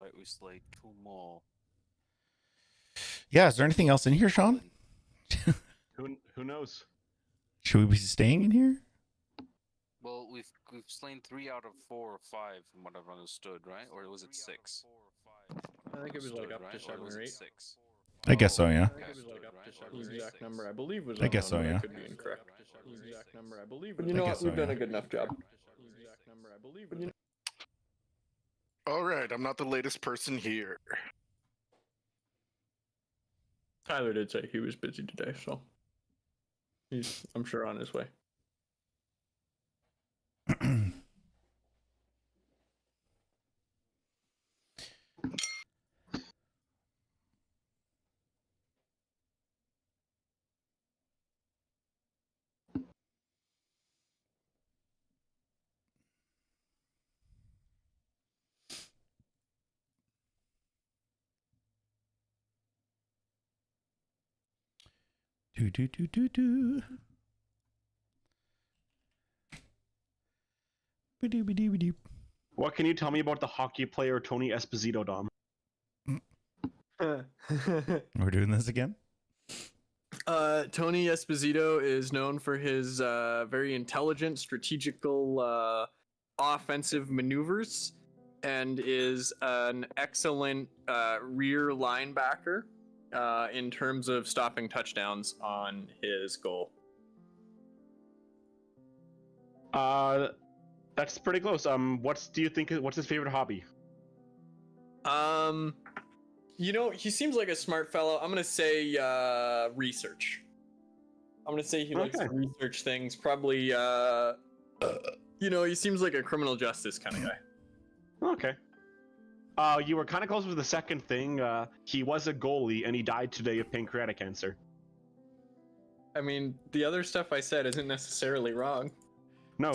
Right, we slayed 2 more. Yeah, is there anything else in here, Sean? Who knows? Should we be staying in here? Well, we've slain 3 out of 4 or 5 from what I've understood, right? Or was it 6? I think it was like up to 7 or 8. 6? I guess so, yeah. I think it was like up to 7. The exact number I believe was. I guess so, yeah. I could be incorrect. The exact number I believe. But you know what? We've done a good enough job. The exact number I believe. All right, I'm not the latest person here. Tyler did say he was busy today, so he's, I'm sure, on his way. Do. Ba-do-ba-do-ba-do. What can you tell me about the hockey player Tony Esposito, Dom? We're doing this again? Tony Esposito is known for his very intelligent, strategical, offensive maneuvers, and is an excellent rear linebacker in terms of stopping touchdowns on his goal. That's pretty close. What's his favorite hobby? You know, he seems like a smart fellow. I'm gonna say research. I'm gonna say he likes to research things. Probably, you know, he seems like a criminal justice kind of guy. Okay. You were kind of close with the second thing. He was a goalie, and he died today of pancreatic cancer. I mean, the other stuff I said isn't necessarily wrong. No,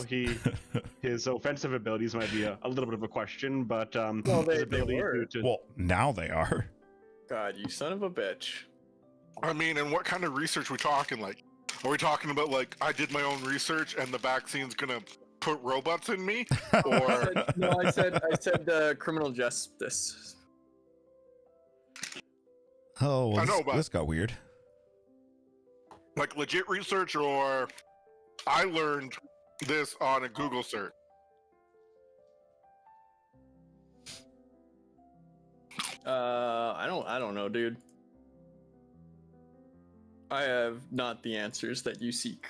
his offensive abilities might be a little bit of a question, but Well, his they ability were. Well, now they are. God, you son of a bitch. I mean, and what kind of research we talking? Like, are we talking about like I did my own research and the vaccine's gonna put robots in me, or I said criminal justice. Oh, well, I know, but- this got weird. like legit research, or I learned this on a Google search? I don't know, dude. I have not the answers that you seek.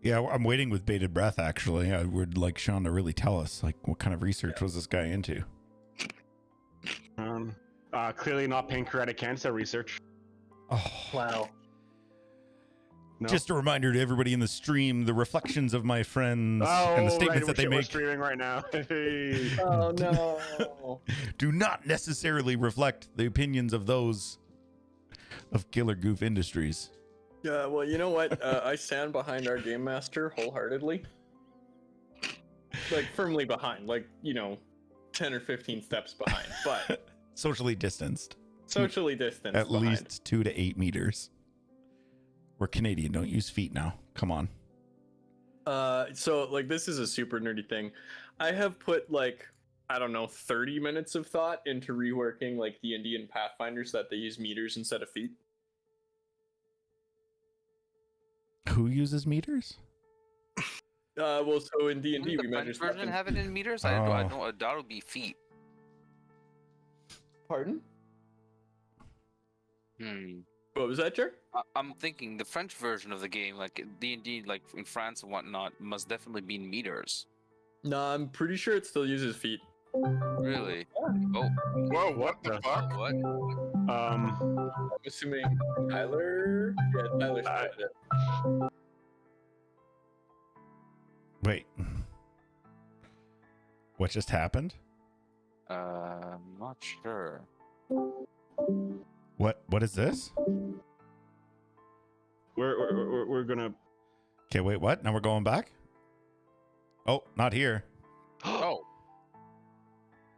Yeah, I'm waiting with bated breath, actually. I would like Sean to really tell us, like, what kind of research was this guy into? Clearly not pancreatic cancer research. Oh, Wow. No? just a reminder to everybody in the stream, the reflections of my friends and the statements that they We're make streaming right now. Hey. Oh no. do not necessarily reflect the opinions of those of Killer Goof Industries. Yeah, well, you know what? I stand behind our game master wholeheartedly. Like, firmly behind. Like, you know, 10 or 15 steps behind. But Socially distanced. socially distanced At behind. least 2 to 8 meters. We're Canadian. Don't use feet now. Come on. So, like, this is a super nerdy thing. I have put, like, I don't know, 30 minutes of thought into reworking, like, D&D and Pathfinder so that they use meters instead of feet. Who uses meters? Well, so in D&D Didn't we the measure French stuff version in... have it in meters? Oh. I don't. That would be feet. Pardon? Hmm. What was that, Jer? I'm thinking the French version of the game, like D&D, like in France and whatnot, must definitely be in meters. No, I'm pretty sure it still uses feet. Really? Oh, Whoa, what the fuck? what? I'm assuming Tyler... Yeah, Tyler started it. Wait. What just happened? I'm not sure. What is this? We're gonna. Okay, wait, what? Now we're going back? Oh, not here. Oh.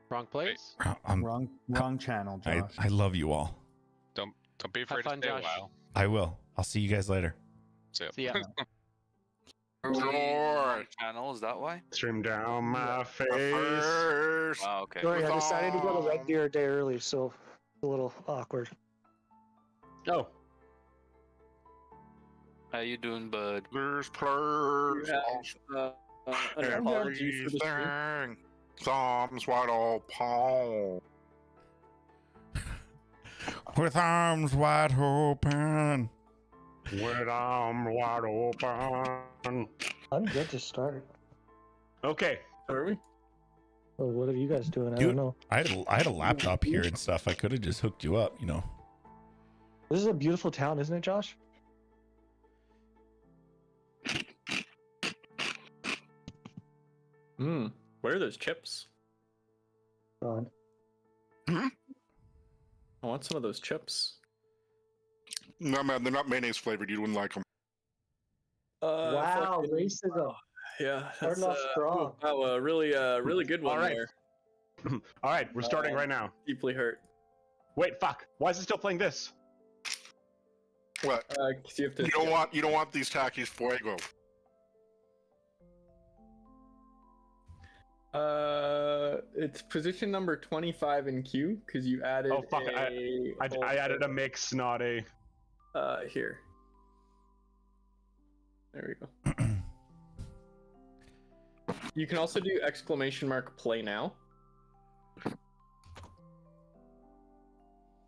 Wrong place. Wrong channel, Josh. I love you all. Don't be afraid fun, to stay Josh. a while. I will. I'll see you guys later. So, See ya. Joy. Channel, is that why? Stream down my face. First. Wow, okay. Sorry, I decided to go to Red Thumb. Deer a day early, so it's a little awkward. Oh, How you doing, bud? There's You plurs. have, an apology for the stream. Everything. Thumbs wide open. With arms wide open. with arms wide open. I'm good to start. Okay. Are we? Well, what are you guys doing? I Dude. don't know. I had a laptop here and stuff. I could have just hooked you up, you know. This is a beautiful town, isn't it, Josh? Where are those chips? God. I want some of those chips. No, man, they're not mayonnaise flavored. You wouldn't like them. Wow, fucking- racism. Yeah, Starting off strong. Wow, a really good one All right. there. All right, we're starting right now. Deeply hurt. Wait, fuck. Why is it still playing this? What? 'Cause you have to. You don't want these Takis Fuego. It's position number 25 in queue because you added. Oh, fuck, I added a mix, not a. Here. There we go. You can also do exclamation mark play now.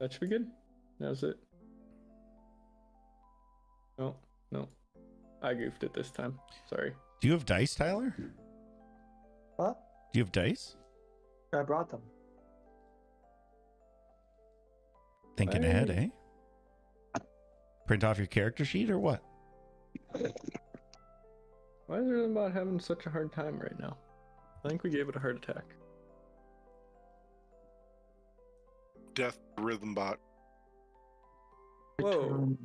That should be good. That's it. No, no. I goofed it this time. Sorry. Do you have dice, Tyler? What? Do you have dice? I brought them. Thinking Hey. ahead, eh? Print off your character sheet or what? Why is Rhythmbot having such a hard time right now? I think we gave it a heart attack. Death Rhythm Bot. Whoa.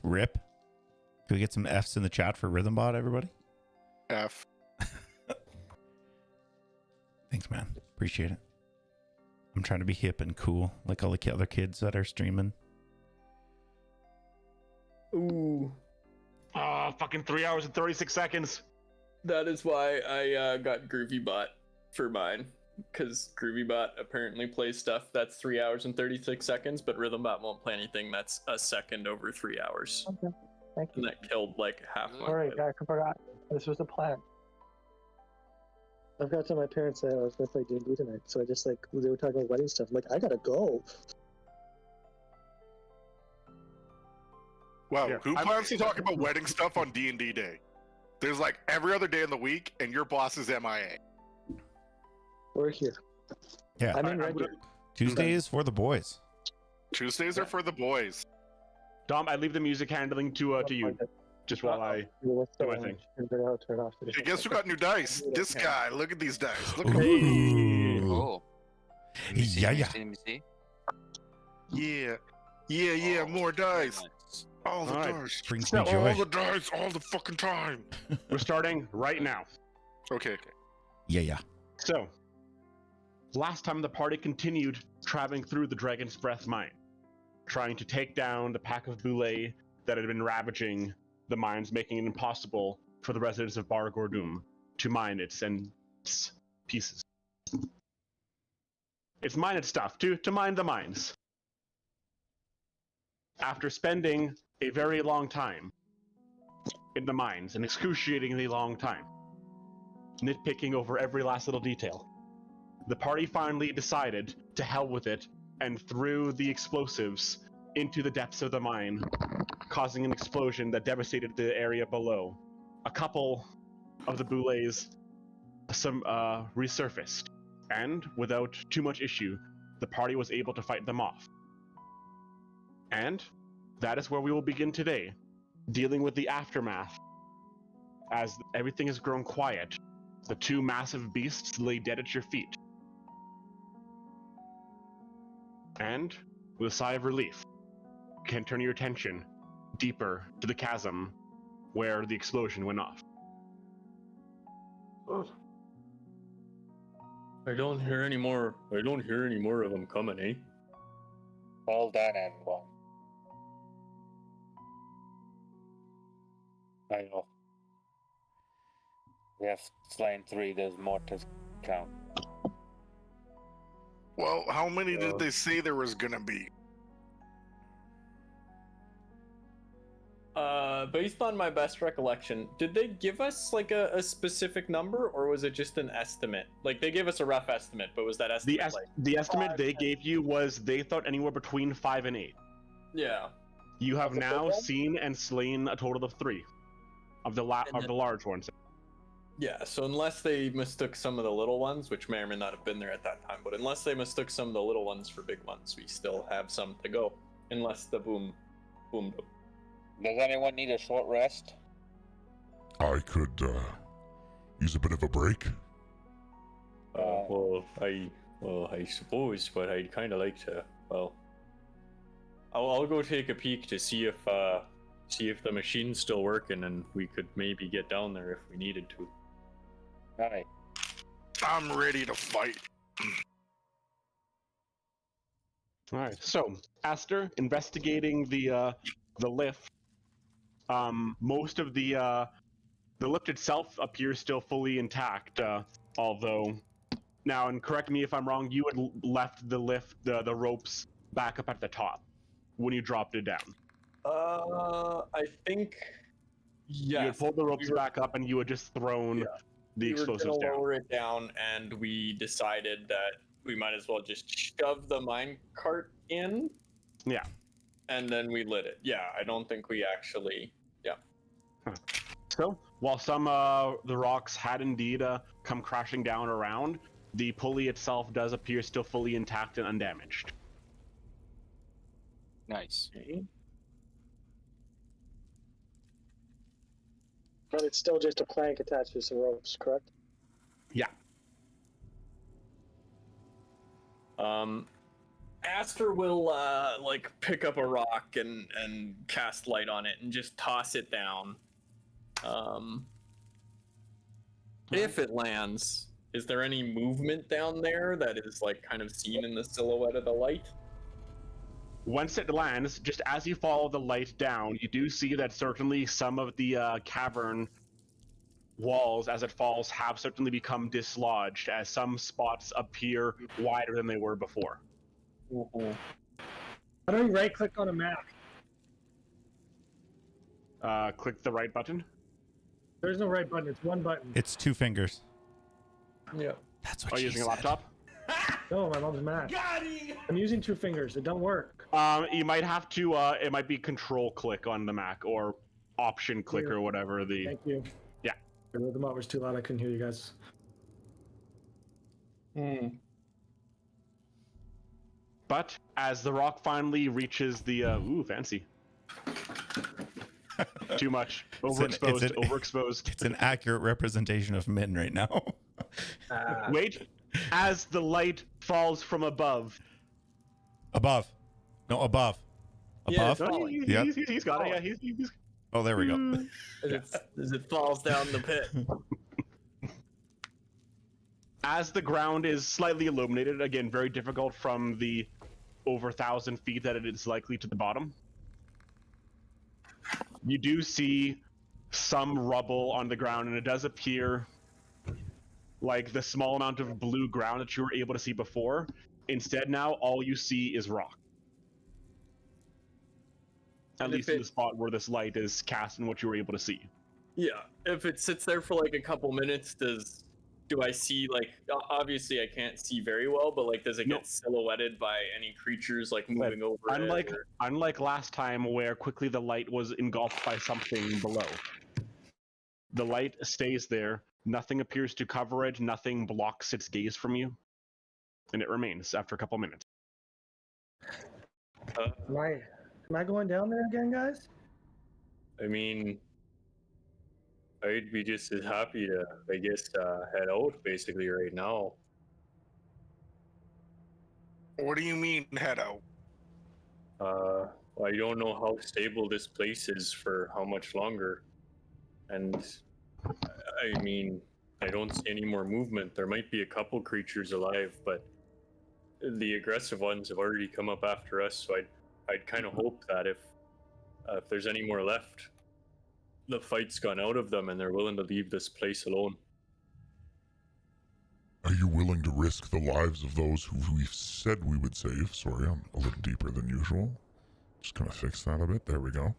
Rip. Can we get some F's in the chat for Rhythmbot, everybody? F. Thanks, man. Appreciate it. I'm trying to be hip and cool, like all the other kids that are streaming. Ooh. Oh, fucking 3 hours and 36 seconds. That is why I got GroovyBot for mine. Because GroovyBot apparently plays stuff that's 3 hours and 36 seconds, but Rhythmbot won't play anything that's a second over 3 hours. Okay. Thank you. And that killed like half my. All right, I forgot. This was the plan. I've got to tell my parents that I was going to play D&D tonight, so I just like they were talking about wedding stuff. I'm like, I gotta go. Wow, Yeah, who plans to talk about wedding stuff on D&D Day? There's like every other day in the week, and your boss is MIA. We're here. Yeah. I'm in Red Deer. Tuesday is for the boys. Tuesdays are for the boys. Dom, I leave the music handling to you, just while I. Do my thing. Hey, guess who got new dice? This guy. Look at these dice. Look at Ooh. Oh. Let me see, Yeah, let me yeah. see, let me see. Yeah, Oh, more very dice. nice. All the All right. dice. Brings me All joy. the dice, all the fucking time. We're starting right now. Okay. Yeah. So, last time the party continued traveling through the Dragon's Breath mine, trying to take down the pack of Boulay that had been ravaging the mines, making it impossible for the residents of Bar Gordum to mine its pieces. It's mine its stuff, to mine the mines. After spending a very long time in the mines, an excruciatingly long time, nitpicking over every last little detail, the party finally decided to hell with it and threw the explosives into the depths of the mine, causing an explosion that devastated the area below. A couple of the Boulays resurfaced, and without too much issue, the party was able to fight them off. And that is where we will begin today, dealing with the aftermath. As everything has grown quiet, the two massive beasts lay dead at your feet. And, with a sigh of relief, you can turn your attention deeper to the chasm where the explosion went off. I don't hear any more of them coming, eh? All done, everyone. I know. We have slain 3. There's more to count. Well, how many did they say there was gonna be? Based on my best recollection, did they give us like a specific number, or was it just an estimate? Like they gave us a rough estimate, but was that estimate The estimate they gave you was they thought anywhere between 5 and 8. Yeah. You have Of the big now one? seen and slain a total of 3 of the large ones. Yeah, so unless they mistook some of the little ones, which may or may not have been there at that time, but unless they mistook some of the little ones for big ones, we still have some to go. Unless the boom. Does anyone need a short rest? I could use a bit of a break. I suppose, but I'd kind of like to. Well, I'll go take a peek to see if the machine's still working, and we could maybe get down there if we needed to. Alright. I'm ready to fight. All right. So, Aster, investigating the lift. Most of the lift itself appears still fully intact. Although, now, and correct me if I'm wrong, you had left the lift, the ropes back up at the top when you dropped it down. I think. You had Yes. pulled the ropes back up, and you had just thrown the We were explosives gonna down. lower it down, and we decided that we might as well just shove the mine cart in. Yeah. And then we lit it. Yeah, I don't think we actually. Yeah. So, while some the rocks had indeed come crashing down around, the pulley itself does appear still fully intact and undamaged. Nice. But it's still just a plank attached to some ropes, correct? Yeah. Aster will like pick up a rock and cast light on it and just toss it down. If it lands, is there any movement down there that is like kind of seen in the silhouette of the light? Once it lands, just as you follow the light down, you do see that certainly some of the cavern walls, as it falls, have certainly become dislodged, as some spots appear wider than they were before. How do we right-click on a map? Click the right button. There's no right button. It's one button. It's 2 fingers. Yeah. That's what Are she you using a said. laptop? No, my mom's Mac. I'm using 2 fingers. It don't work. You might have to, it might be control click on the Mac, or option click, Here. or whatever the... Thank you. Yeah. The remote was too loud. I couldn't hear you guys. But as the rock finally reaches the ooh, fancy. Too much. Overexposed. Overexposed. It's an accurate representation of Min right now. Wait. As the light falls from above. Above. No, above. Yeah, Above? it's falling. Yep. He's got it. Yeah, he's... Oh, there we go. As it falls down the pit. As the ground is slightly illuminated, again, very difficult from the over 1,000 feet that it is likely to the bottom. You do see some rubble on the ground, and it does appear like the small amount of blue ground that you were able to see before. Instead, now all you see is rock. At And least if in the spot where this light is cast and what you were able to see. Yeah. If it sits there for like a couple minutes, do I see like obviously I can't see very well, but like does it No. get silhouetted by any creatures like moving over Unlike it? Or... unlike last time where quickly the light was engulfed by something below. The light stays there, nothing appears to cover it, nothing blocks its gaze from you, and it remains after a couple minutes. Am I going down there again, guys? I mean, I'd be just as happy to, I guess, head out basically right now. What do you mean, head out? I don't know how stable this place is for how much longer. And, I mean, I don't see any more movement. There might be a couple creatures alive, but the aggressive ones have already come up after us, so I'd kind of hope that if there's any more left, the fight's gone out of them and they're willing to leave this place alone. Are you willing to risk the lives of those who we've said we would save? Sorry, I'm a little deeper than usual. Just gonna fix that a bit. There we go.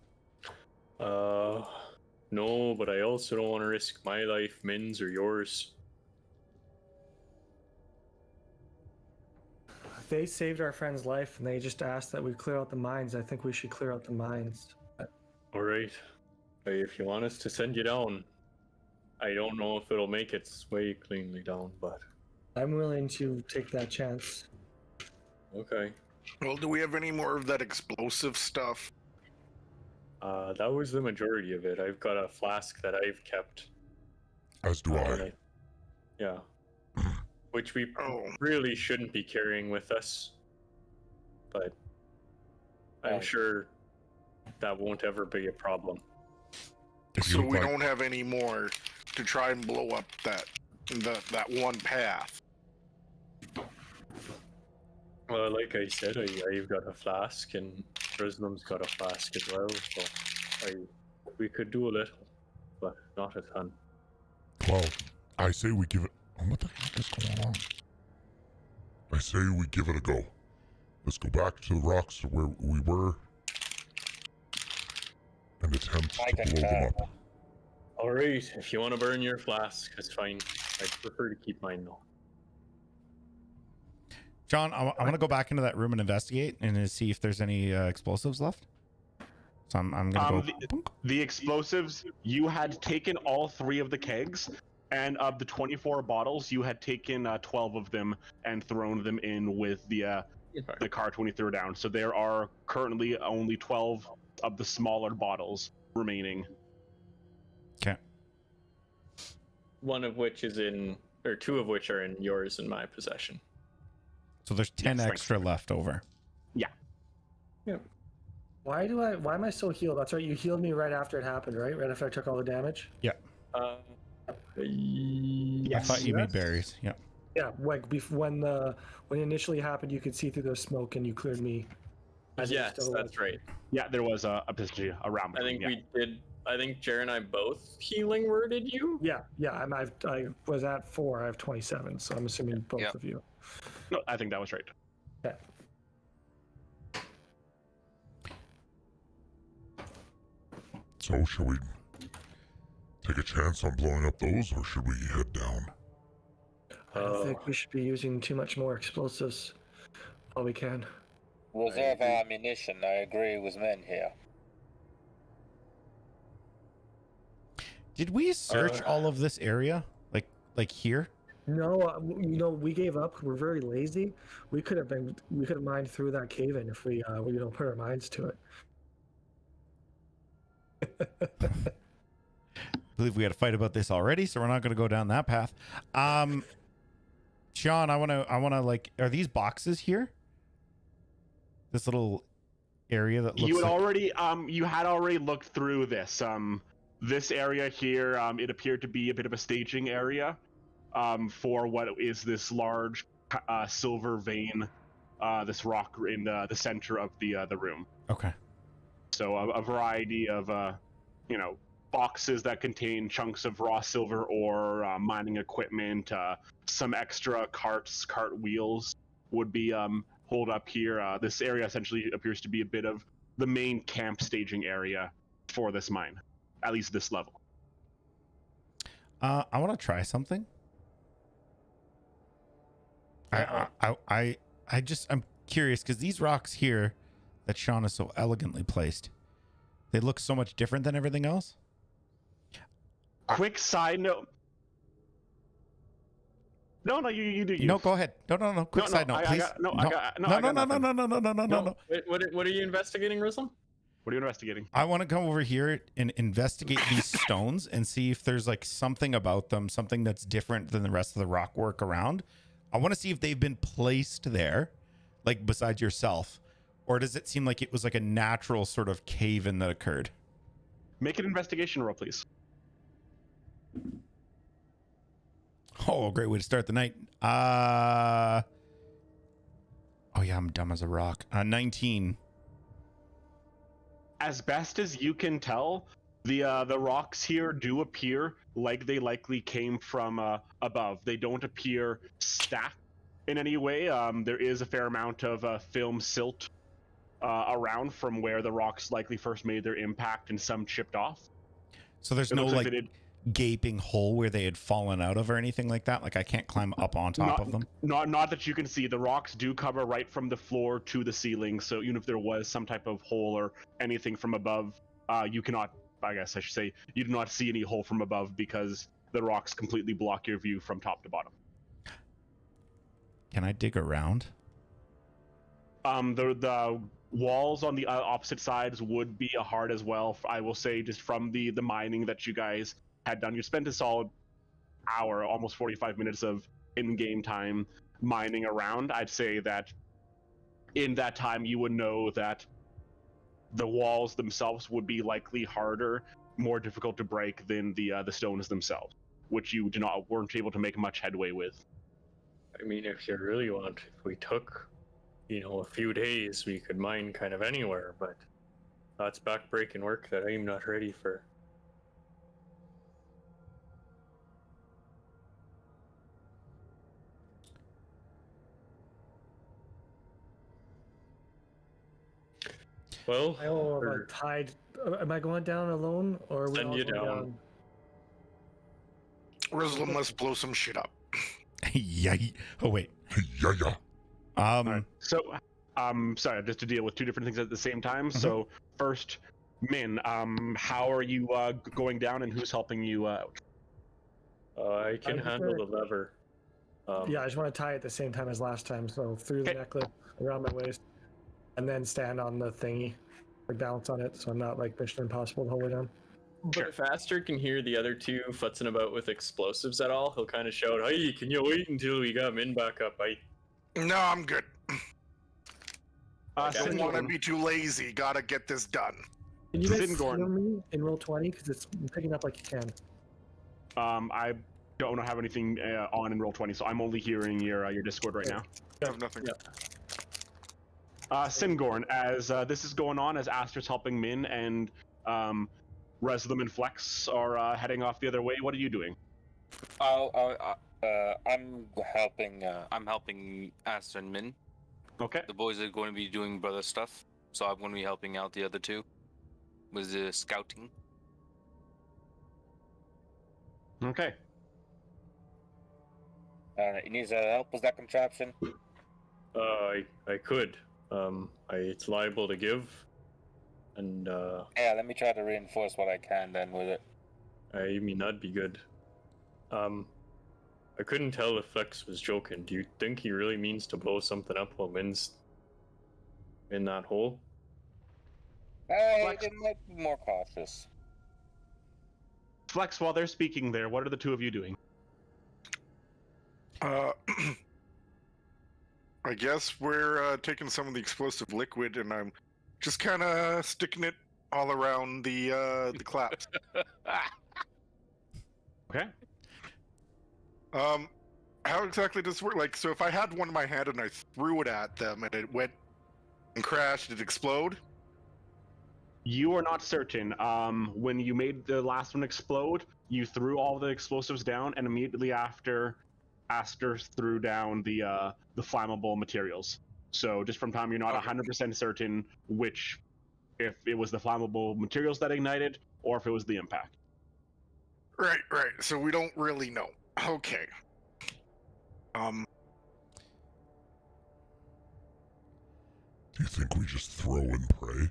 No, but I also don't want to risk my life, Min's, or yours. If they saved our friend's life and they just asked that we clear out the mines, I think we should clear out the mines. All right. If you want us to send you down, I don't know if it'll make its way cleanly down, but I'm willing to take that chance. okay. Well, do we have any more of that explosive stuff? That was the majority of it. I've got a flask that I've kept. As do I. Yeah. Which we Oh. really shouldn't be carrying with us. But I'm sure that won't ever be a problem. So we don't have any more to try and blow up that one path. Well, like I said, I've got a flask, and Rislam's got a flask as well, so we could do a little, but not a ton. Well, I say we give it... What the heck is going on? I say we give it a go. Let's go back to the rocks where we were and attempt to blow them up. Alright, if you want to burn your flask, that's fine. I'd prefer to keep mine, though. John, I want to go back into that room and investigate and see if there's any explosives left. So I'm gonna go. The explosives, you had taken all 3 of the kegs, and of the 24 bottles, you had taken 12 of them and thrown them in with the cart when you threw down. So there are currently only 12 of the smaller bottles remaining. Okay. One of which is in, or 2 of which are in yours and my possession. So there's 10 Yes, extra left over. Yeah. Yeah. Why am I still healed? That's right, you healed me right after it happened, right? Right after I took all the damage? Yeah. Yes. I thought you made berries. Yeah. Yeah, like when it initially happened, you could see through the smoke and you cleared me. Yes, that's right. Yeah, there was a position around. I think we did. I think Jer and I both healing worded you. Yeah. I was at 4. I have 27, so I'm assuming both of you. No, I think that was right. Yeah. So, shall we take a chance on blowing up those, or should we head down? I don't think we should be using too much more explosives while we can. Reserve our ammunition. I agree with men here. Did we search all of this area? Like here? No, we gave up. We're very lazy. We could have mined through that cave in if we put our minds to it. I believe we had a fight about this already, so we're not going to go down that path. Sean, I want to like, are these boxes here? This little area that looks you had already looked through this. This area here, it appeared to be a bit of a staging area for what is this large silver vein, this rock in the center of the room. Okay. So a variety of boxes that contain chunks of raw silver ore, mining equipment, some extra cart wheels would be holed up here. This area essentially appears to be a bit of the main camp staging area for this mine, at least this level. I want to try something. I'm curious because these rocks here that Sean is so elegantly placed, they look so much different than everything else. Quick side note. No, you do. No, go ahead. No. Quick side note, please. No. What are you investigating, Rislam? What are you investigating? I want to come over here and investigate these stones and see if there's like something about them, something that's different than the rest of the rock work around. I want to see if they've been placed there, like besides yourself, or does it seem like it was like a natural sort of cave-in that occurred? Make an investigation roll, please. Oh, great way to start the night. Oh yeah, I'm dumb as a rock. 19. As best as you can tell, The rocks here do appear like they likely came from above. They don't appear stacked in any way. There is a fair amount of film silt around from where the rocks likely first made their impact, and some chipped off. So there's It no looks like like they did- gaping hole where they had fallen out of or anything like that. Like I can't climb up on top of them. Not that you can see. The rocks do cover right from the floor to the ceiling. So even if there was some type of hole or anything from above, you cannot. I guess I should say you do not see any hole from above because the rocks completely block your view from top to bottom. Can I dig around? The walls on the opposite sides would be hard as well. I will say, just from the mining that you guys had done, you spent a solid hour, almost 45 minutes of in-game time mining around. I'd say that in that time you would know that the walls themselves would be likely harder, more difficult to break than the stones themselves, which you weren't able to make much headway with. I mean, if you really want, if we took, a few days, we could mine kind of anywhere, but that's backbreaking work that I'm not ready for. Well, I tied. Am I going down alone, or are we Send all you going down. Rizla must blow some shit up. Yeah. Oh wait. Yeah. Alright. So, sorry, just to deal with two different things at the same time. So, first, Min, how are you going down, and who's helping you out? I can handle the lever. Yeah, I just want to tie it at the same time as last time. So through the necklace around my waist, and then stand on the thingy or balance on it, so I'm not like Mission Impossible the whole way down. But if Aster can hear the other two futzing about with explosives at all, he'll kind of shout, "Hey, can you wait until we got Min back up?" No, I'm good. I don't want to Singorn. be too lazy. Gotta get this done. Can you guys Singorn. hear me in roll 20? Because it's picking up like you can. I don't have anything on in Roll20, so I'm only hearing your Discord right now. I have nothing. Singorn, as this is going on, as Aster's helping Min and Reslam and Flex are heading off the other way, what are you doing? I'm helping Aster and Min. Okay. The boys are going to be doing brother stuff, so I'm going to be helping out the other two with the scouting. Okay. You need help with that contraption? I could. It's liable to give, and Yeah, let me try to reinforce what I can then with it. I mean that'd be good. I couldn't tell if Flex was joking. Do you think he really means to blow something up while Min's in that hole? I might be more cautious. Flex, while they're speaking there, what are the two of you doing? I guess we're taking some of the explosive liquid, and I'm just kind of sticking it all around the claps. Okay. How exactly does this work? Like, so if I had one in my hand and I threw it at them and it went and crashed, did it explode? You are not certain. When you made the last one explode, you threw all the explosives down, and immediately after, Aster threw down the flammable materials. So just from time, you're not 100% certain which, if it was the flammable materials that ignited, or if it was the impact. Right. So we don't really know. Okay. Do you think we just throw and pray?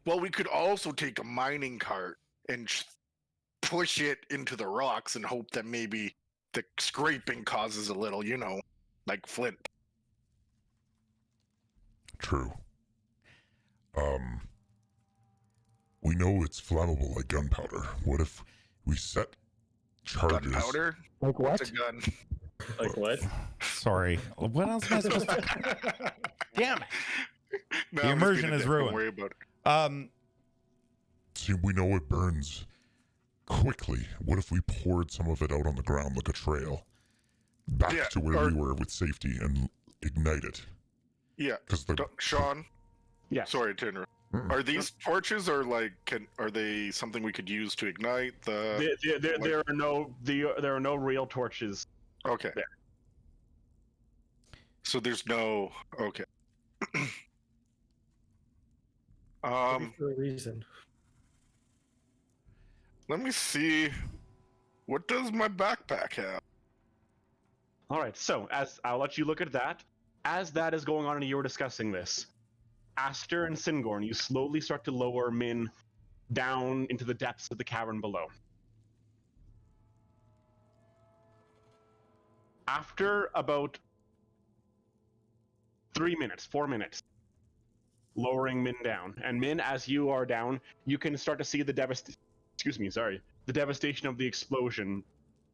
Well, we could also take a mining cart and push it into the rocks and hope that maybe the scraping causes a little, like flint. True. We know it's flammable like gunpowder. What if we set charges? Gunpowder? Like what? What's a gun? Like what? Sorry. What else am I supposed to? Damn it. No, The I'm just immersion being a is dick, ruined. Don't worry about it. See, we know it burns quickly. What if we poured some of it out on the ground like a trail, back to where we were with safety, and ignite it? Yeah. Because Sean? Yeah. Sorry to interrupt. Are these torches or are they something we could use to ignite the? There are no real torches. Okay. There. So there's no. Okay. Maybe for a reason. Let me see. What does my backpack have? All right. So as I'll let you look at that. As that is going on and you were discussing this, Aster and Singorn, you slowly start to lower Min down into the depths of the cavern below. After about 4 minutes, lowering Min down. And Min, as you are down, you can start to see the devastation of the explosion.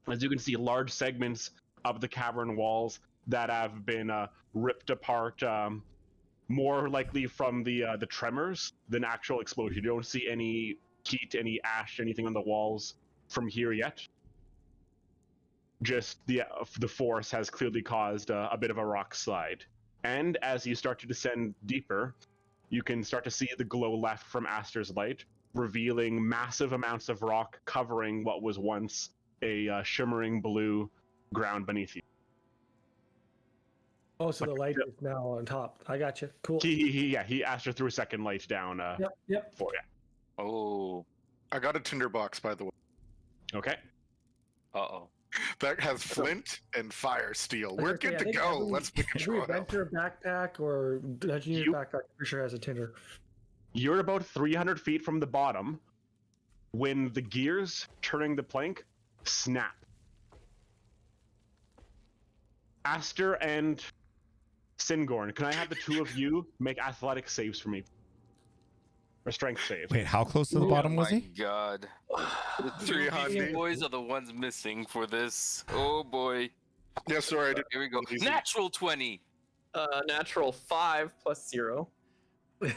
As you can see, large segments of the cavern walls that have been ripped apart, more likely from the tremors than actual explosion. You don't see any heat, any ash, anything on the walls from here yet. Just the force has clearly caused a bit of a rock slide. And as you start to descend deeper, you can start to see the glow left from Aster's light, revealing massive amounts of rock covering what was once a shimmering blue ground beneath you. Oh, so the light is now on top. I got you. Cool. He Aster threw a second light down Yep. for you. Oh. I got a tinderbox, by the way. Okay. Uh-oh. That has flint and fire steel. We're good to think go. every- Let's make a Every draw. adventure backpack or engineer backpack for sure has a tinder. You're about 300 feet from the bottom when the gears turning the plank snap. Aster and Singorn, can I have the two of you make athletic saves for me? Or strength saves. Wait, how close to the bottom was My he? God. The 300 boys are the ones missing for this. Oh boy. Yes, sorry. Here we go. Natural 20. Natural 5 plus 0. Ooh,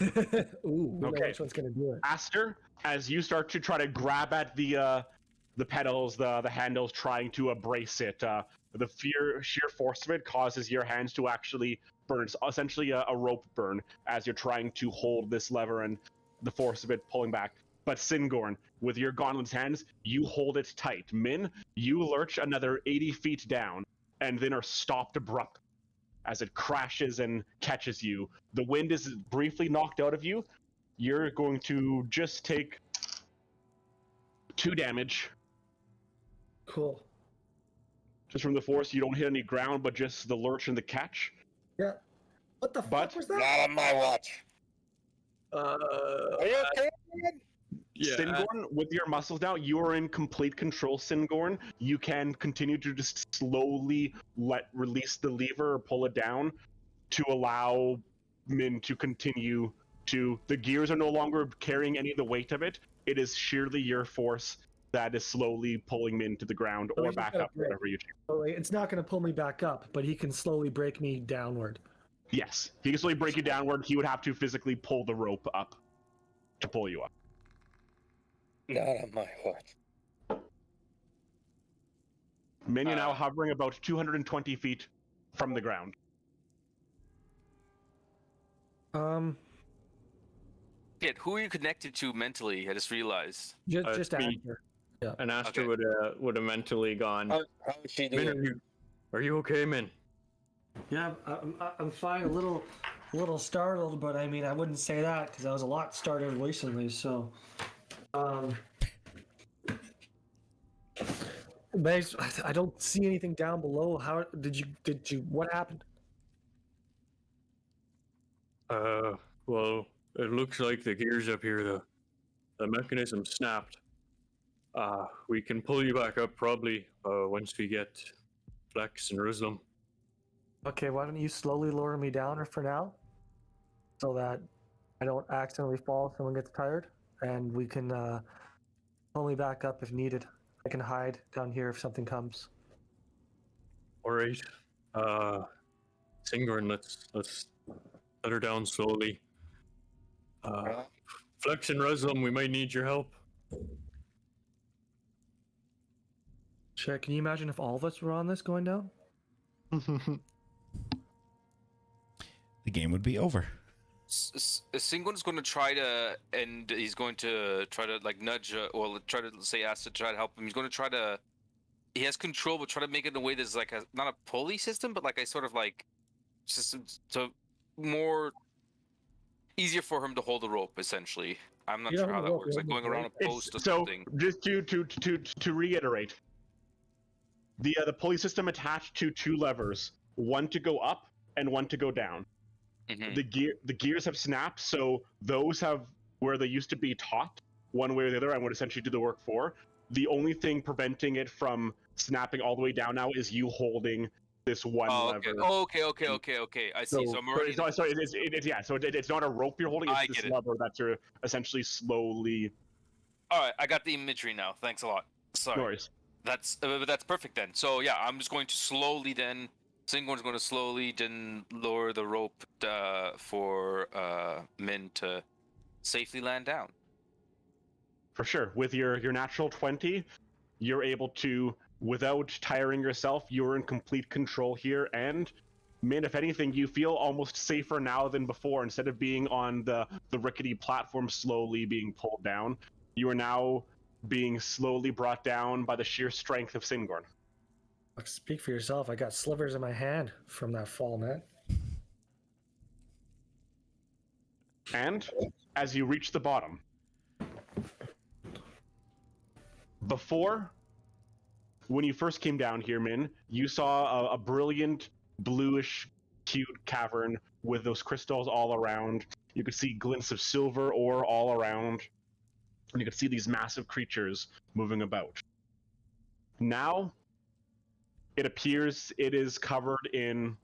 we know Okay. which one's gonna do it. Aster, as you start to try to grab at the pedals, the handles, trying to brace it, the sheer force of it causes your hands to actually burn. It's essentially a rope burn as you're trying to hold this lever and the force of it pulling back. But Singorn, with your gauntlet's hands, you hold it tight. Min, you lurch another 80 feet down and then are stopped abruptly as it crashes and catches you. The wind is briefly knocked out of you. You're going to just take 2 damage. Cool. Just from the force. You don't hit any ground, but just the lurch and the catch. Yeah. What the fuck was that? Not on my watch. Are you okay, man? Yeah. Singorn, with your muscles down, you are in complete control, Singorn. You can continue to just slowly release the lever or pull it down to allow Min to continue to... The gears are no longer carrying any of the weight of it. It is sheerly your force that is slowly pulling Min to the ground or back up, whatever you choose. So it's not gonna pull me back up, but he can slowly break me downward. Yes. He can slowly break you downward. He would have to physically pull the rope up to pull you up. Not on my watch. Min, you're now hovering about 220 feet from the ground. Kid, who are you connected to mentally? I just realized. Just me. Aster. Yeah. And Aster Okay. would have mentally gone. How is she Min, doing? are you okay, Min? Yeah, I'm fine. A little startled, but I mean, I wouldn't say that because I was a lot startled recently. So, but I don't see anything down below. How did you? What happened? Well, it looks like the gears up here, the mechanism snapped. We can pull you back up probably once we get Flex and Ruslam. Okay, why don't you slowly lower me down for now, so that I don't accidentally fall if someone gets tired, and we can pull me back up if needed. I can hide down here if something comes. All right. Singorn, let's let her down slowly. Flex and Ruslam, we might need your help. Sure. Can you imagine if all of us were on this going down? The game would be over. Singun's going to try to, and he's going to try to like nudge, try to say ask to try to help him. He's going to try to. He has control, but try to make it in a way that's like not a pulley system, but like a sort of like system to more easiar for him to hold the rope. Essentially, I'm not sure how that works. Like going around a post or something. Just to reiterate, the pulley system attached to 2 levers, one to go up and one to go down. The gears have snapped, so those have where they used to be taut one way or the other and would essentially do the work for. The only thing preventing it from snapping all the way down now is you holding this one lever. Okay. I see. So I'm already. It's not a rope you're holding. It's this lever that you're essentially slowly. All right, I got the imagery now. Thanks a lot. Sorry. No worries. That's perfect then. So yeah, I'm just going to slowly then. Singun's going to slowly then lower the rope for Min to safely land down. For sure. With your natural 20, you're able to, without tiring yourself, you're in complete control here. And, Min, if anything, you feel almost safer now than before. Instead of being on the rickety platform slowly being pulled down, you are now being slowly brought down by the sheer strength of Singorn. Speak for yourself. I got slivers in my hand from that fall, man. And as you reach the bottom, before, when you first came down here, Min, you saw a brilliant bluish hued cavern with those crystals all around. You could see glints of silver ore all around, and you could see these massive creatures moving about. Now, it appears it is covered in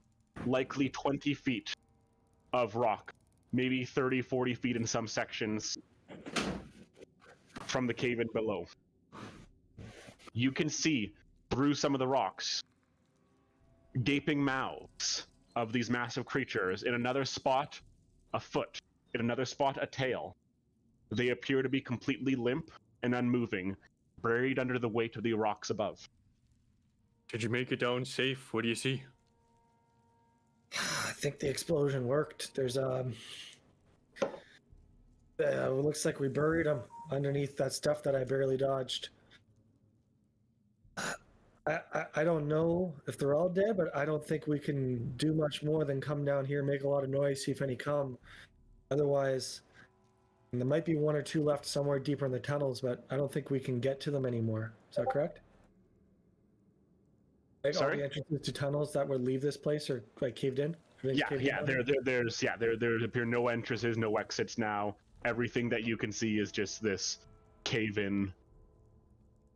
likely 20 feet of rock, maybe 30, 40 feet in some sections from the cave in below. You can see through some of the rocks gaping mouths of these massive creatures. In another spot, a foot. In another spot, a tail. They appear to be completely limp and unmoving, buried under the weight of the rocks above. Did you make it down safe? What do you see? I think the explosion worked. There's it looks like we buried them underneath that stuff that I barely dodged. I don't know if they're all dead, but I don't think we can do much more than come down here, make a lot of noise, see if any come. Otherwise, there might be 1 or 2 left somewhere deeper in the tunnels, but I don't think we can get to them anymore. Is that correct? Like all the entrances to tunnels that would leave this place are like caved in? There appear no entrances, no exits now. Everything that you can see is just this cave-in.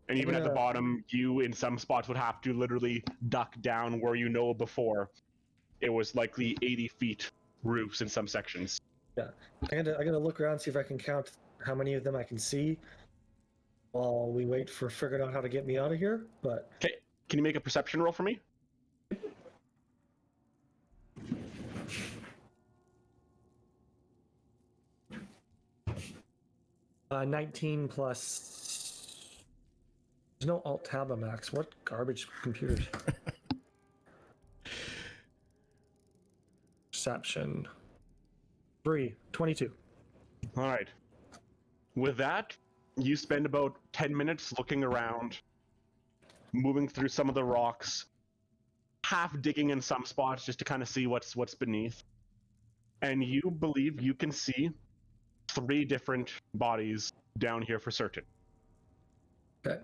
And even at the bottom, you in some spots would have to literally duck down where before it was likely 80 feet roofs in some sections. Yeah, I'm gonna look around, see if I can count how many of them I can see while we wait for figuring out how to get me out of here. But okay, can you make a perception roll for me? 19 plus. There's no alt tab on Max. What garbage computers? Perception. 22. All right. With that, you spend about 10 minutes looking around, moving through some of the rocks, half digging in some spots just to kind of see what's beneath. And you believe you can see 3 different bodies down here for certain. Okay.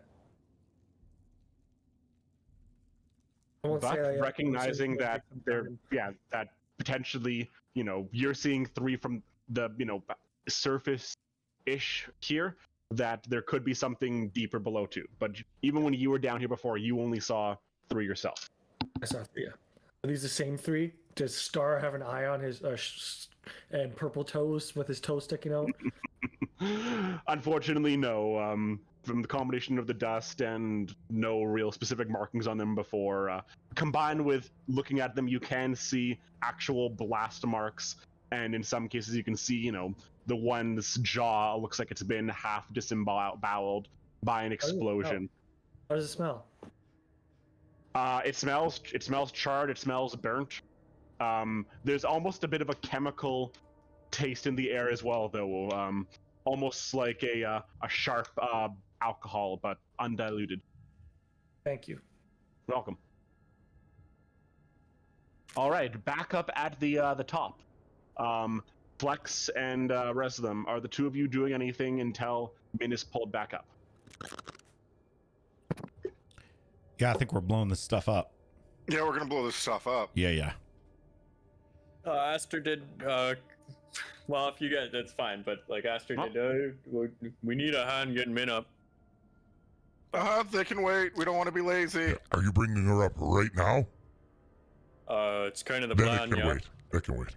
But recognizing that that potentially, you're seeing 3 from the, surface-ish here, that there could be something deeper below too. But even when you were down here before, you only saw 3 yourself. I saw 3, yeah. Are these the same 3? Does Star have an eye on his and purple toes with his toes sticking out? Unfortunately, no. From the combination of the dust and no real specific markings on them before, combined with looking at them, you can see actual blast marks, and in some cases you can see, the one's jaw looks like it's been half disemboweled by an explosion. How does it smell? It smells charred. It smells burnt. There's almost a bit of a chemical taste in the air as well, though. Almost like a sharp alcohol, but undiluted. Thank you. Welcome. All right, back up at the top. Flex and rest of them. Are the two of you doing anything until Min is pulled back up? Yeah, I think we're blowing this stuff up. Yeah, we're gonna blow this stuff up. Yeah. Aster did. Well, if you guys, that's fine. But like Aster did, we need a hand getting Min up. They can wait. We don't want to be lazy. Yeah, are you bringing her up right now? It's kind of the Then plan. it can Yeah. wait. It can wait.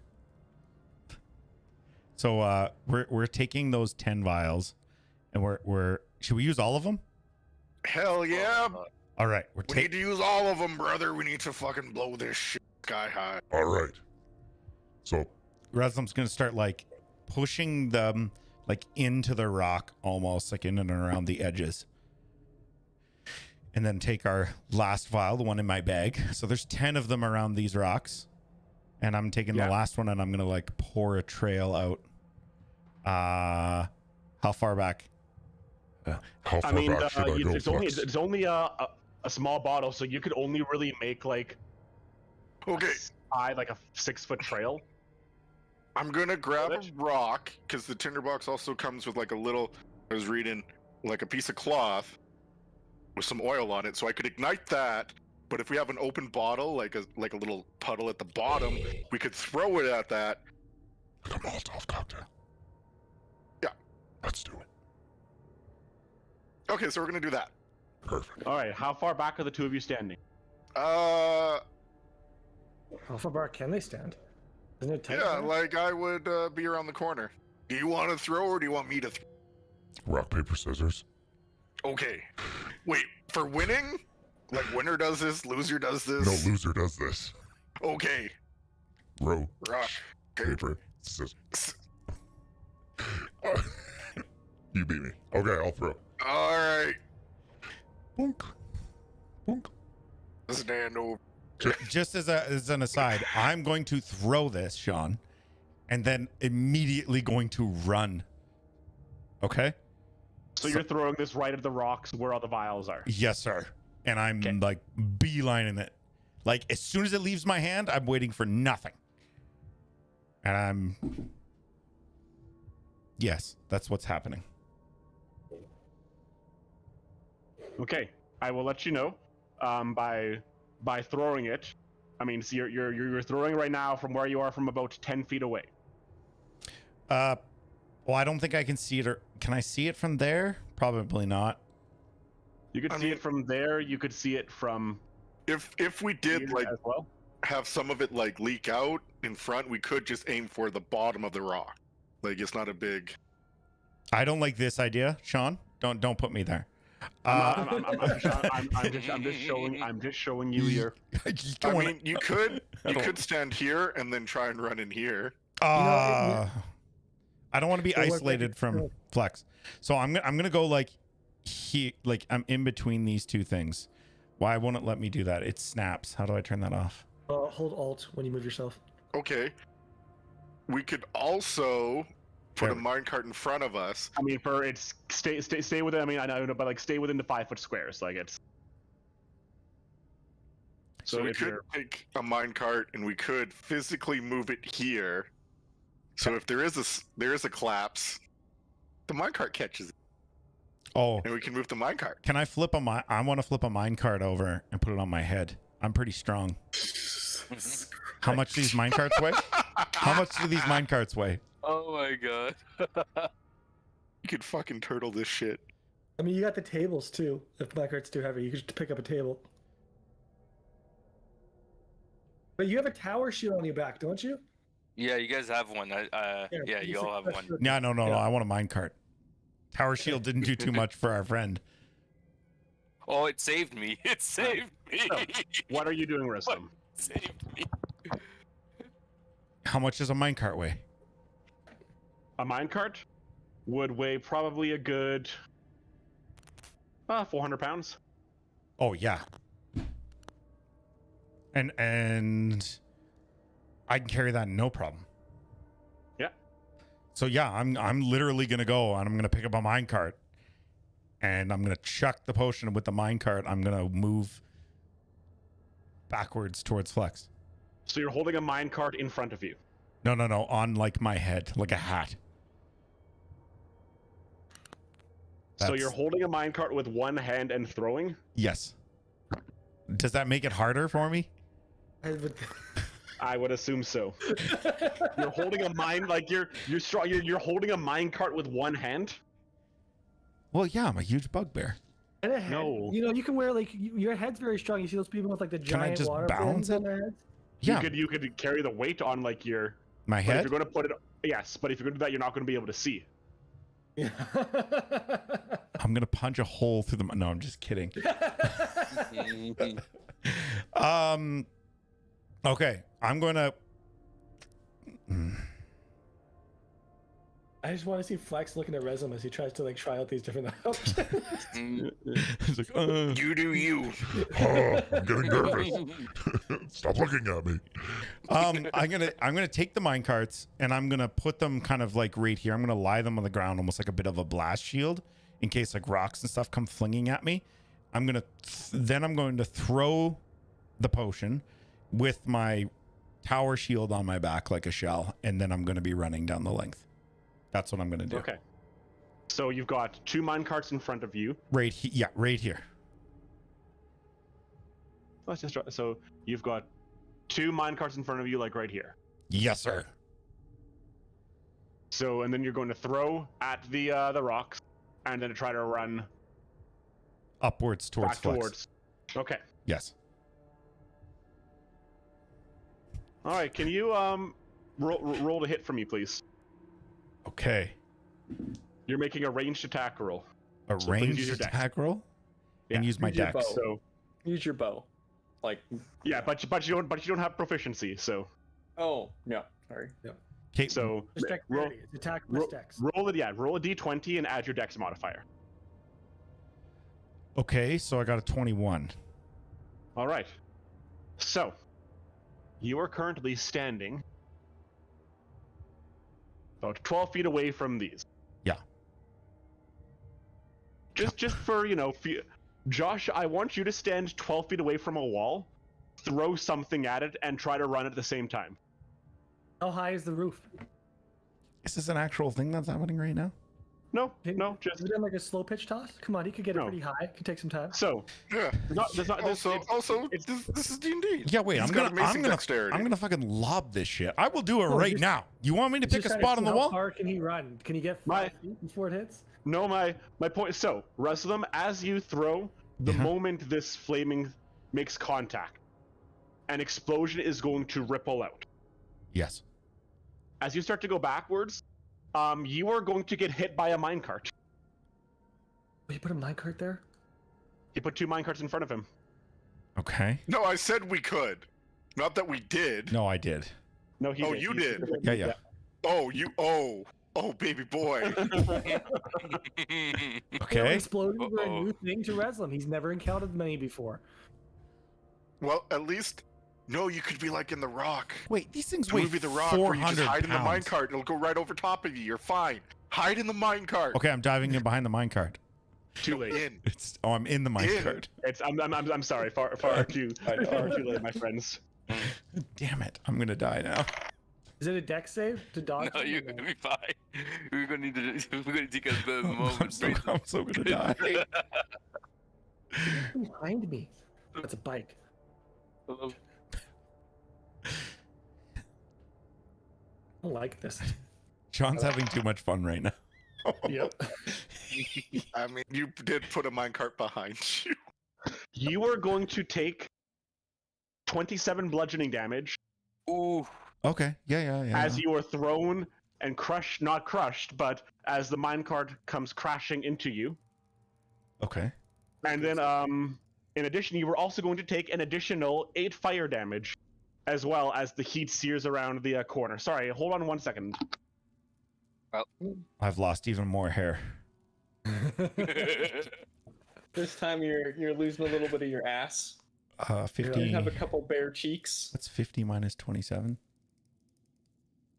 So we're taking those 10 vials, and we're should we use all of them? Hell yeah. All right, We need to use all of them, brother. We need to fucking blow this shit sky high. All right. So Reslam's gonna start like pushing them like into the rock, almost like in and around the edges, and then take our last vial, the one in my bag. So there's 10 of them around these rocks, and I'm taking the last one, and I'm gonna like pour a trail out. How far back? How far back should I go, it's only a small bottle, so you could only really make like a 6-foot trail. I'm gonna grab a rock because the tinderbox also comes with like a little. I was reading like a piece of cloth with some oil on it, so I could ignite that. But if we have an open bottle, like a little puddle at the bottom, we could throw it at that. Like a Molotov cocktail. Yeah. Let's do it. Okay, so we're gonna do that. Perfect. All right, how far back are the two of you standing? How far back can they stand? Isn't it tight? Yeah, like I would be around the corner. Do you want to throw or do you want me to throw? Rock, paper, scissors. Okay. Wait, for winning? Like winner does this, loser does this? No, loser does this. Okay. Rock, Okay. paper, scissors. You beat me. Okay, I'll throw. All right. Boink. Boink. Stand over. Just as an aside, I'm going to throw this, Sean, and then immediately going to run. Okay? So you're throwing this right at the rocks where all the vials are. Yes, sir. And I'm like beelining it. Like as soon as it leaves my hand, I'm waiting for nothing. And yes, that's what's happening. Okay, I will let you know by throwing it. I mean, so you're throwing right now from where you are from about 10 feet away. Well, I don't think I can see it. Or can I see it from there? Probably not. You could see it from there. You could see it from. If we did like as well, have some of it like leak out in front, we could just aim for the bottom of the rock. Like it's not a big. I don't like this idea, Sean. Don't put me there. I'm just showing you your. I mean, you could stand here and then try and run in here. I don't want to be isolated from Flex, so I'm gonna go like I'm in between these two things. Why won't it let me do that? It snaps. How do I turn that off? Hold Alt when you move yourself. Okay. We could also put a minecart in front of us. I mean, for it's stay within. I mean, I know, but like stay within the 5-foot squares. Like it's. So we could take a minecart and we could physically move it here. So if there is a collapse, the minecart catches it. Oh. And we can move the minecart. Can I flip I want to flip a minecart over and put it on my head. I'm pretty strong. How much do these minecarts weigh? How much do these minecarts weigh? Oh my god. You could fucking turtle this shit. I mean, you got the tables too. If minecart's too heavy, you could just pick up a table. But you have a tower shield on your back, don't you? Yeah, you guys have one. Yeah, you all have one. No. I want a minecart. Tower shield didn't do too much for our friend. Oh, it saved me. It saved me. So, what are you doing, Ristam? Saved me. How much does a minecart weigh? A minecart would weigh probably a good 400 pounds. Oh yeah. And I can carry that no problem. Yeah. So yeah, I'm literally gonna go and I'm gonna pick up a minecart and I'm gonna chuck the potion with the minecart. I'm gonna move backwards towards Flex. So you're holding a minecart in front of you. No, on like my head, like a hat. So you're holding a minecart with one hand and throwing? Yes. Does that make it harder for me? I would assume so. You're holding a you're strong. You're holding a minecart with one hand. Well, yeah, I'm a huge bugbear. And a head. No. You know, you can wear like your head's very strong. You see those people with like the Can I giant just water balance fins it? on their heads? Yeah. You could carry the weight on like your My but head. if you're going to put it, yes, but if you're going to do that, you're not going to be able to see. Yeah. I'm gonna punch a hole through the. No, I'm just kidding. Okay, I'm gonna. I just want to see Flex looking at Resum as he tries to like try out these different options. He's like, You do you. Oh, I'm getting nervous. Stop looking at me. I'm gonna take the mine carts and I'm gonna put them kind of like right here. I'm gonna lie them on the ground, almost like a bit of a blast shield, in case like rocks and stuff come flinging at me. I'm going to throw the potion with my tower shield on my back like a shell, and then I'm going to be running down the length. That's what I'm going to do. Okay. So you've got 2 minecarts in front of you. Right here. Let's just so you've got 2 minecarts in front of you, like right here. Yes, sir. So, and then you're going to throw at the rocks, and then try to run upwards towards back Flex. towards. Okay. Yes. All right. Can you roll to hit for me, please? Okay. You're making a ranged attack roll. A So please use ranged your dex. attack roll? Yeah. And use my Use your dex. bow. So Use your bow. Like, yeah, but you don't have proficiency. So oh, yeah, sorry. Okay. so It's dexterity. It's attack plus dex. roll it. Yeah, roll a d20 and add your dex modifier. Okay, so I got a 21. All right. So you are currently standing about 12 feet away from these. Yeah. Just for, Josh, I want you to stand 12 feet away from a wall, throw something at it, and try to run at the same time. How high is the roof? Is this an actual thing that's happening right now? No, just... Is it in like a slow pitch toss? Come on, he could get it pretty high. It could take some time. So, Yeah. This is D&D. Yeah, wait, He's got amazing dexterity. I'm gonna fucking lob this shit. I will do it right now. You want me to pick a spot on the wall? How far can he run? Can he get 5 feet before it hits? No, my point. So, Ruslam, as you throw, the moment this flaming makes contact, an explosion is going to ripple out. Yes. As you start to go backwards, you are going to get hit by a minecart. Oh, you put a minecart there? He put 2 minecarts in front of him. Okay. No, I said we could. Not that we did. No, I did. No, he Oh, did. you He- did. Yeah. Oh, you. Oh, baby boy. Okay. Explosions are a new thing to Reslam. He's never encountered many before. Well, at least. No, you could be like in The Rock. Wait, these things The weigh movie The Rock, where you just 400 hide in the pounds. minecart. It'll go right over top of you. You're fine. Hide in the minecart. Okay, I'm diving in behind the minecart. Too late. In. I'm in the minecart. I'm sorry. Far too late, my friends. Damn it! I'm gonna die now. Is it a dex save to dodge? No, you're gonna be fine. We're gonna need to. We're gonna take a moment. I'm so gonna die. Behind me. That's a bike. I don't like this. Sean's having too much fun right now. Yep. I mean, you did put a minecart behind you. You are going to take 27 bludgeoning damage. Ooh. Okay. Yeah. As you are thrown and crushed, not crushed, but as the minecart comes crashing into you. Okay. And then, in addition, you were also going to take an additional 8 fire damage, as well as the heat sears around the corner. Sorry, hold on 1 second. I've lost even more hair. This time you're losing a little bit of your ass. 50. You have a couple bare cheeks. That's 50 minus 27.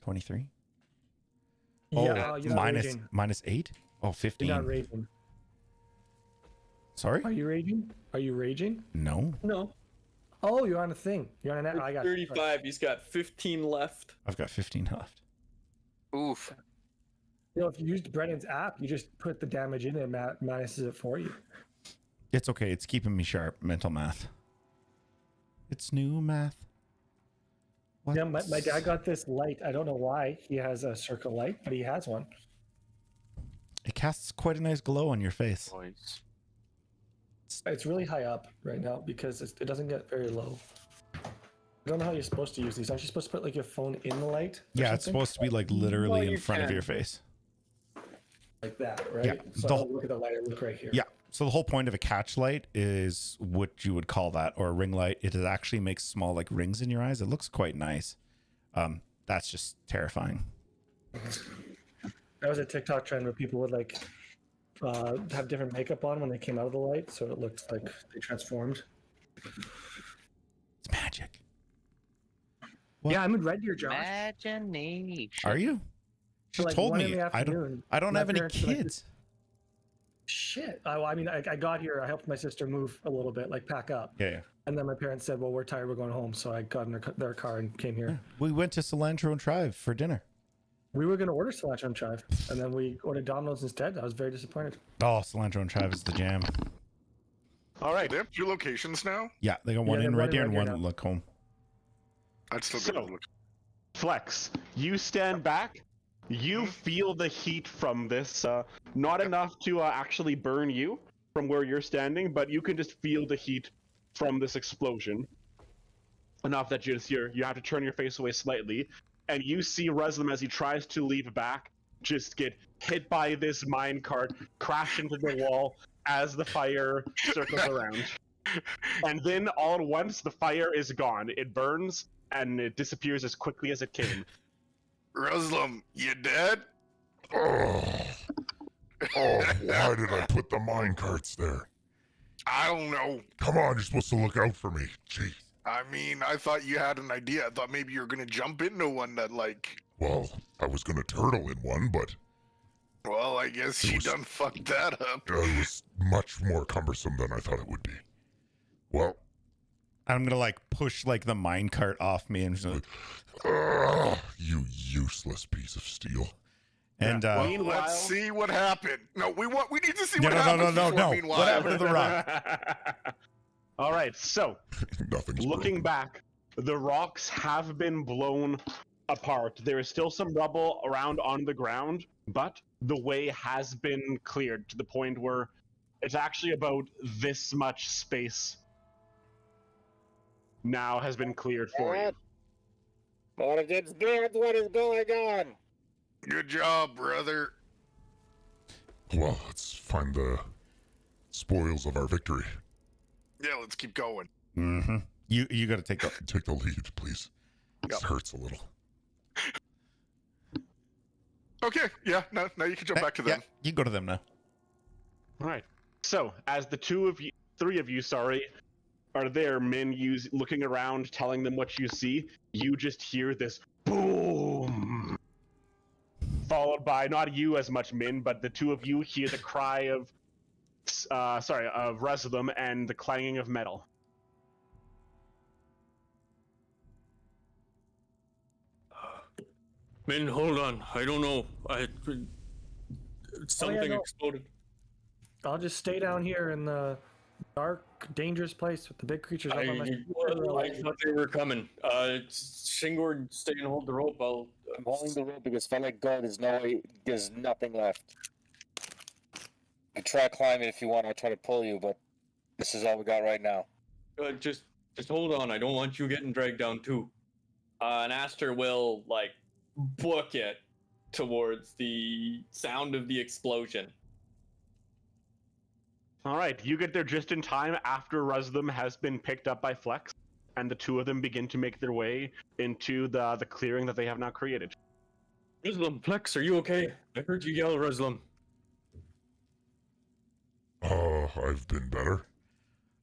23. Yeah, you're not minus raging. -8? Oh, 15. You're not raging. Sorry? Are you raging? Are you raging? No. No. Oh, you're on a thing. You're on an. I got 35. He's got 15 left. I've got 15 left. Oof. You know, if you used Brennan's app, you just put the damage in and minuses it for you. It's okay. It's keeping me sharp. Mental math. It's new math. Yeah, my dad got this light. I don't know why he has a circle light, but he has one. It casts quite a nice glow on your face. Boys. It's really high up right now because it doesn't get very low. I don't know how you're supposed to use these. Aren't you supposed to put like your phone in the light? Yeah, it's supposed to be like literally Well, in you front of can. your face. Like that, right? Yeah, So the- I don't look at the light. I look right here. Yeah. So the whole point of a catch light is what you would call that, or a ring light. It actually makes small like rings in your eyes. It looks quite nice. That's just terrifying. That was a TikTok trend where people would like have different makeup on when they came out of the light, so it looked like they transformed. It's magic. What? Yeah, I'm in Red Deer, Josh. Imagination. Are you? She Like told 1 in me. the I don't afternoon, have my any parents were like, kids. Shit. I mean, I got here. I helped my sister move a little bit, like pack up. Yeah. And then my parents said, "Well, we're tired. We're going home." So I got in their car and came here. We went to Cilantro and Tribe for dinner. We were going to order cilantro and chive, and then we ordered Domino's instead. I was very disappointed. Oh, Cilantro and Tribe is the jam. All right. They have 2 locations now. Yeah, they got one Yeah, in they're Red Deer running and Red one Deer at Lacombe. I'd still So- go to look. Flex, you stand back. You feel the heat from this. Not enough to actually burn you from where you're standing, but you can just feel the heat from this explosion. Enough that you have to turn your face away slightly, and you see Reslam as he tries to leap back, just get hit by this minecart, crash into the wall as the fire circles around. And then all at once, the fire is gone. It burns, and it disappears as quickly as it came. Ruslam, you dead? Oh, why did I put the mine carts there? I don't know. Come on, you're supposed to look out for me. Jeez. I mean, I thought you had an idea. I thought maybe you were gonna jump into one that, like, Well, I was gonna turtle in one, but well, I guess It you was- done fucked that up. it was much more cumbersome than I thought it would be. Well, I'm gonna like push like the minecart off me and just, like, you useless piece of steel. and Well, Meanwhile- let's see what happened. No, we need to see No, what no, happened. no. before, Meanwhile, What happened to the rock? All right, so Nothing's looking broken. back, the rocks have been blown apart. There is still some rubble around on the ground, but the way has been cleared to the point where it's actually about this much space now has been cleared for you. What is going on? Good job, brother. Well, let's find the spoils of our victory. Yeah, let's keep going. mm-hmm. You got to take the. Take the lead, please. This Yep. hurts a little. Okay, yeah, now you can jump back to them. Yeah, you go to them now. All right. So, as the three of you, are there, Min, looking around, telling them what you see, you just hear this boom, followed by not you as much, Min, but the two of you hear the cry of Reslam and the clanging of metal. Min, hold on. I don't know. Something no. exploded. I'll just stay down here in the dark, dangerous place with the big creatures up on my. I thought they were coming. Shingord, stay and hold the rope. I'm holding the rope because Fennec God there's nothing left. You can try climbing if you want. I'll try to pull you, but this is all we got right now. Just hold on. I don't want you getting dragged down too. And Aster will book it towards the sound of the explosion. All right, you get there just in time after Reslam has been picked up by Flex, and the two of them begin to make their way into the clearing that they have now created. Reslam, Flex, are you okay? I heard you yell, Reslam. I've been better.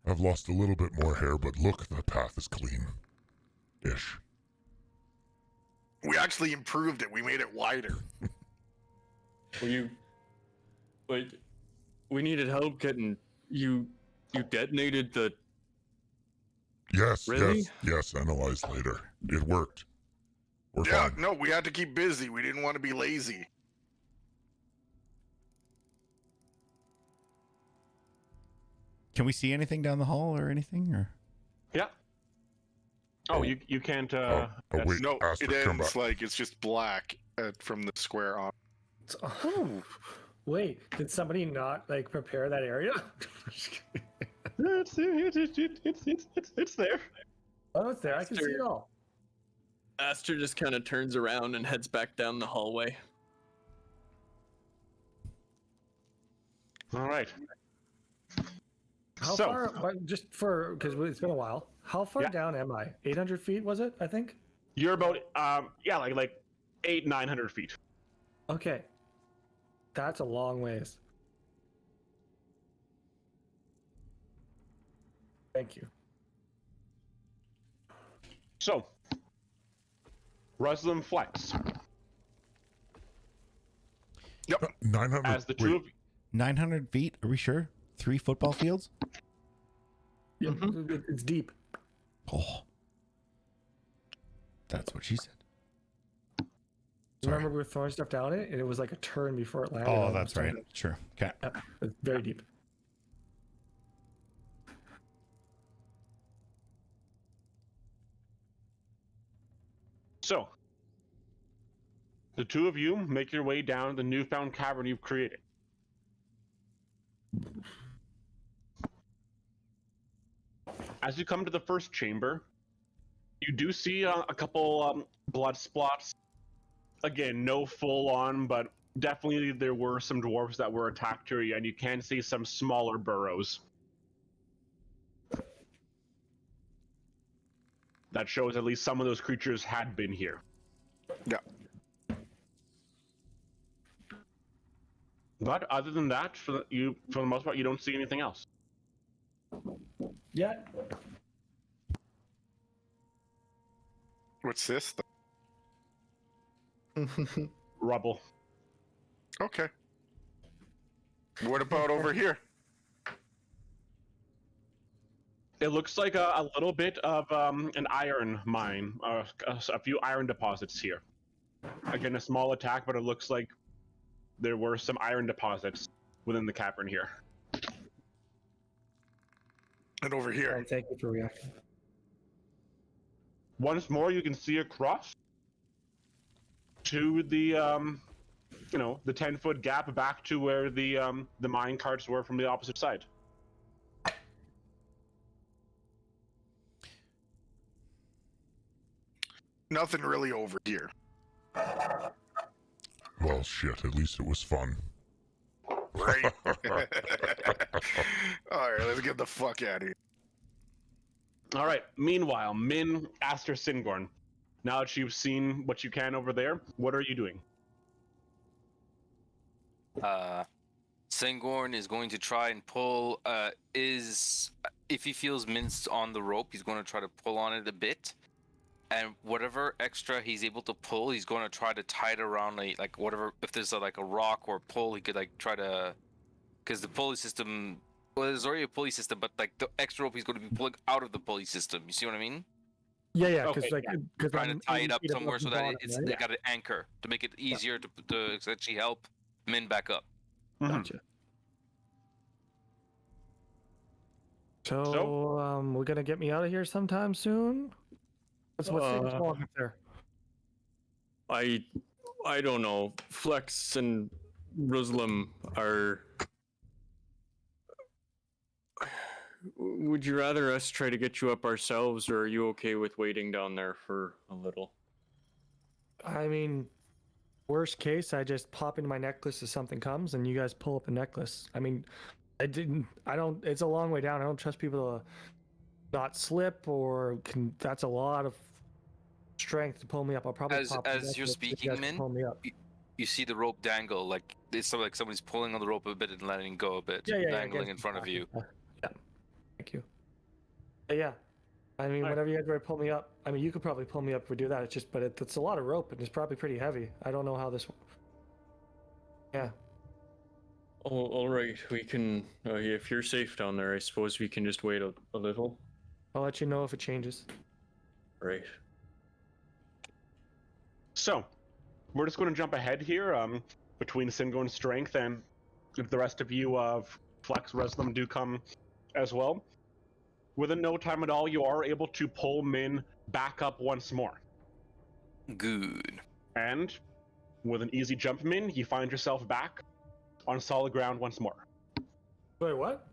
I've lost a little bit more hair, but look, the path is clean. Ish. We actually improved it. We made it wider. But we needed help getting you. You detonated the. Yes, Really? yes. Analyze later. It worked. We're Yeah, fine. no, we had to keep busy. We didn't want to be lazy. Can we see anything down the hall or anything? Or Yeah. Oh, you can't. wait. No, Aster, it come ends back. like it's just black from the square on. Wait, did somebody not like prepare that area? It's there. Oh, it's there. I can see it all. Aster just kind of turns around and heads back down the hallway. All right. How So- far? Just for because it's been a while. How far Yeah. down am I? 800 feet was it? I think. You're about like 800-900 feet. Okay. That's a long ways. Thank you. So, Ruslam Flex. 900. As the wait, two of 900 feet? Are we sure? 3 football fields? Yeah, it's deep. Oh. That's what she said. Sorry. Remember we were throwing stuff down it, and it was like a turn before it landed. Oh, on that's the right. stone. Sure. Okay. Yeah, it's very deep. So, the two of you make your way down the newfound cavern you've created. As you come to the first chamber, you do see a couple blood spots. Again, no full on, but definitely there were some dwarves that were attacked here, and you can see some smaller burrows. That shows at least some of those creatures had been here. Yeah. But other than that, for the most part, you don't see anything else. Yeah. What's this? Rubble. Okay. What about over here? It looks like a little bit of an iron mine, a few iron deposits here. Again, a small attack, but it looks like there were some iron deposits within the cavern here. And over here. And thank you for reacting. Once more, you can see across to the, the 10-foot gap back to where the mine carts were from the opposite side. Nothing really over here. Well, shit. At least it was fun. Right? Alright, let's get the fuck out of here. All right. Meanwhile, Min, Aster, Singorn. Now that you've seen what you can over there, what are you doing? Sangorn is going to try and pull. If he feels Min's on the rope, he's going to try to pull on it a bit, and whatever extra he's able to pull, he's going to try to tie it around like whatever. If there's like a rock or a pole, he could like try to, because the pulley system. Well, there's already a pulley system, but like the extra rope he's going to be pulling out of the pulley system. You see what I mean? Yeah, because Okay, because Trying to tie it up somewhere so that they got an anchor to make it easier to actually help Min back up. Gotcha. So, we're gonna get me out of here sometime soon. What's things going up there? I don't know. Flex and Ruslam are. Would you rather us try to get you up ourselves, or are you okay with waiting down there for a little? I mean, worst case, I just pop into my necklace if something comes, and you guys pull up a necklace. I mean, it's a long way down. I don't trust people to not slip that's a lot of strength to pull me up. I'll probably As pop the you're necklace if you speaking, guys can Min, pull me up. you see the rope dangle, like it's like somebody's pulling on the rope a bit and letting go a bit, Yeah, dangling in front of you. Yeah. Thank you. Yeah. I mean, whenever you guys ready to pull me up, I mean, you could probably pull me up if we do that. It's just, but it's a lot of rope and it's probably pretty heavy. I don't know how this. Yeah. Oh, all right. We can. If you're safe down there, I suppose we can just wait a little. I'll let you know if it changes. Right. So, we're just going to jump ahead here. Between Singon's strength and if the rest of you of Flex Reslam do come as well. Within no time at all, you are able to pull Min back up once more. Good. And with an easy jump, Min, you find yourself back on solid ground once more. Wait, what?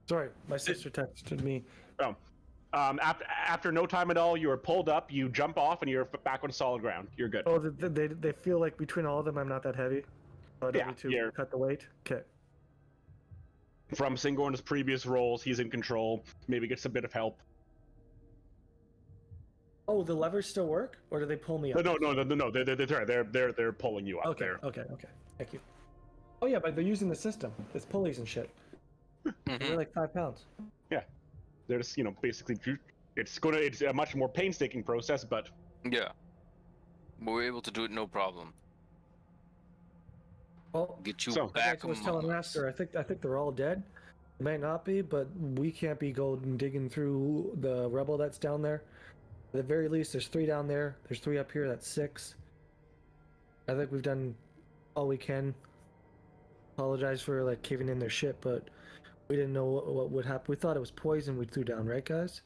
Sorry, my sister texted me. Oh. After no time at all, you are pulled up, you jump off, and you're back on solid ground. You're good. Oh, they feel like between all of them, I'm not that heavy. So I don't need to cut the weight. Okay. From Singorn's previous roles, he's in control. Maybe gets a bit of help. Oh, the levers still work, or do they pull me up? No. They're pulling you up. Okay. Okay. Thank you. Oh yeah, but they're using the system. It's pulleys and shit. They're like 5 pounds. Yeah, they're just basically it's a much more painstaking process, but yeah, we're able to do it no problem. Well, Get you like back. I was telling Master, I think they're all dead. They might not be, but we can't be going digging through the rebel that's down there. At the very least, there's 3 down there. There's 3 up here. That's 6. I think we've done all we can. Apologize for like caving in their shit, but we didn't know what would happen. We thought it was poison we threw down, right, guys?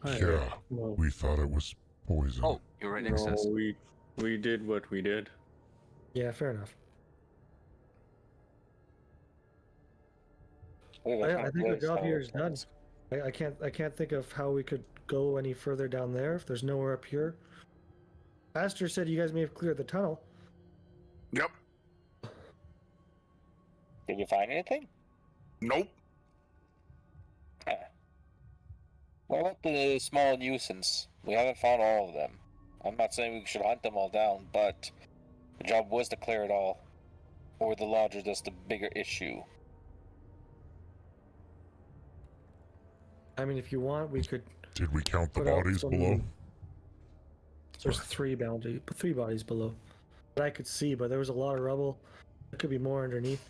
Yeah, we thought it was poison. Oh, you're right next to us. We did what we did. Yeah, fair enough. I I think our job here is done. I can't think of how we could go any further down there if there's nowhere up here. Pastor said you guys may have cleared the tunnel. Yep. Did you find anything? Nope. What about the small nuisance? We haven't found all of them. I'm not saying we should hunt them all down, but the job was to clear it all. Or the lodge is just the bigger issue. I mean, if you want, we could. Did we count the put out bodies some- below? There's 3 bodies below that I could see, but there was a lot of rubble. There could be more underneath.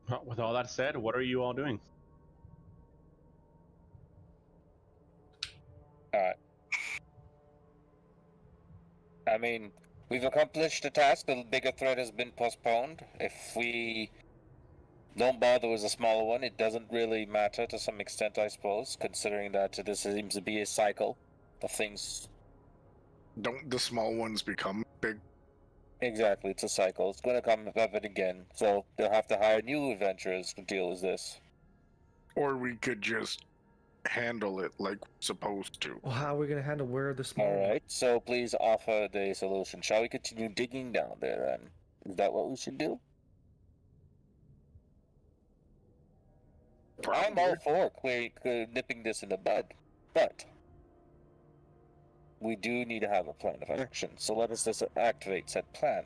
well, with all that said, what are you all doing? I mean, we've accomplished the task. The bigger threat has been postponed. If we don't bother with a smaller one, it doesn't really matter to some extent, I suppose, considering that this seems to be a cycle of things. Don't the small ones become big? Exactly, it's a cycle. It's going to come up it again. So they'll have to hire new adventurers to deal with this. Or we could just handle it like we're supposed to. Well, how are we going to handle where the small? Alright, so please offer the solution. Shall we continue digging down there then? Is that what we should do? I'm all for nipping this in the bud, but we do need to have a plan of action, so let us just activate said plan.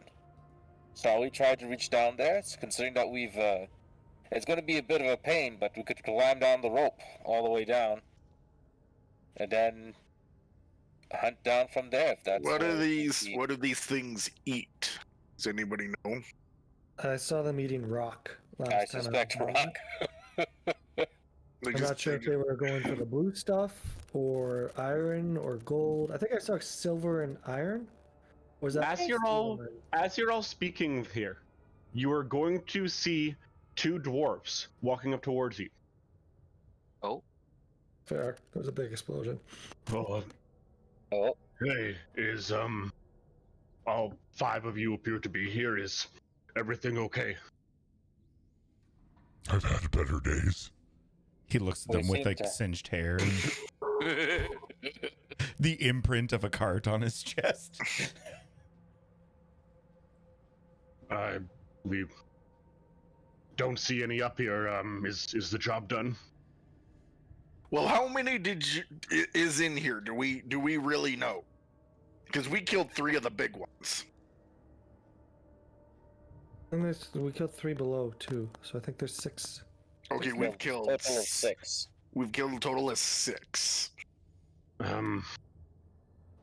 Shall we try to reach down there? It's considering that we've, it's going to be a bit of a pain, but we could climb down the rope all the way down, and then hunt down from there if that's... What do these things eat? Does anybody know? I saw them eating rock last I time. suspect rock. I'm not sure if they were going for the blue stuff or iron or gold. I think I saw silver and iron. Was that As you're all speaking here, you are going to see 2 dwarfs walking up towards you. Oh. Fair. There was a big explosion. Oh. Hey, is all 5 of you appear to be here. Is everything okay? I've had better days. He looks at them with like singed hair and the imprint of a cart on his chest. We don't see any up here. Is the job done? Well, how many is in here? Do we really know? Because we killed 3 of the big ones. And we killed 3 below too, so I think there's 6. Okay, we've killed Total of 6. We've killed a total of 6.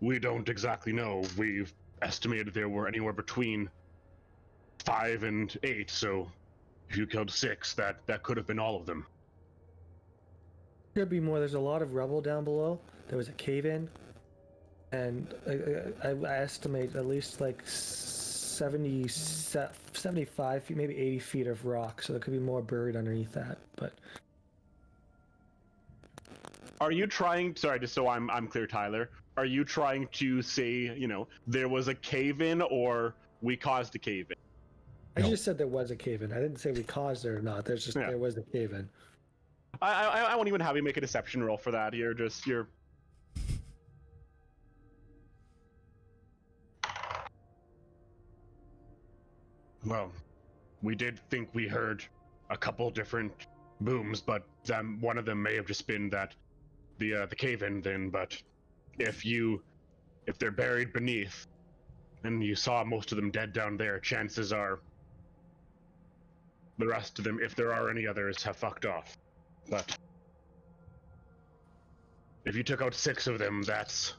We don't exactly know. We've estimated there were anywhere between 5 and 8, so if you killed 6, that could have been all of them. Could be more. There's a lot of rubble down below. There was a cave in, and I estimate at least like 75 feet, maybe 80 feet of rock. So there could be more buried underneath that. But Are you trying? Sorry, just so I'm clear, Tyler. Are you trying to say, there was a cave in, or we caused a cave in? I just said there was a cave in. I didn't say we caused it or not. There's just there was a cave in. I won't even have you make a deception roll for that. You're. Well, we did think we heard a couple different booms, but one of them may have just been the cave-in then. But if they're buried beneath, and you saw most of them dead down there, chances are the rest of them, if there are any others, have fucked off. But if you took out 6 of them, that's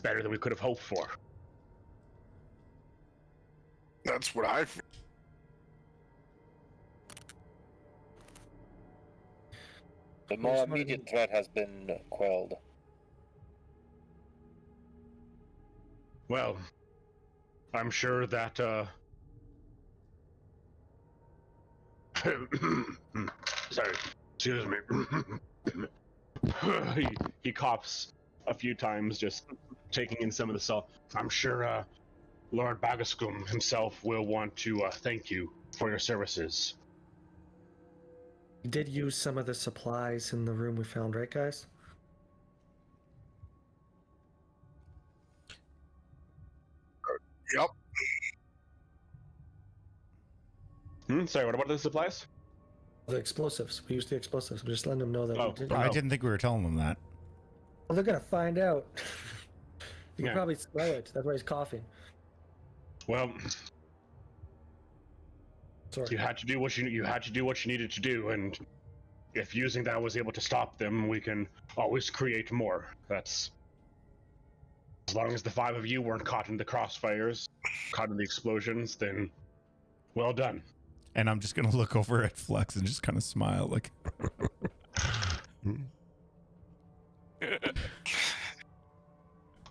better than we could have hoped for. That's what I. The more immediate threat has been quelled. Well, I'm sure that sorry, excuse me. he coughs a few times, just taking in some of the salt. I'm sure Lord Bagaskum himself will want to thank you for your services. We did use some of the supplies in the room we found, right, guys? Yep. Sorry, what about the supplies? The explosives. We used the explosives. I'm just letting them know that we did. I didn't think we were telling them that. Well, they're gonna find out. You Yeah. can probably smell it. That's why he's coughing. Well, Sorry. you had to do what you needed to do, and if using that was able to stop them, we can always create more. That's as long as the 5 of you weren't caught in the crossfires, caught in the explosions, then well done. And I'm just gonna look over at Flex and just kind of smile, like.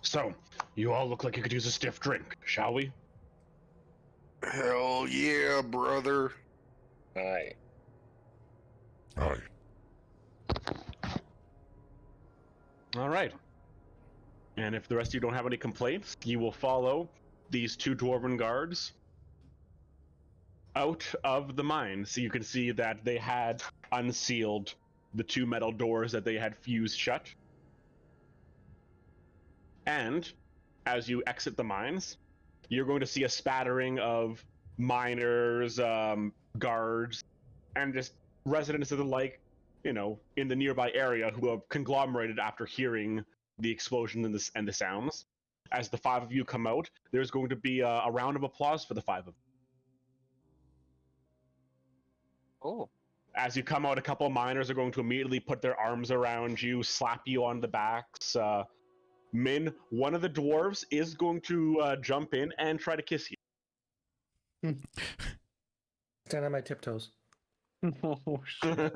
So, you all look like you could use a stiff drink, shall we? Hell yeah, brother. Aye. Aye. All right. And if the rest of you don't have any complaints, you will follow these 2 dwarven guards out of the mine. So you can see that they had unsealed the 2 metal doors that they had fused shut. And as you exit the mines, you're going to see a spattering of miners, guards, and just residents of the like, in the nearby area who have conglomerated after hearing the explosion and the sounds. As the 5 of you come out, there's going to be a round of applause for the 5 of you. Oh. As you come out, a couple of miners are going to immediately put their arms around you, slap you on the backs. Min, one of the dwarves is going to jump in and try to kiss you. Stand on my tiptoes. Oh, shit.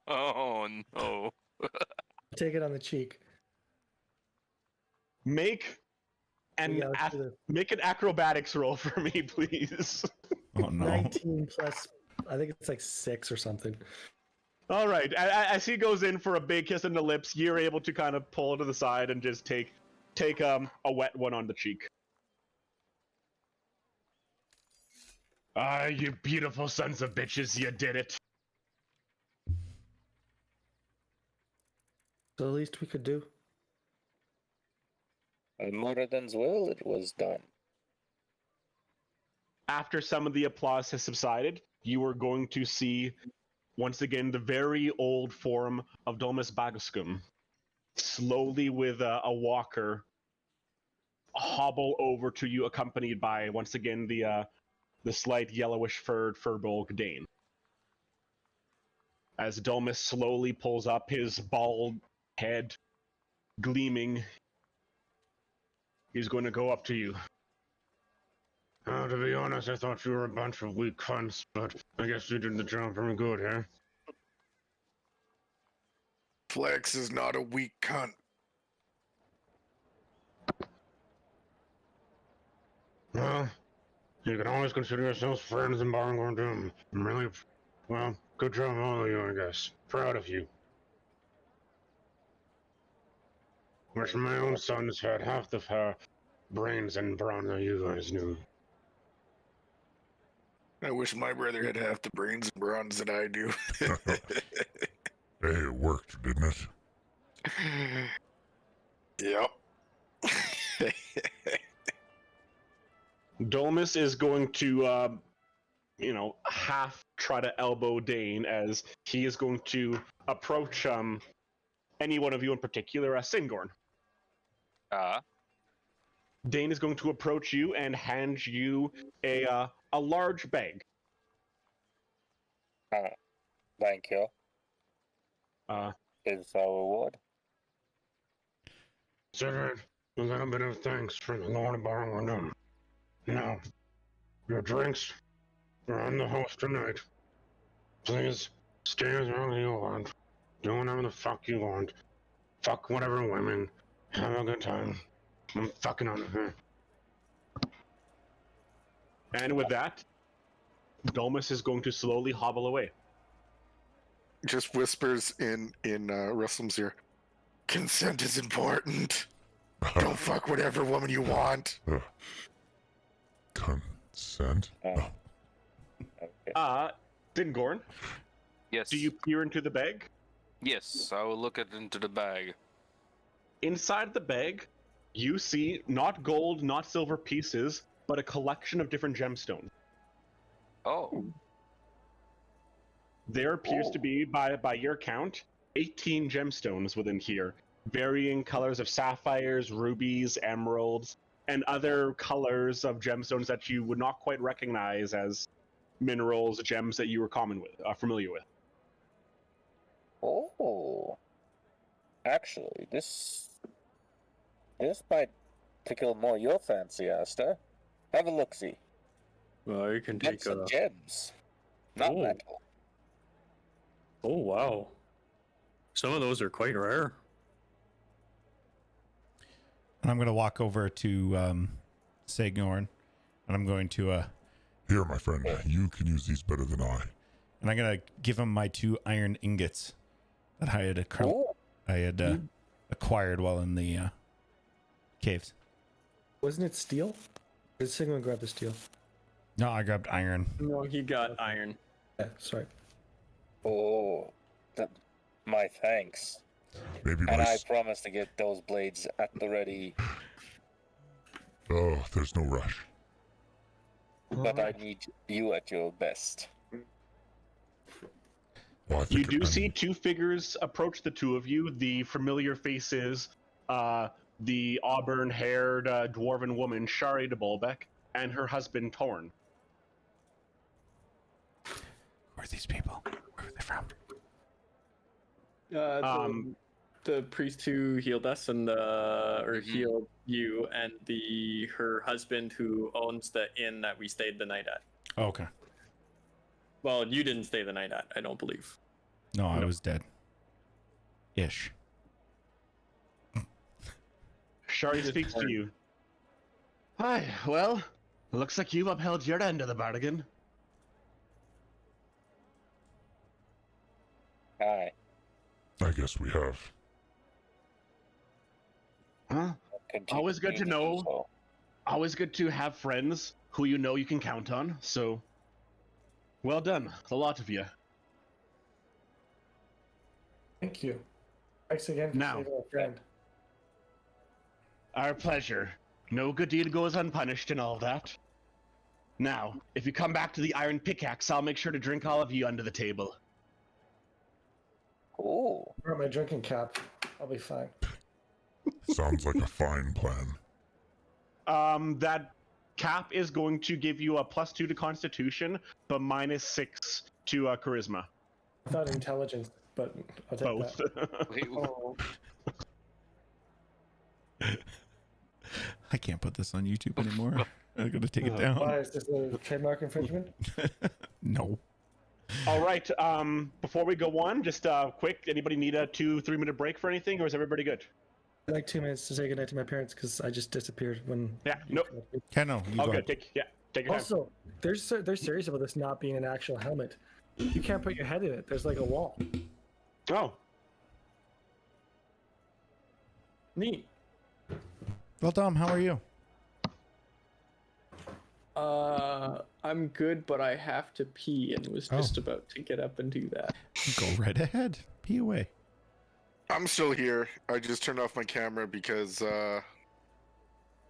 Oh no. Take it on the cheek. Make an acrobatics roll for me, please. Oh no. 19 plus, I think it's like 6 or something. All right. As he goes in for a big kiss on the lips, you're able to kind of pull to the side and just take a wet one on the cheek. Ah, you beautiful sons of bitches, you did it. So the least we could do. By Moradin's will, it was done. After some of the applause has subsided, you are going to see once again the very old form of Dolmus Bagaskum, slowly with a walker hobble over to you, accompanied by once again the slight yellowish furred Furbolg Dane. As Dolmus slowly pulls up, his bald head gleaming, he's going to go up to you. To be honest, I thought you were a bunch of weak cunts, but I guess you did the job pretty good, huh? Flex is not a weak cunt. Well, you can always consider yourselves friends in Barngorn Doom. I'm really, well, good job all of you, I guess. Proud of you. Wish my own sons had half the brains and brawn that you guys knew. I wish my brother had half the brains and bronze that I do. Hey, it worked, didn't it? Yep. Dolmus is going to, half try to elbow Dane as he is going to approach any one of you in particular, Singorn. Dane is going to approach you and hand you a large bag. Thank you. Is our reward. Sir, a little bit of thanks for the Lord of Barngorn. Now, your drinks are on the host tonight. Please, stay as long as you want. Do whatever the fuck you want. Fuck whatever women. Have a good time. I'm fucking on her. And with that, Dolmus is going to slowly hobble away. Just whispers in Ruslam's ear. Consent is important. Don't fuck whatever woman you want. Consent? Okay. Dingorn, Yes. do you peer into the bag? Yes, I will look into the bag. Inside the bag, you see not gold, not silver pieces, but a collection of different gemstones. Oh. There appears to be, by your count, 18 gemstones within here, varying colors of sapphires, rubies, emeralds, and other colors of gemstones that you would not quite recognize as minerals, gems that you were familiar with. Oh. Actually, this might tickle more your fancy, Aster. Have a look-see. Well, you can take Some gems, not Oh. metal. Oh, wow. Some of those are quite rare. And I'm going to walk over to Sagnorn, and I'm going to Here, my friend, you can use these better than I. and I'm going to give him my 2 iron ingots that I had acquired while in the caves. Wasn't it steel? Or did Sigmund grab the steel? No, I grabbed iron. No, he got iron. Yeah, sorry. Oh, my thanks. Maybe And my... I promise to get those blades at the ready, Oh, there's no rush. but I need you at your best. Well, I You think do I'm- see 2 figures approach the 2 of you. The familiar faces, the auburn-haired dwarven woman, Shari de Bolbeck, and her husband, Torn. Who are these people? Where are they from? The priest who healed us and healed you, and her husband who owns the inn that we stayed the night at. Oh, okay. Well, you didn't stay the night at, I don't believe. No, I was dead. Ish. Shari speaks to you. Hi, well, looks like you've upheld your end of the bargain. Aye. I guess we have. Huh? Continue Always good to do know. so. Always good to have friends who you know you can count on, so... Well done, the lot of you. Thank you. Thanks again for Now. saving a friend. Our pleasure. No good deed goes unpunished and all that. Now, if you come back to the Iron Pickaxe, I'll make sure to drink all of you under the table. Oh, Wear my drinking cap. I'll be fine. Sounds like a fine plan. That cap is going to give you a +2 to Constitution, but -6 to Charisma. I thought intelligence, but I'll take Both. that. Wait, Oh, I can't put this on YouTube anymore. I'm gonna take it down. why is this a trademark infringement? No. All right. Before we go on, just quick. Anybody need a 2-3 minute break for anything, or is everybody good? I'd like 2 minutes to say goodnight to my parents because I just disappeared when. Yeah. Nope. Ken, no, you All go good. ahead. Take your time. Also, they're serious about this not being an actual helmet. You can't put your head in it. There's like a wall. Oh. Neat. Well, Dom, how are you? I'm good, but I have to pee and was just about to get up and do that. Go right ahead. Pee away. I'm still here. I just turned off my camera because, I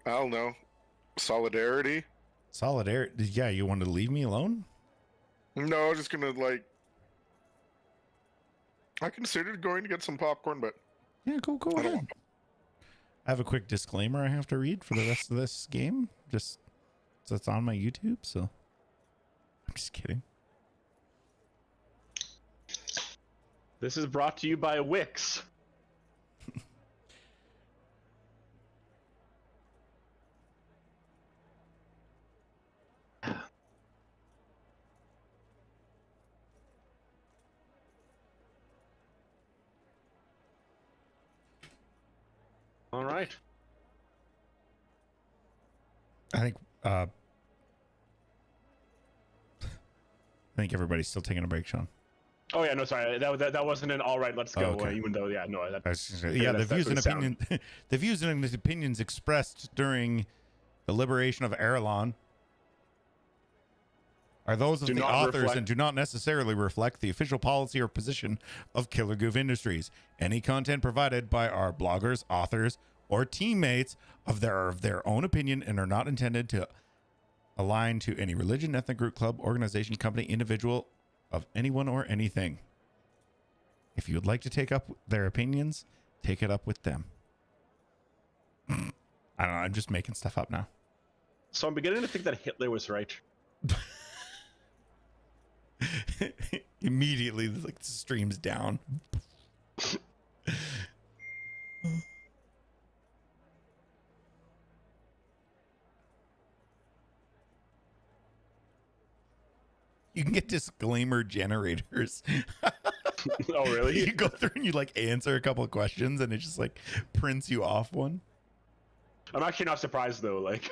don't know, solidarity? Solidarity? Yeah, you wanted to leave me alone? No, I was just gonna, like... I considered going to get some popcorn, but... Yeah, go ahead. I have a quick disclaimer I have to read for the rest of this game. Just so it's on my YouTube, so... I'm just kidding. This is brought to you by Wix. All right. I think everybody's still taking a break, Sean. Oh yeah, no, sorry. That wasn't an all right. Let's go. Oh, okay. Even though, yeah, no. That, I was just gonna say, yeah, the views and opinion, the views and opinions expressed during the liberation of Aerillon are those of the authors and do not necessarily reflect the official policy or position of Killer Goof Industries. Any content provided by our bloggers, authors, or teammates of their own opinion and are not intended to align to any religion, ethnic group, club, organization, company, individual of anyone or anything. If you would like to take up their opinions, take it up with them. I don't know. I'm just making stuff up now. So I'm beginning to think that Hitler was right. Immediately, like, the stream's down. You can get disclaimer generators. Oh, really? You go through and you like answer a couple of questions and it just like prints you off one. I'm actually not surprised though, like.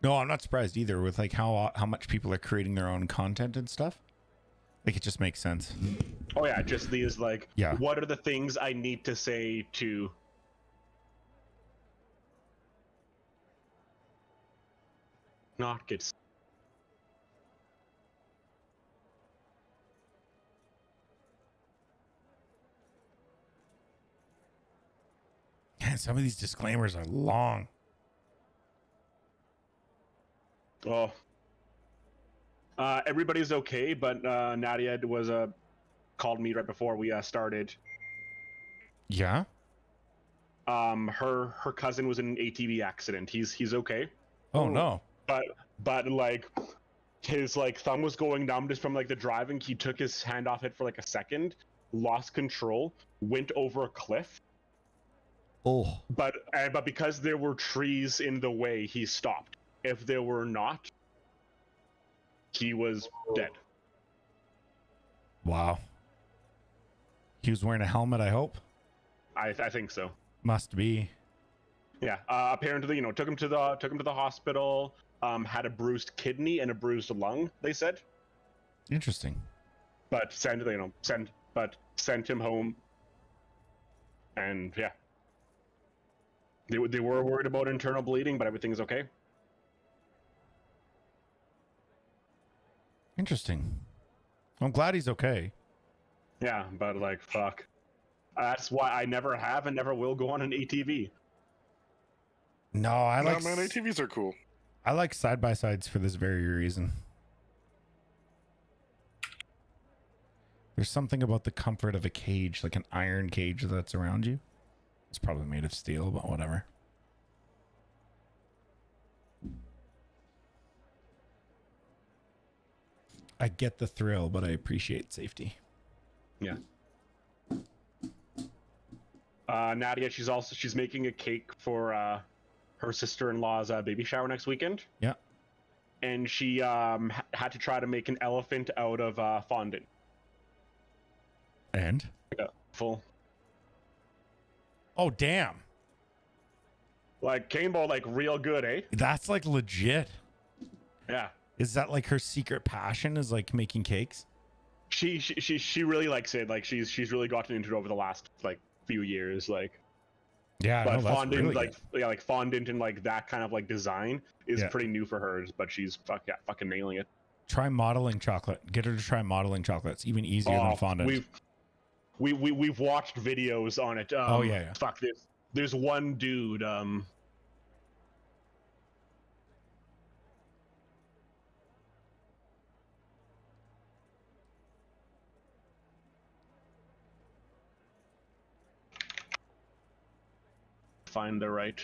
No, I'm not surprised either with like how much people are creating their own content and stuff. Like, it just makes sense. Oh yeah, just these like, yeah. What are the things I need to say to not get? Man, some of these disclaimers are long. Oh. Everybody's okay, but Nadia was called me right before we started. Yeah. Her cousin was in an ATV accident. He's okay. Oh no. But like his like thumb was going numb just from like the driving. He took his hand off it for like a second, lost control, went over a cliff. Oh. But because there were trees in the way, he stopped. If there were not, he was dead. Wow. He was wearing a helmet, I hope. I think so. Must be. Yeah. Apparently, took him to the hospital. Had a bruised kidney and a bruised lung. They said. Interesting. But sent him home. And yeah. They were worried about internal bleeding, but everything's okay. Interesting. I'm glad he's okay. Yeah, but like, fuck. That's why I never have and never will go on an ATV. No, I like. No, man, ATVs are cool. I like side by sides for this very reason. There's something about the comfort of a cage, like an iron cage that's around you. It's probably made of steel, but whatever. I get the thrill, but I appreciate safety. Yeah. Nadia, she's making a cake for her sister-in-law's baby shower next weekend. Yeah. And she had to try to make an elephant out of fondant. And? Yeah, full. Oh, damn. Like, came out like real good, eh? That's like legit. Yeah. Is that like her secret passion is like making cakes? She really likes it. Like she's really gotten into it over the last like few years. Like Yeah, but no, that's fondant really like good. like fondant and like that kind of like design is Yeah. pretty new for her, but she's fucking nailing it. Try modeling chocolate. Get her to try modeling chocolate. It's even easier than fondant. We've watched videos on it. Oh, yeah. Fuck this. There's one dude. Find the right.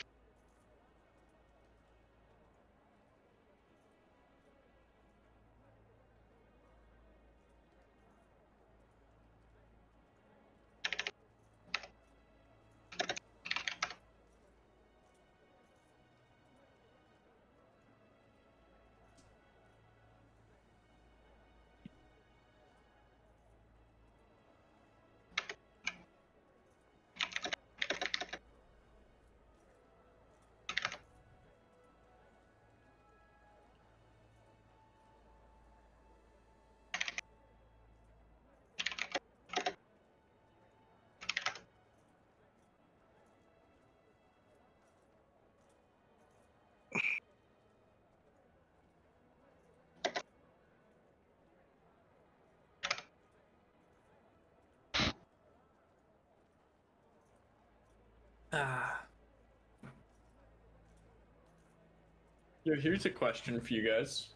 Yo, here's a question for you guys.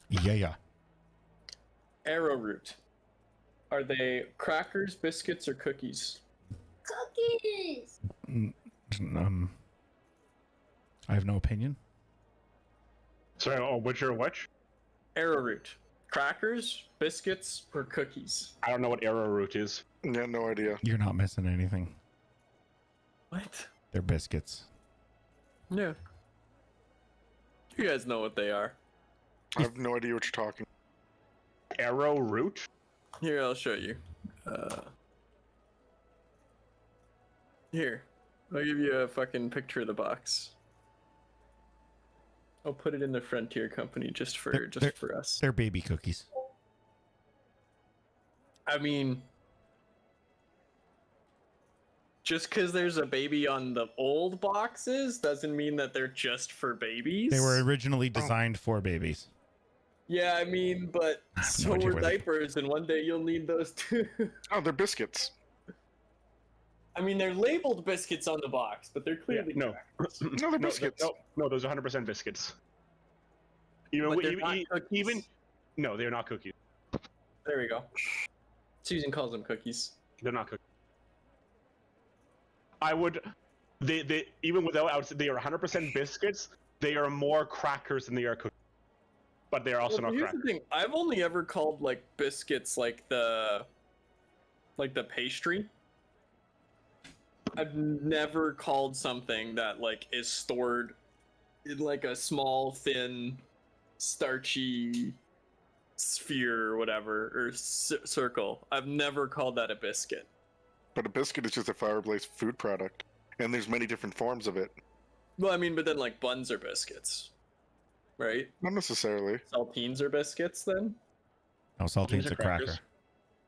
Yeah. Arrowroot. Are they crackers, biscuits, or cookies? Cookies. I have no opinion. Sorry, which? Arrowroot. Crackers, biscuits, or cookies? I don't know what arrowroot is. Yeah, no idea. You're not missing anything. What? They're biscuits. Yeah. You guys know what they are. I have no idea what you're talking. Arrowroot? Here, I'll show you. Here. I'll give you a fucking picture of the box. I'll put it in the Frontier Company just for us. They're baby cookies. I mean, just because there's a baby on the old boxes doesn't mean that they're just for babies. They were originally designed for babies. Yeah, I mean, but so idea were where they- diapers, and one day you'll need those too. Oh, they're biscuits. I mean, they're labeled biscuits on the box, but they're clearly no. No, they're biscuits. No, those are 100% biscuits. But they're not cookies. No, they're not cookies. There we go. Susan calls them cookies. They're not cookies. They even without, I would say they are 100% biscuits. They are more crackers than they are cookies. But they are also not here's crackers. the thing. I've only ever called like biscuits like the pastry. I've never called something that like is stored in like a small, thin, starchy sphere or whatever, or circle. I've never called that a biscuit. But a biscuit is just a fire-based food product, and there's many different forms of it. Well, I mean, but then like buns are biscuits, right? Not necessarily. Saltines are biscuits then? No, saltine's a cracker. crackers.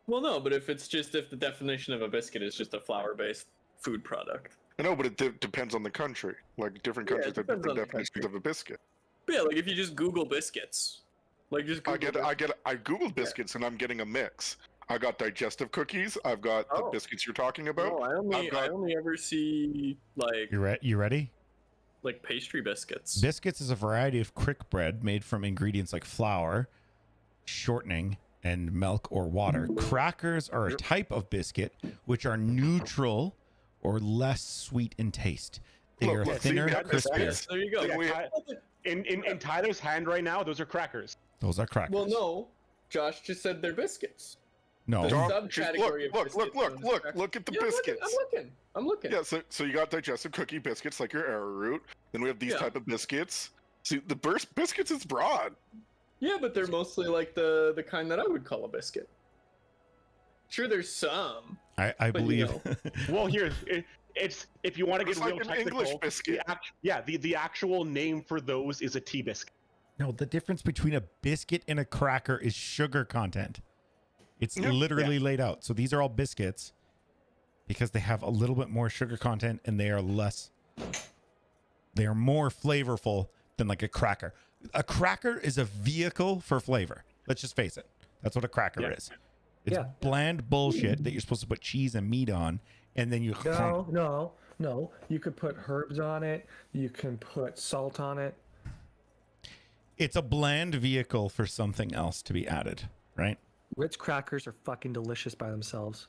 Well, no, but if the definition of a biscuit is just a flour-based food product. I know, but it depends on the country. Like, different Yeah, it countries have depends different on the definitions country. of a biscuit. But yeah, like if you just Google biscuits, like just Google I googled biscuits, and I'm getting a mix. I got digestive cookies. I've got the biscuits you're talking about. No, I only ever see like You ready? like pastry biscuits. Biscuits is a variety of crick bread made from ingredients like flour, shortening, and milk or water. Crackers are a type of biscuit which are neutral or less sweet in taste. They are see, thinner, we got crispier. biscuits. There you go. Yeah, we- in Tyler's hand right now, those are crackers. Those are crackers. Well, no, Josh just said they're biscuits. No. The Dog, subcategory of look, biscuits look, on look, the look at the Yeah, biscuits. I'm looking. Yeah, so you got digestive cookie biscuits like your arrowroot. Then we have these Yeah. type of biscuits. See, the burst biscuits is broad. Yeah, but they're mostly like the kind that I would call a biscuit. Sure, there's some. I But, you believe. know. Well, it's if you want to get It's like real an technical, English biscuit. the actual name for those is a tea biscuit. No, the difference between a biscuit and a cracker is sugar content. It's Yep. literally laid out. So these are all biscuits because they have a little bit more sugar content and they are more flavorful than like a cracker. A cracker is a vehicle for flavor. Let's just face it. That's what a cracker Yeah. is. It's Yeah. bland bullshit that you're supposed to put cheese and meat on and then you No. You could put herbs on it. You can put salt on it. It's a bland vehicle for something else to be added, right? Ritz crackers are fucking delicious by themselves.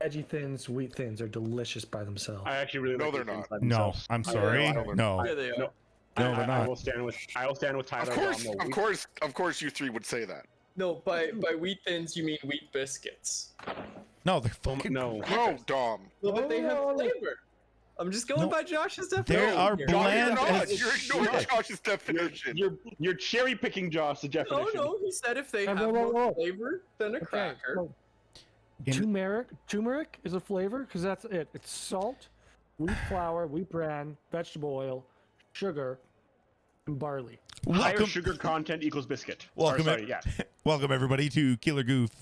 Veggie thins, wheat thins are delicious by themselves. I actually really No, like they're these things by No, themselves. I'm sorry. don't. No. Yeah, they are. No. No, I they're not. will stand with Tyler. Of course, you three would say that. No, by wheat thins you mean wheat biscuits. No, they're fucking No. No, Dom. Well, but they have flavor. I'm just going No. by Josh's There definition. are here. No, bland you're not. as You're ignoring shit. Josh's definition. You're cherry picking Josh the definition. No, he said if they Whoa, have whoa, more whoa. flavor than a cracker. so In- turmeric is a flavor because that's it. It's salt, wheat flour, wheat bran, vegetable oil, sugar, and barley. Higher Welcome, sugar content equals biscuit. Welcome, Sorry, yeah. welcome everybody to Killer Goofs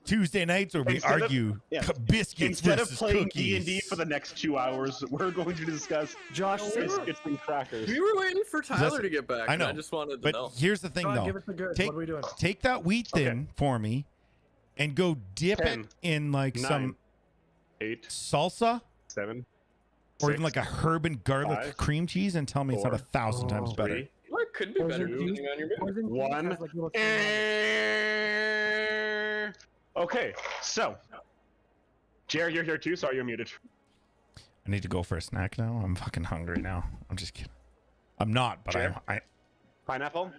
Tuesday nights where we Instead of- argue yeah. biscuits Instead of versus playing cookies. D&D for the next 2 hours, we're going to discuss Josh, biscuits and crackers. We were waiting for Tyler Listen, to get back. I and I know, just wanted to But know. here's the thing, John, though. give us the goods. Take- What are we doing? Take that wheat thin for me, and go dip 10, it in like 9, some 8, salsa 7, or even like a herb and garlic 5, cream cheese, and tell me it's not 1,000 times Oh, better. 3, Well, it could be better Poison depending on your mood. Poison cheese 1. has, like, little things Okay, so Jerry, you're here too. Sorry, you're muted. I need to go for a snack now. I'm fucking hungry now. I'm just kidding. I'm not, but Sure. I Pineapple.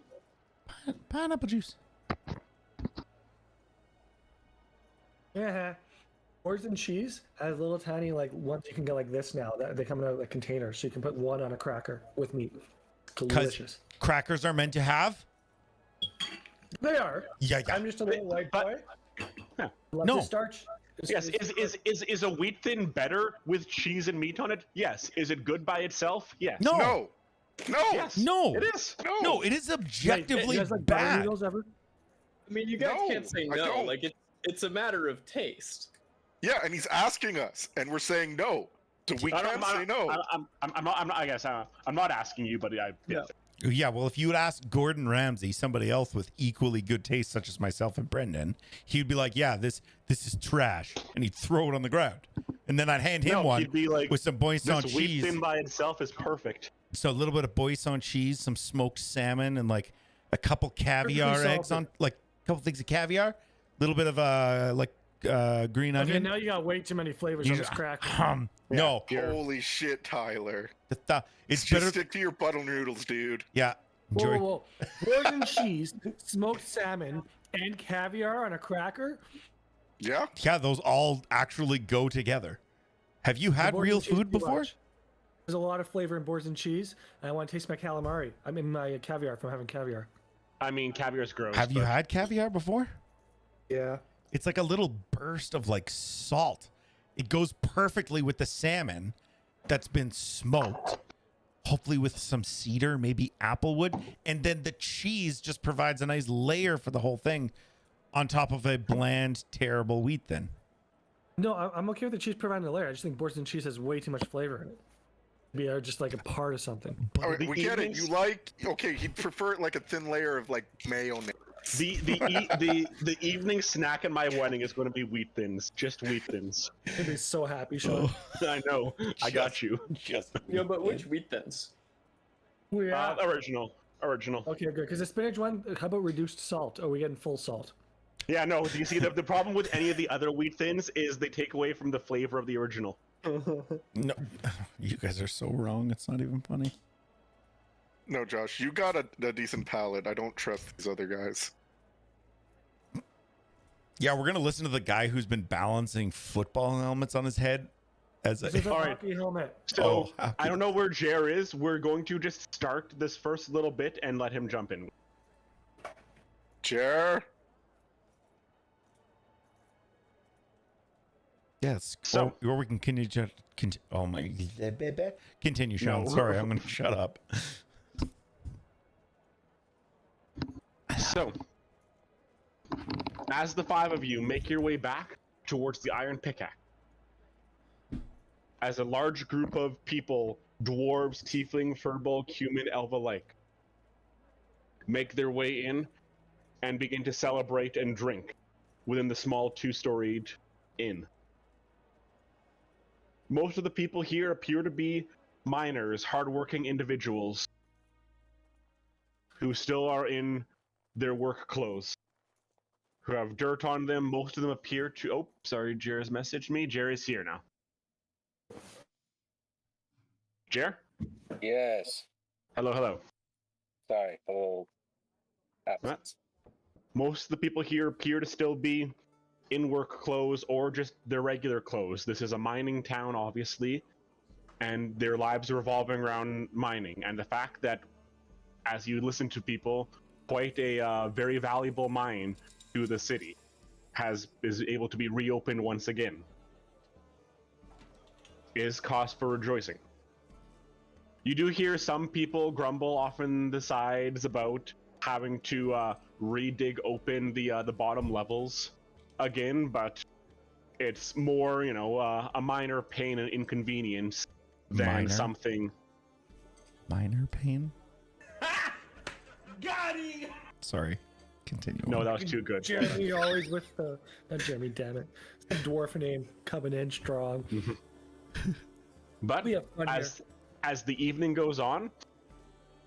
pineapple juice. Yeah. Poison cheese has little tiny ones you can get like this now. That they come in a container, so you can put one on a cracker with meat. Delicious. Crackers are meant to have. They are. Yeah. I'm just a little white but- boy. Huh. Love No. the starch. Yes, is a wheat thin better with cheese and meat on it? Yes. Is it good by itself? Yes. No. No. Yes. No. It is. No, it is objectively You guys like bad. butter noodles ever? I mean, you guys No, can't say I no. don't. Like it's a matter of taste. Yeah, and he's asking us, and we're saying no. So we can't say no. I'm not. I guess I'm not asking you, but yeah. Yeah, well, if you would ask Gordon Ramsay, somebody else with equally good taste, such as myself and Brendan, he'd be like, "Yeah, this is trash," and he'd throw it on the ground, and then I'd hand him one He'd be like, with some boisson this wheat cheese. thin by itself is perfect. So a little bit of boisson cheese, some smoked salmon, and like a couple caviar Perfectly eggs on, salted. like a couple things of caviar, a little bit of green Okay, onion. now you got way too many flavors on this cracker. No, Holy shit, Tyler. it's Just better. stick to your butter noodles, dude. Yeah, enjoy. Whoa. Poison cheese, smoked salmon, and caviar on a cracker. Yeah? Yeah, those all actually go together. Have you had The real Boursin cheese food too before? much. There's a lot of flavor in boursin cheese, and I want to taste my calamari. I mean my caviar from having caviar. I mean, caviar's gross. Have you but- had caviar before? Yeah. It's like a little burst of like salt. It goes perfectly with the salmon that's been smoked, hopefully with some cedar, maybe applewood, and then the cheese just provides a nice layer for the whole thing on top of a bland, terrible wheat thin. No, I'm okay with the cheese providing a layer. I just think boursin cheese has way too much flavor in it. Be just like a part of something. All right, the we get it. evenings- You like, okay, he'd prefer like a thin layer of like mayonnaise. The evening snack at my wedding is going to be wheat thins, just wheat thins. I'd be so happy, Sean. I know, I got you. Just Yeah, but which wheat thins? Yeah. Original. Okay, good. Because the spinach one, how about reduced salt? Are we getting full salt? Yeah, no. You see, the problem with any of the other wheat thins is they take away from the flavor of the original. No, you guys are so wrong. It's not even funny. No, Josh, you got a decent palate. I don't trust these other guys. Yeah, we're gonna listen to the guy who's been balancing football helmets on his head as This is a All right. hockey helmet. So happy. I don't know where Jer is. We're going to just start this first little bit and let him jump in. Jer? Yes. So- or we can continue. Oh my. Continue, Sean. No. Sorry, I'm gonna shut up. So, as the five of you make your way back towards the Iron Pickaxe, as a large group of people, dwarves, tiefling, furball, human, elf alike, make their way in and begin to celebrate and drink within the small two-storied inn. Most of the people here appear to be miners, hardworking individuals who still are in their work clothes, who have dirt on them. Most of them appear to... Oh, sorry, Jer's messaged me. Jer is here now. Jer? Yes. Hello. Sorry, a little absence. Most of the people here appear to still be in work clothes or just their regular clothes. This is a mining town, obviously, and their lives are revolving around mining. And the fact that, as you listen to people, quite a very valuable mine to the city is able to be reopened once again is cause for rejoicing. You do hear some people grumble off in the sides about having to re-dig open the bottom levels again, but it's more, a minor pain and inconvenience than Minor? something. Minor pain. Got him! Sorry. Continue. No, that was too good. Jeremy, you're always with the... Not Jeremy, damn it. The dwarf name coming in strong. But We have fun here. as the evening goes on,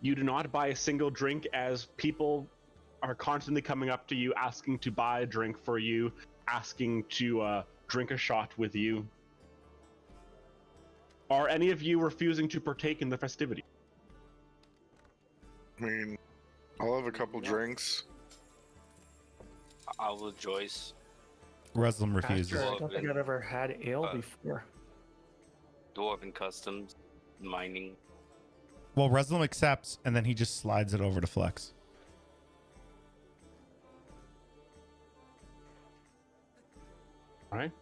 you do not buy a single drink, as people are constantly coming up to you asking to buy a drink for you, asking to drink a shot with you. Are any of you refusing to partake in the festivity? I mean, I'll have a couple drinks. I'll rejoice. Reslam refuses. Pastor, I don't think I've ever had ale Uh, before. Dwarven customs, mining. Well, Reslam accepts, and then he just slides it over to Flex. All right.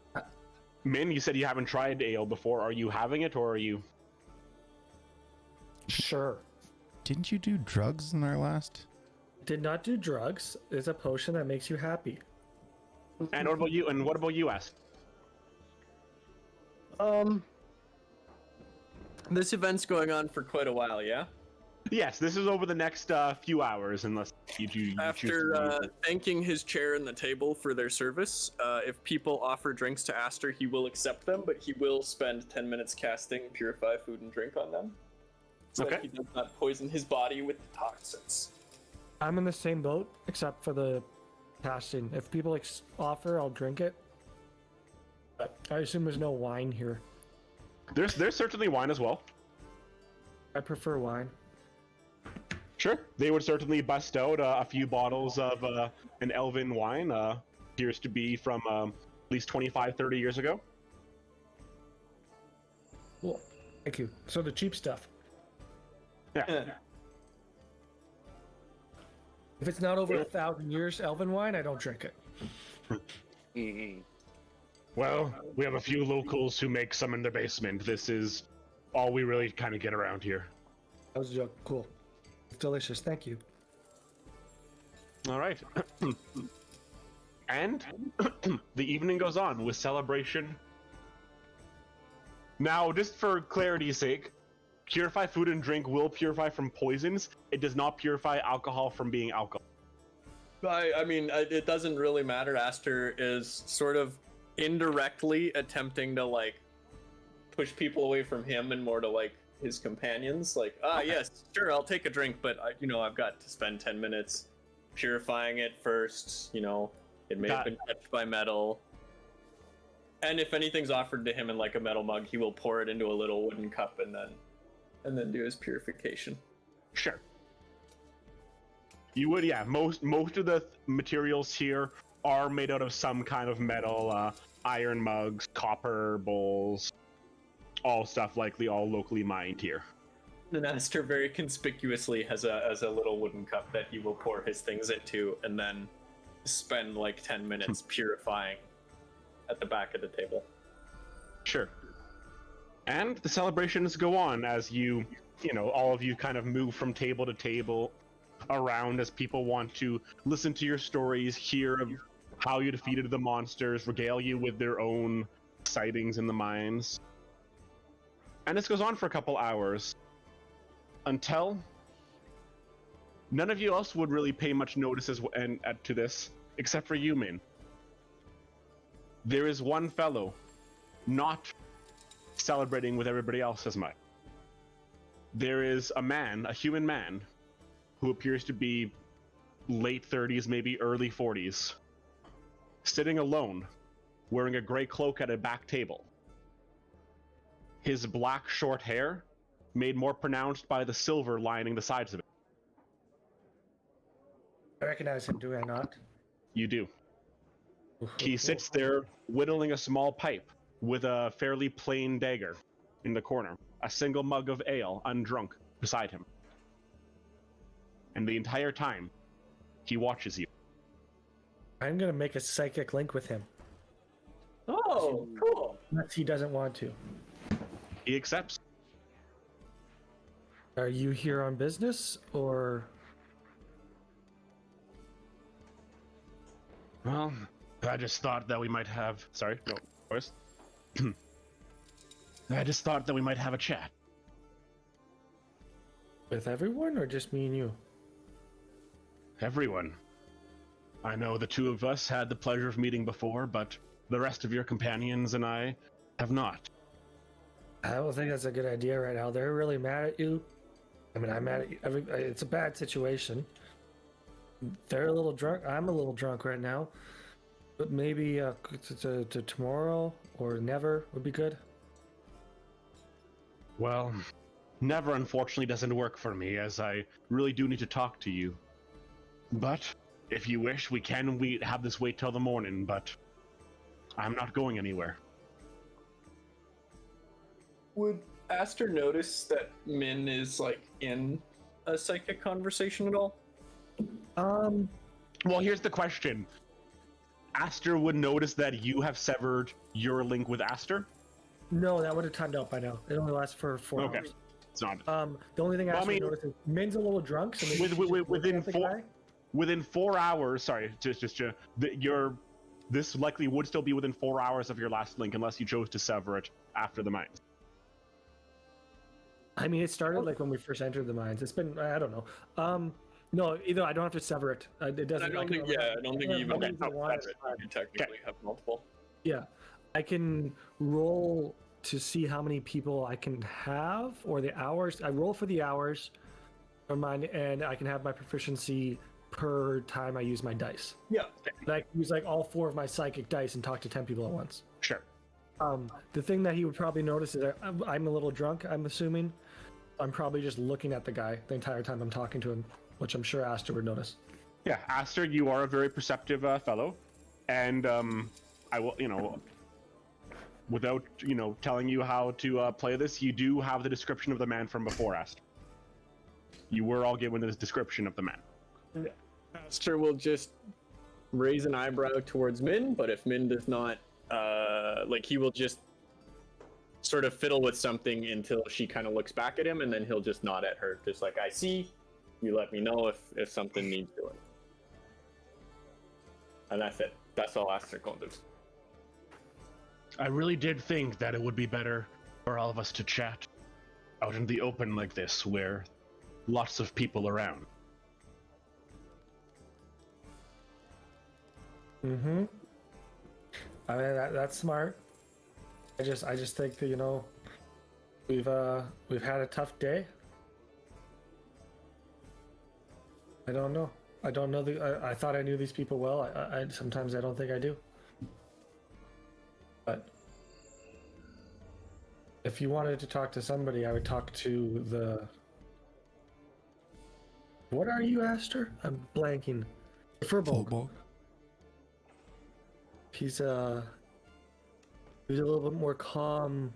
Min, you said you haven't tried ale before. Are you having it, or are you? Sure. Didn't you do drugs in our last? Did not do drugs. It's a potion that makes you happy. And what about you? And what about you, Ash? This event's going on for quite a while, yeah? Yes, this is over the next few hours, unless you choose After to thanking his chair and the table for their service, if people offer drinks to Aster, he will accept them, but he will spend 10 minutes casting Purify Food and Drink on them. So that Okay. he does not poison his body with the toxins. I'm in the same boat, except for the casting. If people offer, I'll drink it. But I assume there's no wine here. There's certainly wine as well. I prefer wine. Sure. They would certainly bust out a few bottles of an elven wine. Appears to be from at least 25, 30 years ago. Cool. Thank you. So the cheap stuff. Yeah. If it's not over 1,000 years elven wine, I don't drink it. Mm-hmm. Well, we have a few locals who make some in their basement. This is all we really kind of get around here. That was a joke. Cool. It's delicious. Thank you. All right. And the evening goes on with celebration. Now, just for clarity's sake, Purify Food and Drink will purify from poisons. It does not purify alcohol from being alcohol. I mean, it doesn't really matter. Aster is sort of indirectly attempting to like push people away from him and more to like his companions. Like, yes, sure, I'll take a drink, but I've got to spend 10 minutes purifying it first. It may have been touched by metal. And if anything's offered to him in like a metal mug, he will pour it into a little wooden cup and then do his purification. Sure. You would, yeah. Most of the materials here are made out of some kind of metal, iron mugs, copper bowls, all stuff likely all locally mined here. And Aster very conspicuously has a little wooden cup that he will pour his things into, and then spend like 10 minutes purifying at the back of the table. Sure. And the celebrations go on as all of you kind of move from table to table around as people want to listen to your stories, hear of how you defeated the monsters, regale you with their own sightings in the mines. And this goes on for a couple hours until none of you else would really pay much notice to this, except for you, Min. There is one fellow not celebrating with everybody else as much. There is a human man, who appears to be late 30s, maybe early 40s, sitting alone, wearing a gray cloak at a back table. His black short hair made more pronounced by the silver lining the sides of it. I recognize him, do I not? You do. He sits there whittling a small pipe with a fairly plain dagger in the corner, a single mug of ale, undrunk, beside him. And the entire time, he watches you. I'm gonna make a psychic link with him. Oh, cool. Unless he doesn't want to. He accepts. Are you here on business, or? Well, I just thought that we might have... Sorry, no, of course. I just thought that we might have a chat. With everyone, or just me and you? Everyone. I know the two of us had the pleasure of meeting before, but the rest of your companions and I have not. I don't think that's a good idea right now. They're really mad at you. I mean, I'm mad at you. It's a bad situation. They're a little drunk. I'm a little drunk right now. But maybe to tomorrow or never would be good. Well, never unfortunately doesn't work for me, as I really do need to talk to you. But if you wish, we have this wait till the morning, but I'm not going anywhere. Would Aster notice that Min is like in a psychic conversation at all? Well, here's the question. Aster would notice that you have severed your link with Aster? No, that would have timed out by now. It only lasts for 4 hours. Okay. It's not. The only thing Aster would notice is Min's a little drunk, so maybe within 4 hours, sorry, this likely would still be within 4 hours of your last link, unless you chose to sever it after the mines. I mean, it started like when we first entered the mines. It's been, I don't know. No, either I don't have to sever it. It doesn't. I don't think you even need to sever it. You can technically have multiple. Yeah, I can roll to see how many people I can have, or the hours. I roll for the hours, or mine, and I can have my proficiency per time I use my dice. Yeah. And I can use like all 4 of my psychic dice and talk to 10 people at once. Sure. The thing that he would probably notice is that I'm a little drunk, I'm assuming. I'm probably just looking at the guy the entire time I'm talking to him, which I'm sure Aster would notice. Yeah, Aster, you are a very perceptive fellow, and I will, without, telling you how to play this, you do have the description of the man from before, Aster. You were all given this description of the man. Aster will just raise an eyebrow towards Min, but if Min does not, he will just sort of fiddle with something until she kind of looks back at him, and then he'll just nod at her, just like, I see, you let me know if something needs doing. And that's it. That's all Aster can do. I really did think that it would be better for all of us to chat out in the open like this, where lots of people around. Mm-hmm. I mean, that's smart. I just think that, you know, we've had a tough day. I don't know. I don't know I thought I knew these people well. I sometimes I don't think I do. But if you wanted to talk to somebody, I would talk to the. What are you, Aster? I'm blanking. Furbolg. He's a little bit more calm,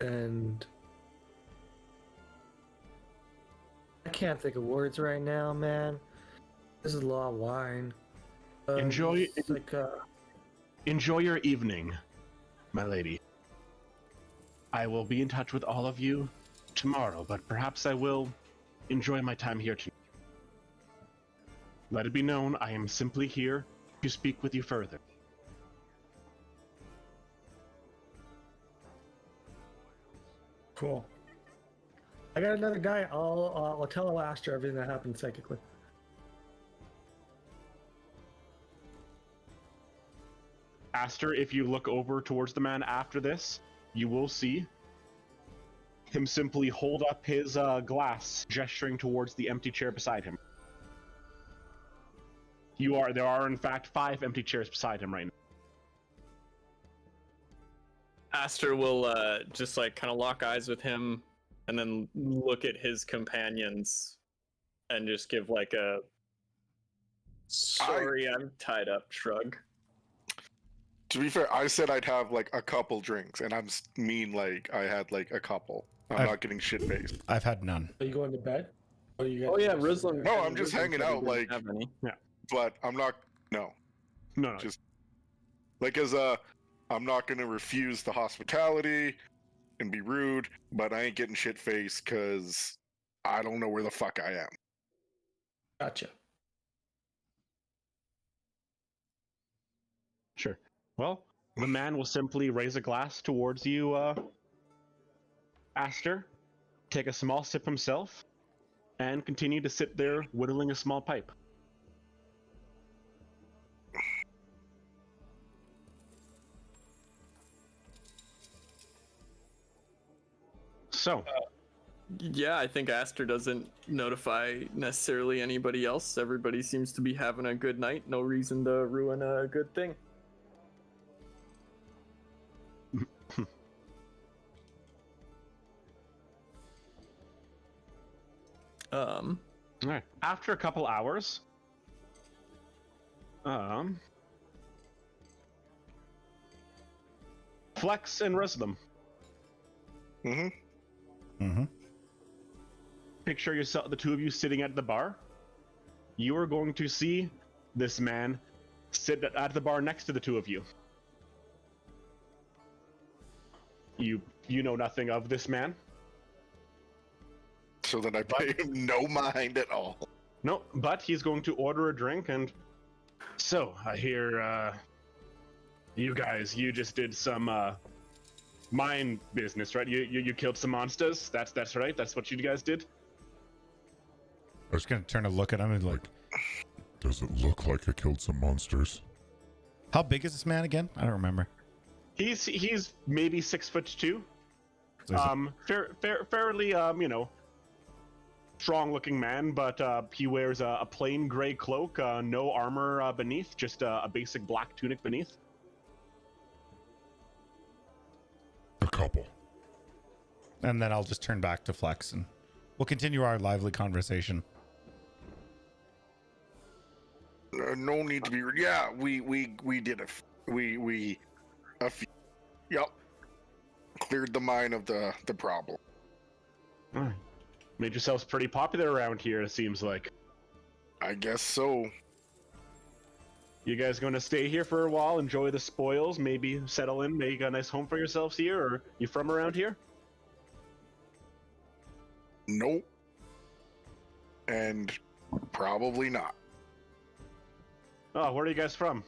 and I can't think of words right now, man. This is a lot of wine. Enjoy it's like Enjoy your evening, my lady. I will be in touch with all of you tomorrow, but perhaps I will enjoy my time here tonight. Let it be known, I am simply here to speak with you further. cool. I got another guy. I'll tell Aster everything that happened psychically. Aster, if you look over towards the man after this, you will see him simply hold up his glass, gesturing towards the empty chair beside him. There are in fact 5 empty chairs beside him right now. Aster will just like kind of lock eyes with him and then look at his companions and just give like a sorry, I'm tied up shrug. To be fair, I said I'd have like a couple drinks, and mean like I had like a couple. I'm not getting shit faced. I've had none. Are you going to bed? Or you Oh yeah, Rizlan. No, I'm just hanging out, like. Yeah. But I'm not. No. No. Just like I'm not gonna refuse the hospitality and be rude, but I ain't getting shit faced because I don't know where the fuck I am. Gotcha. Sure. Well, the man will simply raise a glass towards you, Aster, take a small sip himself, and continue to sit there whittling a small pipe. So, Yeah, I think Aster doesn't notify necessarily anybody else. Everybody seems to be having a good night. No reason to ruin a good thing. All right. After a couple hours, Flex and Ruslam. Picture yourself, the two of you sitting at the bar. You are going to see this man sit at the bar next to the two of you. You know nothing of this man. So then I pay him no mind at all. No, but he's going to order a drink, and so I hear you just did some mine business, right? You killed some monsters. That's right. That's what you guys did. I was gonna turn to look at him and like, does it look like I killed some monsters? How big is this man again? I don't remember. He's maybe 6'2". Fairly strong looking man, but he wears a plain gray cloak, no armor beneath, just a basic black tunic beneath. A couple. And then I'll just turn back to Flex and we'll continue our lively conversation. No need to be. Yeah, we did a few. Yep. Cleared the mine of the problem. All right. Made yourselves pretty popular around here, it seems like. I guess so. You guys going to stay here for a while, enjoy the spoils, maybe settle in, make a nice home for yourselves here, or you from around here? Nope. And probably not. Oh, where are you guys from?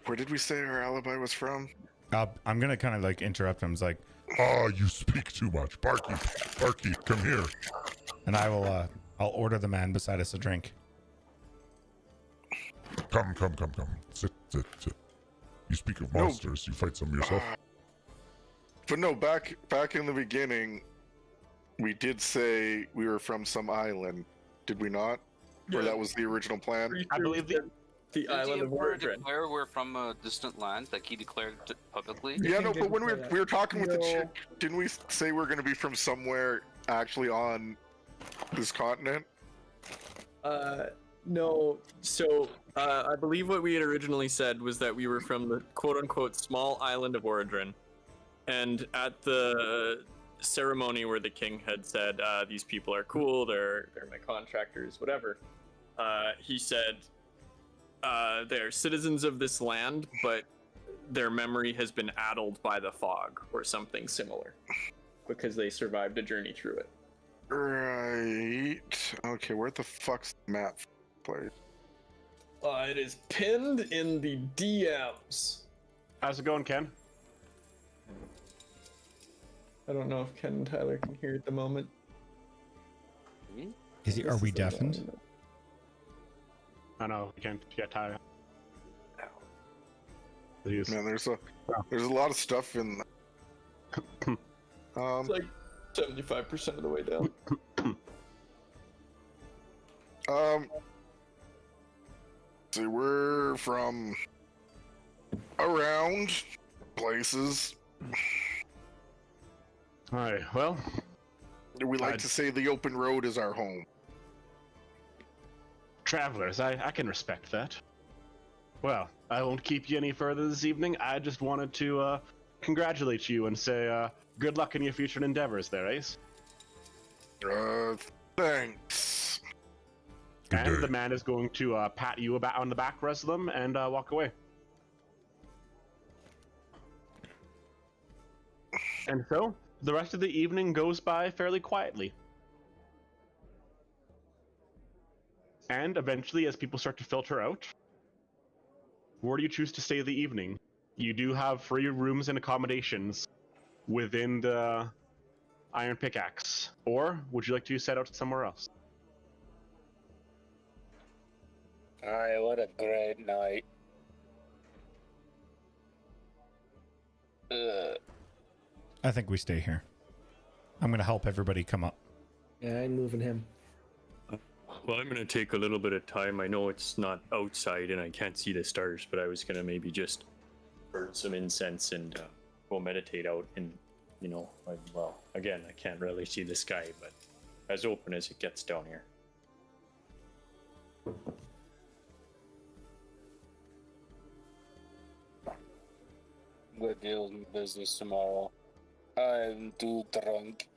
Where did we say our alibi was from? I'm gonna kind of like interrupt him. It's like, Ah, you speak too much. Barky, come here. And I will I'll order the man beside us a drink. Come. Sit. You speak of No. monsters, you fight some yourself. But no, back in the beginning, we did say we were from some island, did we not? Or Yeah. that was the original plan? I believe the The island of Origin. declare we're from a distant land, like he declared it publicly. Yeah, no, king but when didn't say that. we were talking with the No. chick, didn't we say we're going to be from somewhere actually on this continent? No. So, I believe what we had originally said was that we were from the quote-unquote small island of Origin, and at the ceremony where the king had said, "These people are cool. They're my contractors, whatever." He said, "They're citizens of this land, but their memory has been addled by the fog or something similar, because they survived a journey through it." Right. Okay, where the fuck's the map place? It is pinned in the DMs. how's it going, Ken? I don't know if Ken and Tyler can hear at the moment. Are we deafened? I know you can't get tired. Please. Man, there's a lot of stuff in. It's like 75% of the way down. See, we're from around places. All right. Well, We like to say the open road is our home. travelers, I can respect that. Well, I won't keep you any further this evening. I just wanted to congratulate you and say good luck in your future endeavors there, Ace. Thanks. Good And day. the man is going to pat you about on the back, rest of them, and walk away. And so, the rest of the evening goes by fairly quietly. And eventually, as people start to filter out, where do you choose to stay the evening? You do have free rooms and accommodations within the Iron Pickaxe. Or would you like to set out somewhere else? Aye, what a great night. I think we stay here. I'm gonna help everybody come up. Yeah, I'm moving him. Well, I'm gonna take a little bit of time. I know it's not outside and I can't see the stars, but I was gonna maybe just burn some incense and go meditate out. And well, again, I can't really see the sky, but as open as it gets down here. We'll deal with business tomorrow. I'm too drunk.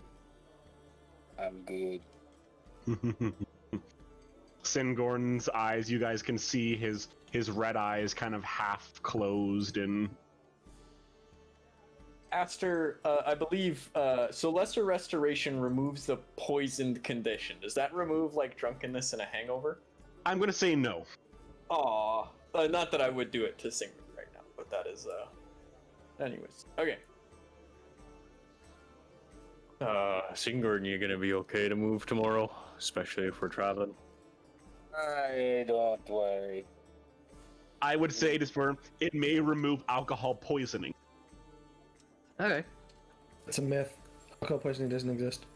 I'm good. Singorn's eyes, you guys can see his red eyes kind of half closed and Aster, I believe, so Lesser Restoration removes the poisoned condition. Does that remove, like, drunkenness and a hangover? I'm gonna say no. Aw, not that I would do it to Singorn right now, but that is, anyways. Okay. Singorn, you gonna be okay to move tomorrow? Especially if we're traveling? I don't worry. I would say it is for it may remove alcohol poisoning. Okay. It's a myth. Alcohol poisoning doesn't exist.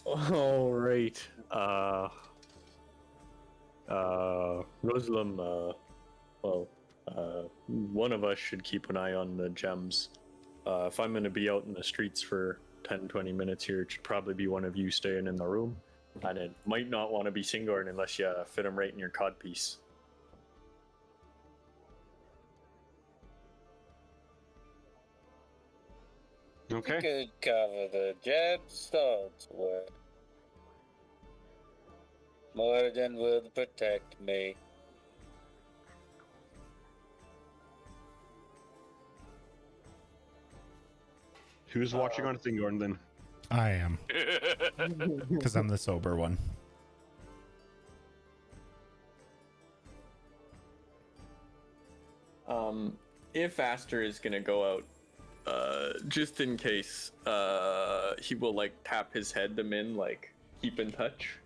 All right. Rosalim, one of us should keep an eye on the gems. If I'm going to be out in the streets for 10-20 minutes here, it should probably be one of you staying in the room. And it might not want to be Singorn unless you fit him right in your codpiece. Okay. You could cover the gemstones with. Morden will protect me. Who's watching on Singorn then? I am, because I'm the sober one. If Aster is gonna go out, just in case, he will, like, tap his head to Min, like, keep in touch.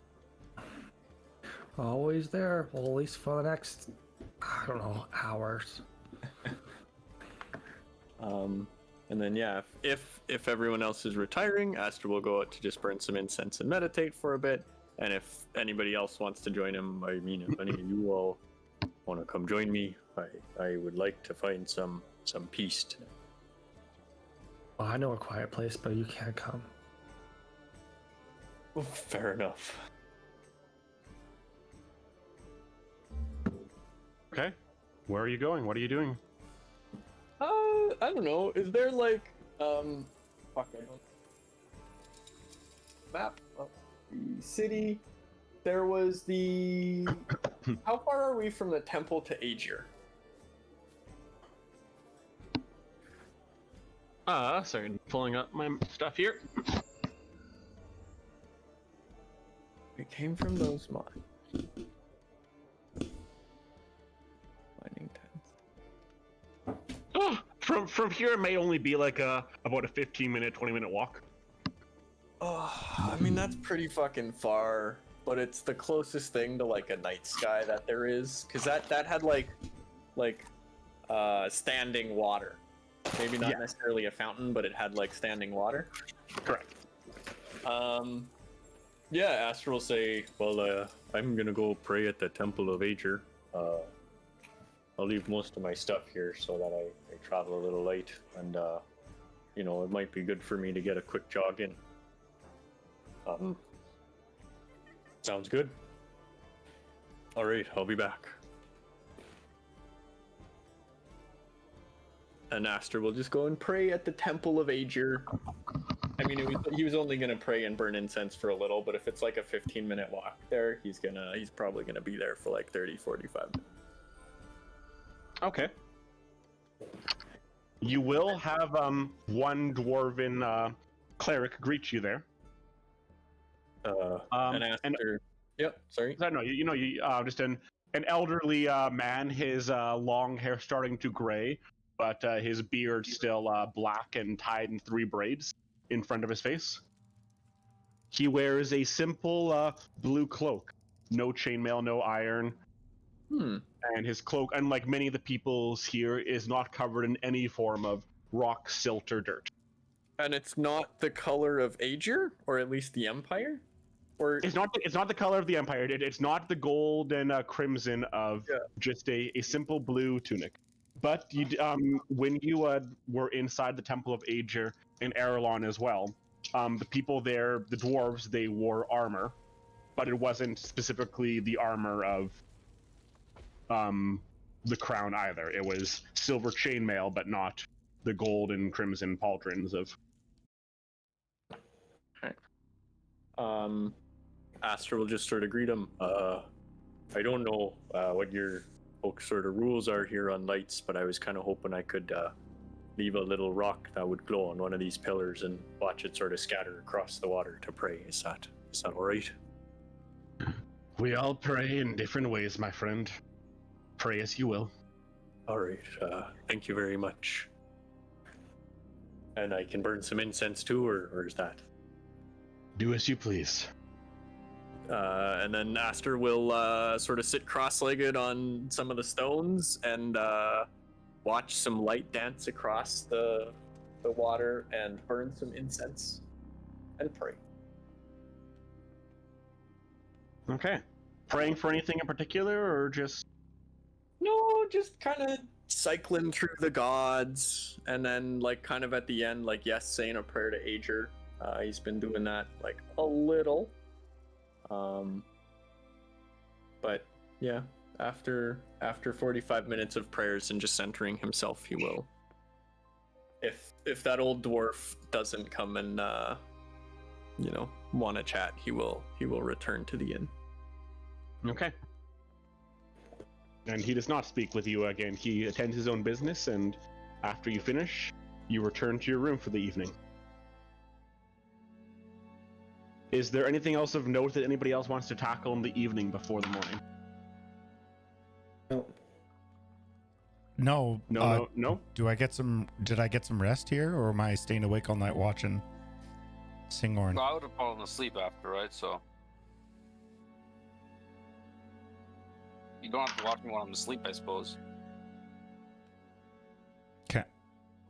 Always there, always for the next I don't know, hours. And then yeah, if everyone else is retiring, Aster will go out to just burn some incense and meditate for a bit. And if anybody else wants to join him, I mean, if any of you all want to come join me, I would like to find some peace. Well, I know a quiet place, but you can't come. Well, fair enough. Okay. Where are you going? What are you doing? I don't know. Is there like fuck, I don't map of the city? There was the how far are we from the temple to Aegir? Sorry, pulling up my stuff here. We came from those mines. Mining tents. Oh, from here it may only be like about a 15-minute, 20-minute walk. Oh, I mean that's pretty fucking far, but it's the closest thing to like a night sky that there is, because that had like standing water. Maybe not necessarily a fountain, but it had like standing water. Correct. Yeah, Aster will say, well, I'm gonna go pray at the Temple of Aegir. I'll leave most of my stuff here so that I travel a little late, and you know, it might be good for me to get a quick jog in. Sounds good. All right, I'll be back. And Aster will just go and pray at the Temple of Aegir. I mean, he was only gonna pray and burn incense for a little, but if it's like a 15-minute walk there, he's probably gonna be there for like 30, 45 minutes. Okay. You will have one dwarven cleric greet you there. And Aster. Yep. Sorry. No, you know, just an elderly man. His long hair starting to gray, but his beard still black and tied in 3 braids in front of his face. He wears a simple blue cloak, no chainmail, no iron. And his cloak, unlike many of the people's here, is not covered in any form of rock, silt, or dirt. And it's not the color of Aegir, or at least the Empire? Or it's not the color of the Empire. It's not the gold and crimson of just a simple blue tunic. But you, when you were inside the Temple of Aegir in Aerillon as well, the people there, the dwarves, they wore armor, but it wasn't specifically the armor of the crown either. It was silver chainmail, but not the gold and crimson pauldrons of. Aster will just sort of greet him. I don't know what your folks' sort of rules are here on lights, but I was kind of hoping I could leave a little rock that would glow on one of these pillars and watch it sort of scatter across the water to pray. Is that all right? We all pray in different ways, my friend. Pray as you will. All right. Thank you very much. And I can burn some incense too, or is that? Do as you please. And then Aster will sort of sit cross-legged on some of the stones and watch some light dance across the water and burn some incense and pray. Okay. Praying for anything in particular, or just? No, just kind of cycling through the gods, and then like kind of at the end, like saying a prayer to Aegir. He's been doing that like a little. But yeah, after 45 minutes of prayers and just centering himself, he will. If that old dwarf doesn't come and want to chat, he will return to the inn. Okay. And he does not speak with you again. He attends his own business, and after you finish, you return to your room for the evening. Is there anything else of note that anybody else wants to tackle in the evening before the morning? No. No. Did I get some rest here, or am I staying awake all night watching Singhorn? Well, I would have fallen asleep after, right? So You don't have to watch me while I'm asleep, I suppose. Okay.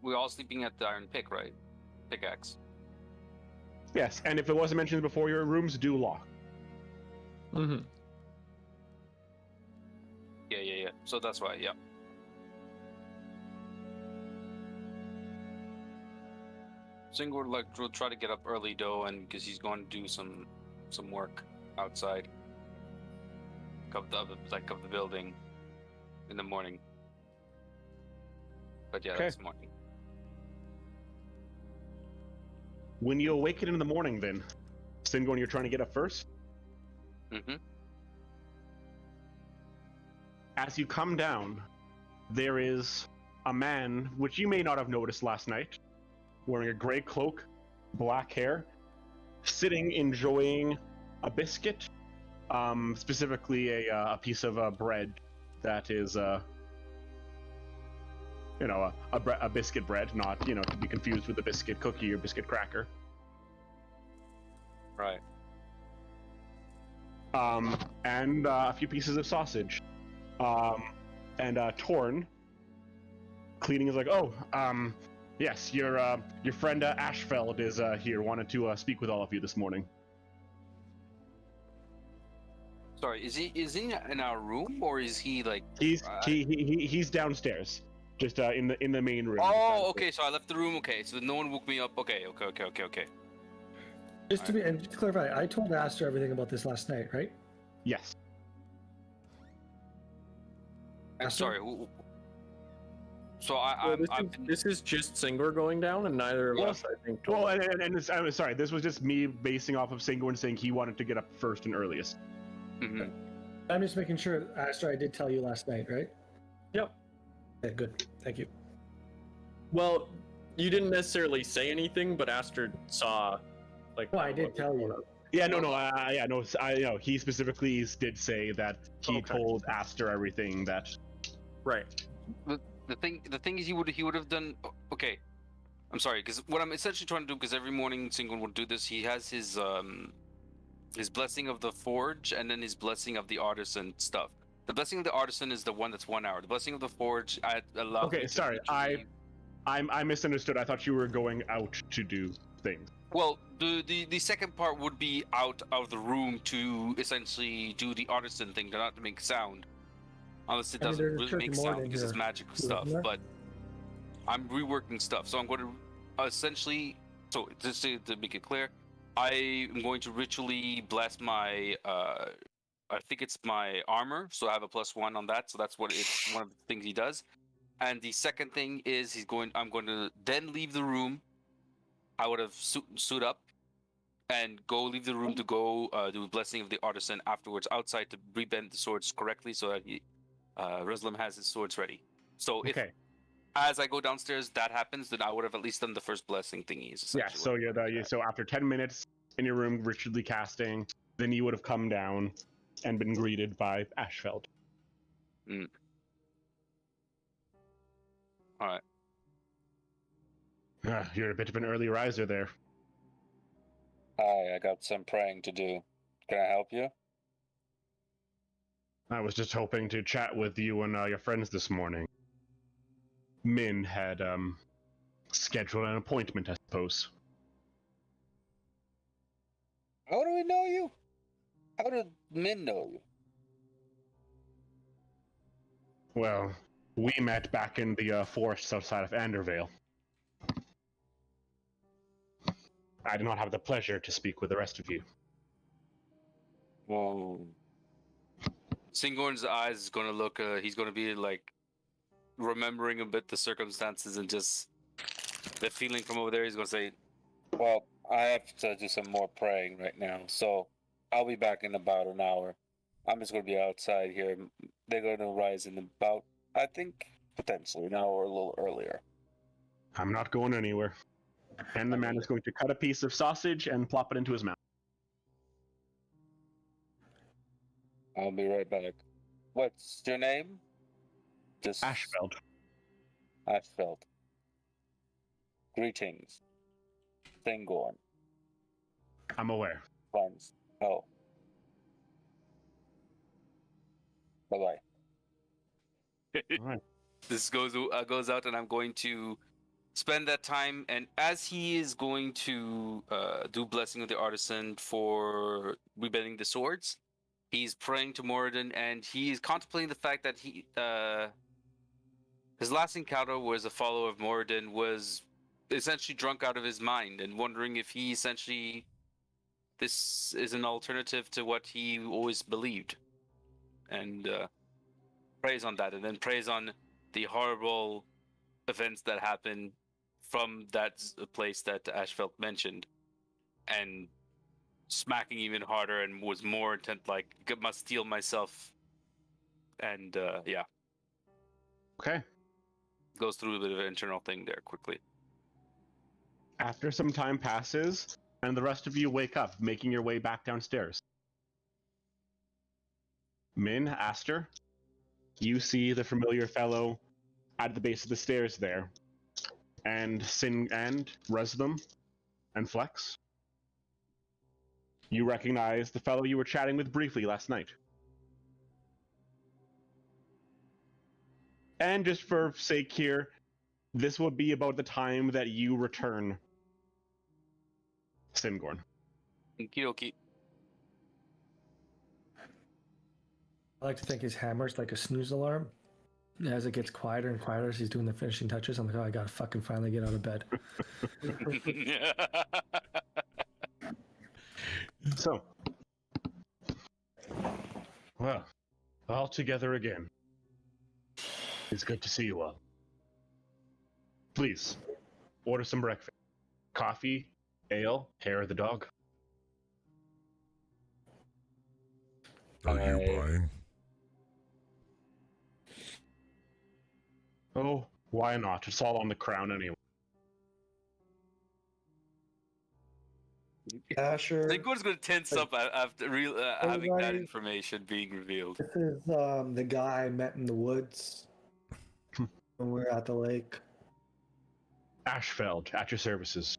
We're all sleeping at the iron pick, right? Pickaxe. Yes, and if it wasn't mentioned before, your rooms do lock. Mm-hmm. Yeah. So that's why, yeah. Singor will try to get up early though, and because he's going to do some work outside of the building in the morning. But yeah, Okay. that's morning. When you awaken in the morning, then, Singorn, you're trying to get up first. Mm-hmm. As you come down, there is a man, which you may not have noticed last night, wearing a gray cloak, black hair, sitting enjoying a biscuit, specifically a piece of bread that is, a biscuit bread, not, to be confused with a biscuit cookie or biscuit cracker. Right. And a few pieces of sausage. And Torn, cleaning, is like, yes, your friend Ashfeld is here. Wanted to speak with all of you this morning. Sorry, is he in our room, or is he like? He's downstairs, just in the main room. Oh, okay. So I left the room. Okay, so no one woke me up. Okay. Just to clarify, I told Aster everything about this last night, right? Yes. I'm sorry. So this is just Singor going down, and neither of us, I think. Well, and I'm sorry. This was just me basing off of Singor saying he wanted to get up first and earliest. Mm-hmm. I'm just making sure, Aster, I did tell you last night, right? Yep. Okay, good. Thank you. Well, you didn't necessarily say anything, but Aster saw, like. Well, I did tell you. Yeah, no. He specifically did say that he told Aster everything that. Right. The thing is, he would have done. Okay, I'm sorry, because what I'm essentially trying to do, because every morning Singun would do this. He has his blessing of the forge, and then his blessing of the artisan stuff. The blessing of the artisan is the one that's 1 hour. The blessing of the forge, I allow. Okay, sorry, I misunderstood. I thought you were going out to do things. Well, the second part would be out of the room to essentially do the artisan thing, not to make sound. Unless it doesn't really make sound because it's magic stuff. But I'm reworking stuff, so I'm going to essentially. So just to make it clear, I am going to ritually bless my. I think it's my armor, so I have a +1 on that. So that's what it's one of the things he does. And the second thing is I'm going to then leave the room. I would have suit up and leave the room to go do a blessing of the artisan afterwards outside to rebend the swords correctly so that Reslam has his swords ready. So if as I go downstairs that happens, then I would have at least done the first blessing thingies. Yeah, so so after 10 minutes in your room ritually casting, then you would have come down and been greeted by Ashfeld. All right. You're a bit of an early riser there. Hi, I got some praying to do. Can I help you? I was just hoping to chat with you and your friends this morning. Min had scheduled an appointment, I suppose. How do we know you? How did Min know you? Well, we met back in the forests outside of Andervale. I did not have the pleasure to speak with the rest of you. Whoa. Singorn's eyes is going to look, he's going to be like remembering a bit the circumstances and just the feeling from over there. He's going to say, well, I have to do some more praying right now, so I'll be back in about an hour. I'm just going to be outside here. They're going to rise in about, I think, potentially an hour or a little earlier. I'm not going anywhere. And the man is going to cut a piece of sausage and plop it into his mouth. I'll be right back. What's your name? Just Ashfeld. Ashfeld. Greetings. Thingorn. I'm aware. Friends. Oh. Bye-bye. Alright. This goes out, and I'm going to spend that time. And as he is going to do blessing of the artisan for rebending the swords, he's praying to Moradin, and he is contemplating the fact that his last encounter was a follower of Moradin, was essentially drunk out of his mind, and wondering if he essentially this is an alternative to what he always believed, and prays on that, and then prays on the horrible events that happened from that place that Ashfeld mentioned, and smacking even harder, and was more intent, like, must steal myself, and yeah. Okay. Goes through a bit of an internal thing there quickly. After some time passes, and the rest of you wake up, making your way back downstairs. Min, Aster, you see the familiar fellow at the base of the stairs there, and Sin and Resdom and Flex. You recognize the fellow you were chatting with briefly last night. And just for sake here, this will be about the time that you return Singorn. Okie dokie. I like to think his hammer's like a snooze alarm. As it gets quieter and quieter as he's doing the finishing touches, I'm like, oh, I gotta fucking finally get out of bed. So, well, all together again. It's good to see you all. Please, order some breakfast. Coffee, ale, hair of the dog. Are you buying? Oh, why not? It's all on the crown anyway. Asher. I think what's going to tense up after having that information being revealed. This is the guy I met in the woods when we were at the lake. Ashfeld, at your services.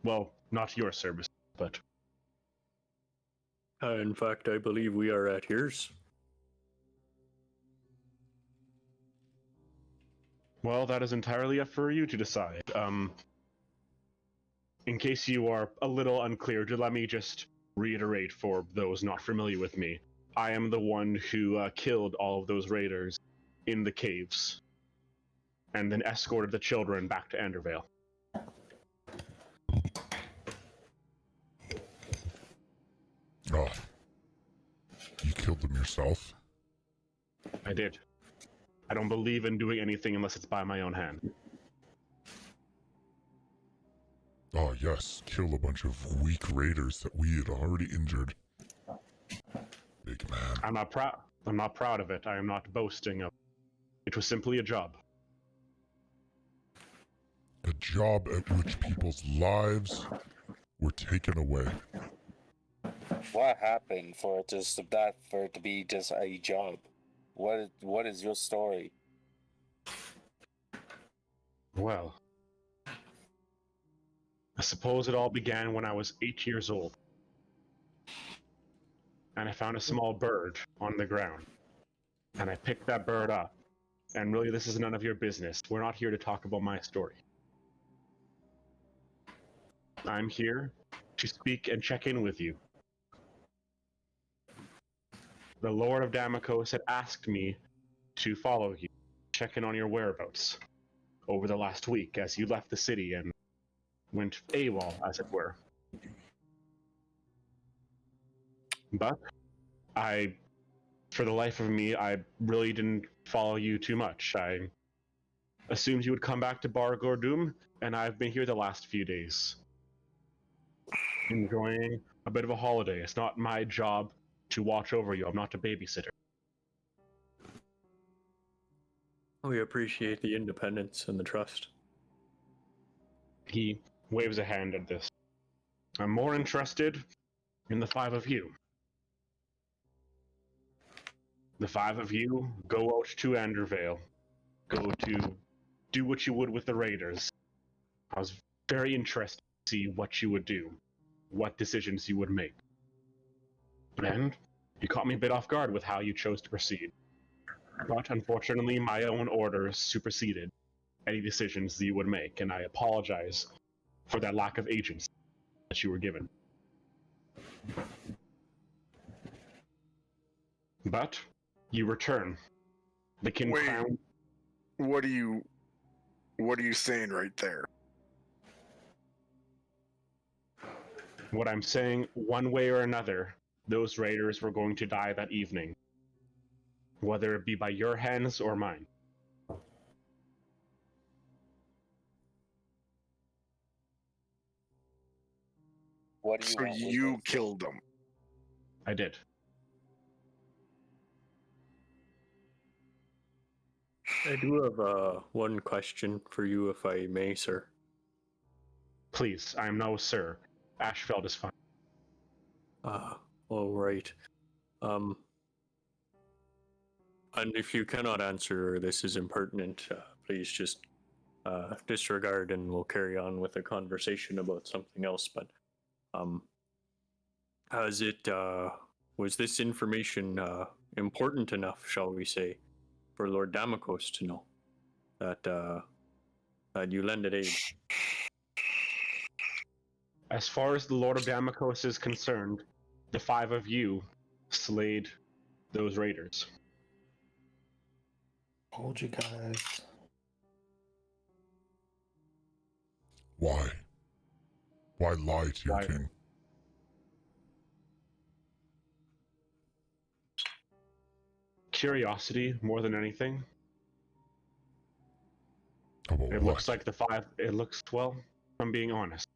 Well, not your service, but... In fact, I believe we are at yours. Well, that is entirely up for you to decide. In case you are a little unclear, let me just reiterate for those not familiar with me. I am the one who killed all of those raiders in the caves, and then escorted the children back to Andervale. Oh. You killed them yourself? I did. I don't believe in doing anything unless it's by my own hand. Oh yes, kill a bunch of weak raiders that we had already injured. Big man. I'm not proud of it. I am not boasting of it. It was simply a job. A job at which people's lives were taken away. What happened for it to be just a job? What is your story? Well, I suppose it all began when I was 8 years old. And I found a small bird on the ground. And I picked that bird up. And really, this is none of your business. We're not here to talk about my story. I'm here to speak and check in with you. The Lord of Damokos had asked me to follow you, check in on your whereabouts over the last week as you left the city and went AWOL, as it were. But for the life of me, I really didn't follow you too much. I assumed you would come back to Bar Gordum, and I've been here the last few days. Enjoying a bit of a holiday. It's not my job to watch over you. I'm not a babysitter. We appreciate the independence and the trust. He waves a hand at this. I'm more interested in the 5 of you. The 5 of you go out to Andervale. Go to do what you would with the raiders. I was very interested to see what you would do, what decisions you would make. And you caught me a bit off guard with how you chose to proceed. But unfortunately, my own orders superseded any decisions that you would make, and I apologize for that lack of agency that you were given. But you return. The king Wait. crown. What are you saying right there? What I'm saying, one way or another, those raiders were going to die that evening. Whether it be by your hands or mine. What do you So want with you those? killed them. I did. I do have one question for you, if I may, sir. Please, I am no sir. Ashfeld is fine. All right. And if you cannot answer or this is impertinent, please just disregard and we'll carry on with the conversation about something else. But was this information important enough, shall we say, for Lord Damokos to know that you lended aid? As far as the Lord of Damokos is concerned, the 5 of you slayed those raiders. Told you guys. Why? Why lie to your Why? king? Curiosity, more than anything. About It what? looks like the 5. It looks, well, I'm being honest.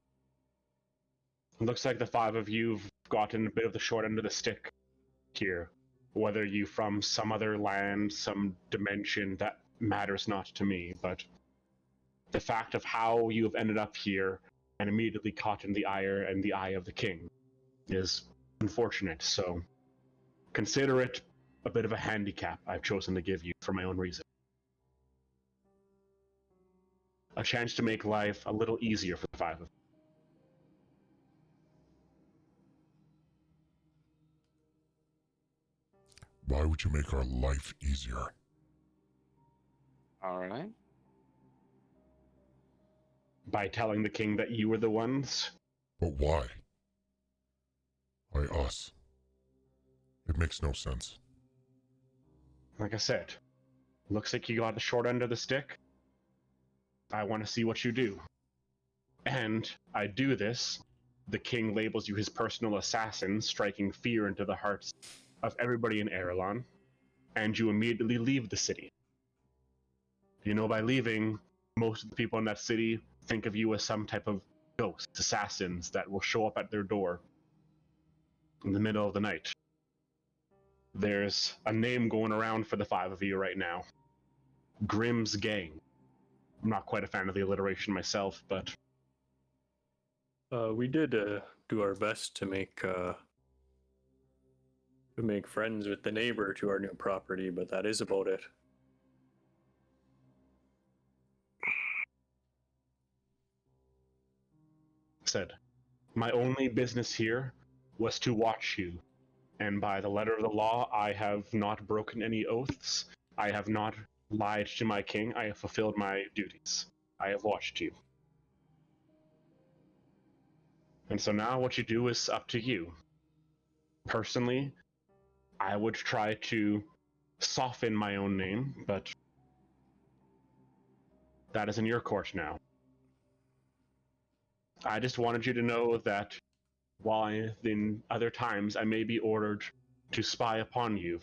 It looks like the 5 of you've gotten a bit of the short end of the stick here. Whether you from some other land, some dimension, that matters not to me, but the fact of how you have ended up here and immediately caught in the ire and the eye of the king is unfortunate, so consider it a bit of a handicap I've chosen to give you for my own reason. A chance to make life a little easier for the 5 of you. Why would you make our life easier? All right. By telling the king that you were the ones. But why? Why us? It makes no sense. Like I said, looks like you got the short end of the stick. I want to see what you do. And I do this. The king labels you his personal assassin, striking fear into the hearts of everybody in Aerillon, and you immediately leave the city. You know, by leaving, most of the people in that city think of you as some type of ghost, assassins that will show up at their door in the middle of the night. There's a name going around for the 5 of you right now. Grimm's Gang. I'm not quite a fan of the alliteration myself, but We did do our best to make friends with the neighbor to our new property, but that is about it. said, my only business here was to watch you, and by the letter of the law, I have not broken any oaths. I have not lied to my king. I have fulfilled my duties. I have watched you. And so now what you do is up to you. Personally, I would try to soften my own name, but that is in your court now. I just wanted you to know that while in other times I may be ordered to spy upon you,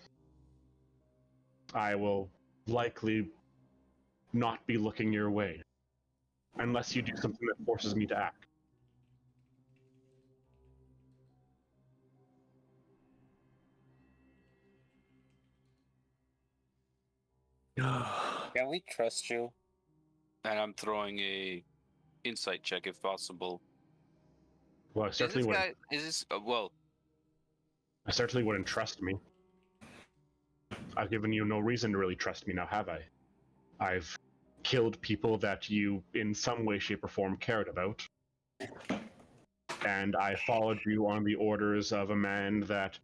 I will likely not be looking your way, unless you do something that forces me to act. Can we trust you? And I'm throwing a insight check if possible. Well, I certainly wouldn't. Is this well? I certainly wouldn't trust me. I've given you no reason to really trust me now, have I? I've killed people that you, in some way, shape, or form, cared about. And I followed you on the orders of a man that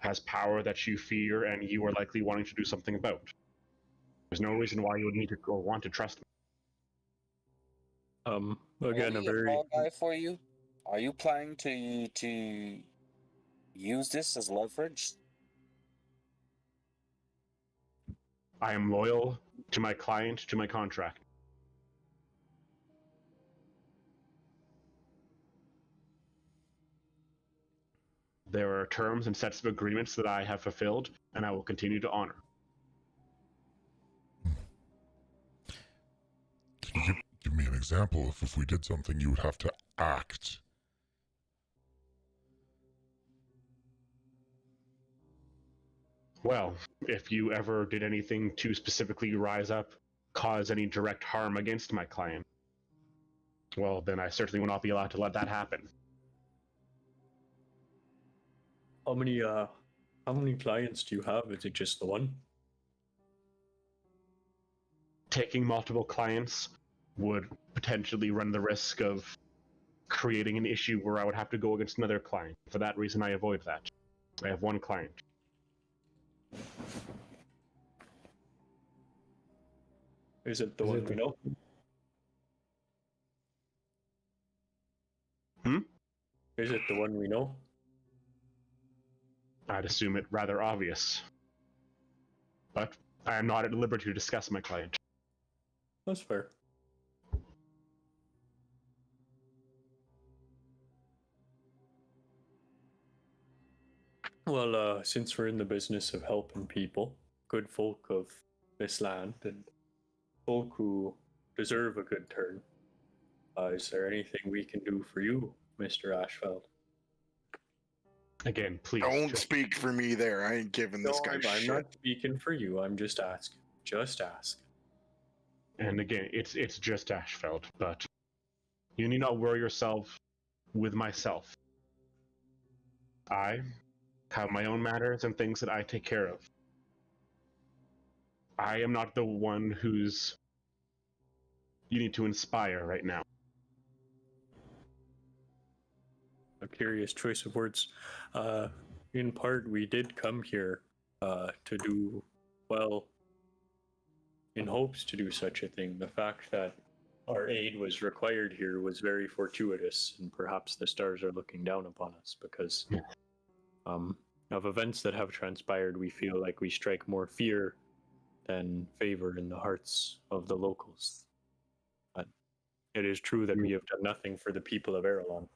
has power that you fear and you are likely wanting to do something about. There's no reason why you would need to or want to trust me. Will Again, a be very fall guy for you. Are you planning to use this as leverage? I am loyal to my client, to my contract. There are terms and sets of agreements that I have fulfilled, and I will continue to honor. Can you give me an example of if we did something you would have to act? Well, if you ever did anything to specifically rise up, cause any direct harm against my client, well, then I certainly will not be allowed to let that happen. how many clients do you have? Is it just the one? Taking multiple clients would potentially run the risk of creating an issue where I would have to go against another client. For that reason, I avoid that. I have one client. Is it the one we know? Is it the one we know? I'd assume it rather obvious. But I am not at liberty to discuss my client. That's fair. Well, since we're in the business of helping people, good folk of this land, and folk who deserve a good turn, is there anything we can do for you, Mr. Ashfeld? Again, please. Don't speak for me there. I ain't giving this guy I'm shit. not speaking for you. I'm just asking. Just ask. And again, it's just Ashfeld, but you need not worry yourself with myself. I have my own matters and things that I take care of. I am not the one who's you need to inspire right now. A curious choice of words. In part, we did come here to do, well, in hopes to do such a thing. The fact that our aid was required here was very fortuitous, and perhaps the stars are looking down upon us because of events that have transpired. We feel like we strike more fear than favor in the hearts of the locals. But it is true that we have done nothing for the people of Aerillon.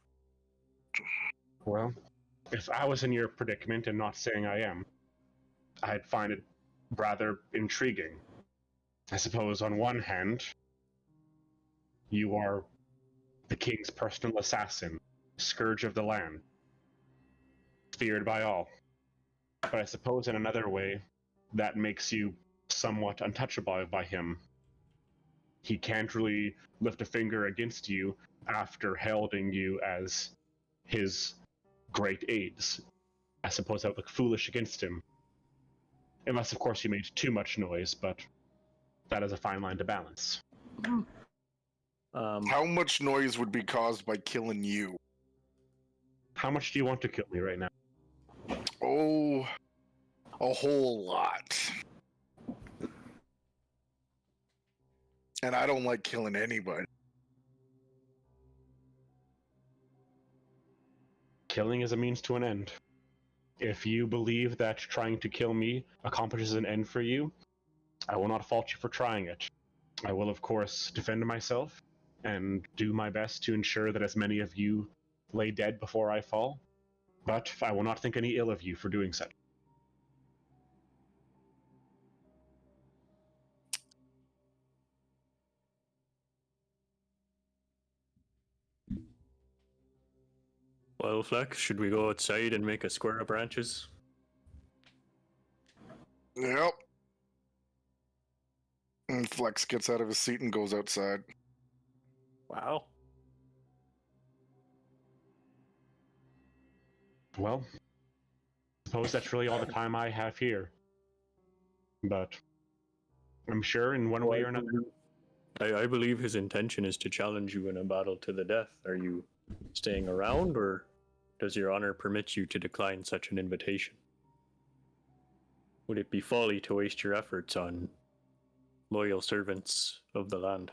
Well, if I was in your predicament, and not saying I am, I'd find it rather intriguing. I suppose on one hand, you are the king's personal assassin, scourge of the land, feared by all. But I suppose in another way, that makes you somewhat untouchable by him. He can't really lift a finger against you after heralding you as his great aides. I suppose that would look foolish against him. Unless, of course, you made too much noise, but that is a fine line to balance. How much noise would be caused by killing you? How much do you want to kill me right now? Oh, a whole lot. And I don't like killing anybody. Killing is a means to an end. If you believe that trying to kill me accomplishes an end for you, I will not fault you for trying it. I will, of course, defend myself and do my best to ensure that as many of you lay dead before I fall, but I will not think any ill of you for doing such. Well, Flex, should we go outside and make a square of branches? Yep. And Flex gets out of his seat and goes outside. Wow. Well, suppose that's really all the time I have here. But I'm sure in one way or another. I believe his intention is to challenge you in a battle to the death. Are you staying around, or does your honor permit you to decline such an invitation? would it be folly to waste your efforts on loyal servants of the land?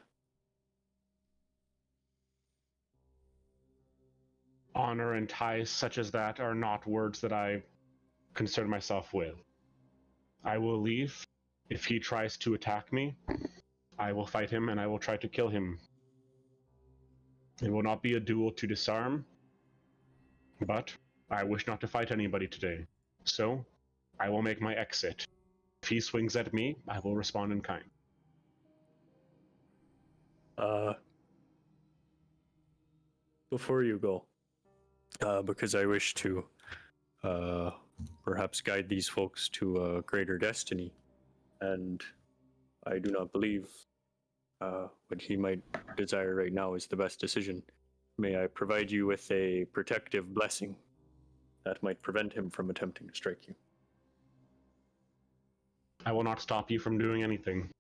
Honor and ties such as that are not words that I concern myself with. I will leave. If he tries to attack me, I will fight him and I will try to kill him. It will not be a duel to disarm, but I wish not to fight anybody today. So, I will make my exit. If he swings at me, I will respond in kind. Before you go, because I wish to perhaps guide these folks to a greater destiny, and I do not believe what he might desire right now is the best decision. May I provide you with a protective blessing that might prevent him from attempting to strike you? I will not stop you from doing anything.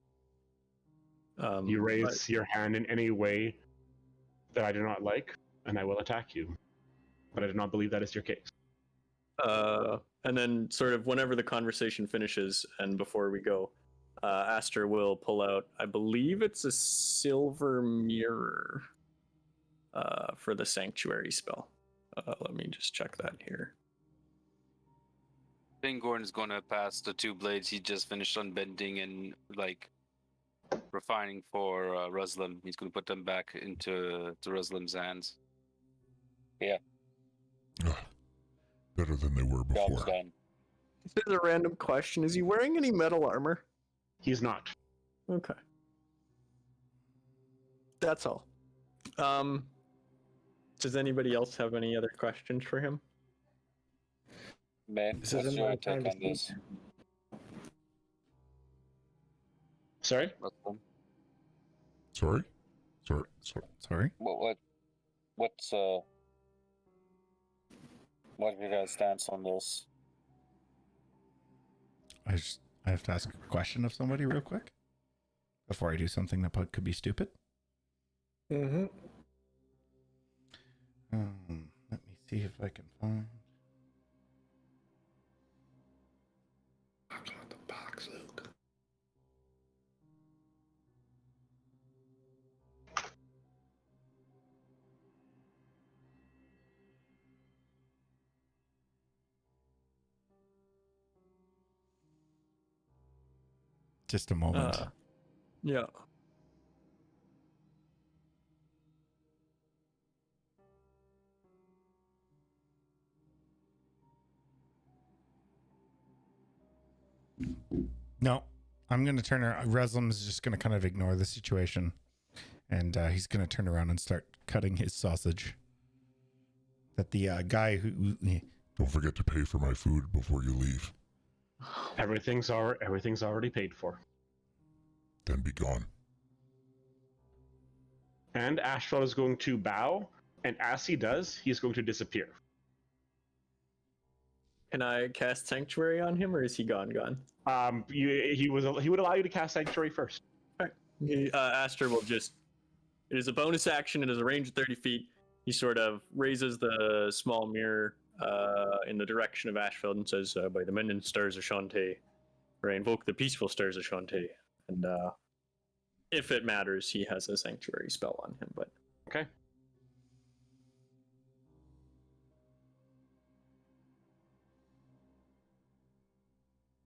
You raise your hand in any way that I do not like, and I will attack you. But I do not believe that is your case. And then, sort of, whenever the conversation finishes, and before we go, Aster will pull out, I believe it's a silver mirror for the sanctuary spell. Let me just check that here. Fingorn is going to pass the 2 blades he just finished unbending and like refining for Ruslam. He's going to put them back into Ruslam's hands. Yeah. Better than they were before. Job's done. This is a random question. Is he wearing any metal armor? He's not. Okay. That's all. Does anybody else have any other questions for him? Man, This what's isn't your my take time to on this? Sorry? Sorry? Sorry? What's your guys' stance on this? I have to ask a question of somebody real quick before I do something that could be stupid. Mm-hmm. Let me see if I can find. I got the box, Luke. Just a moment. Yeah. No, I'm going to turn around. Reslam is just going to kind of ignore the situation. And he's going to turn around and start cutting his sausage. That the guy who... Don't forget to pay for my food before you leave. Everything's already paid for. Then be gone. And Astral is going to bow, and as he does, he's going to disappear. Can I cast Sanctuary on him, or is he gone? He would allow you to cast Sanctuary first. Aster will just... It is a bonus action. It is a range of 30 feet. He sort of raises the small mirror in the direction of Ashfield and says, by the mendant stars of Shantae, or I invoke the peaceful stars of Shantae. And if it matters, he has a Sanctuary spell on him. But okay.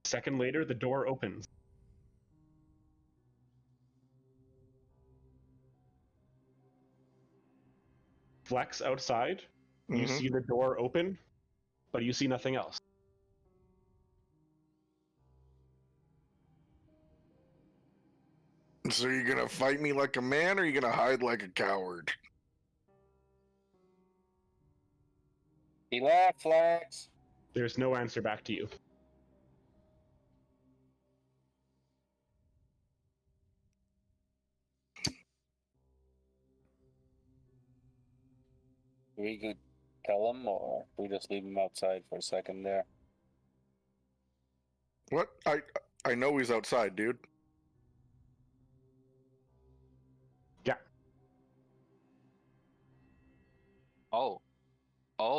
A second later, the door opens. Flex outside. You see the door open, but you see nothing else. So you're gonna fight me like a man, or are you gonna hide like a coward? He laughed, Flags. There's no answer back to you. We could tell him, or we just leave him outside for a second there. What? I know he's outside, dude. Yeah. Oh,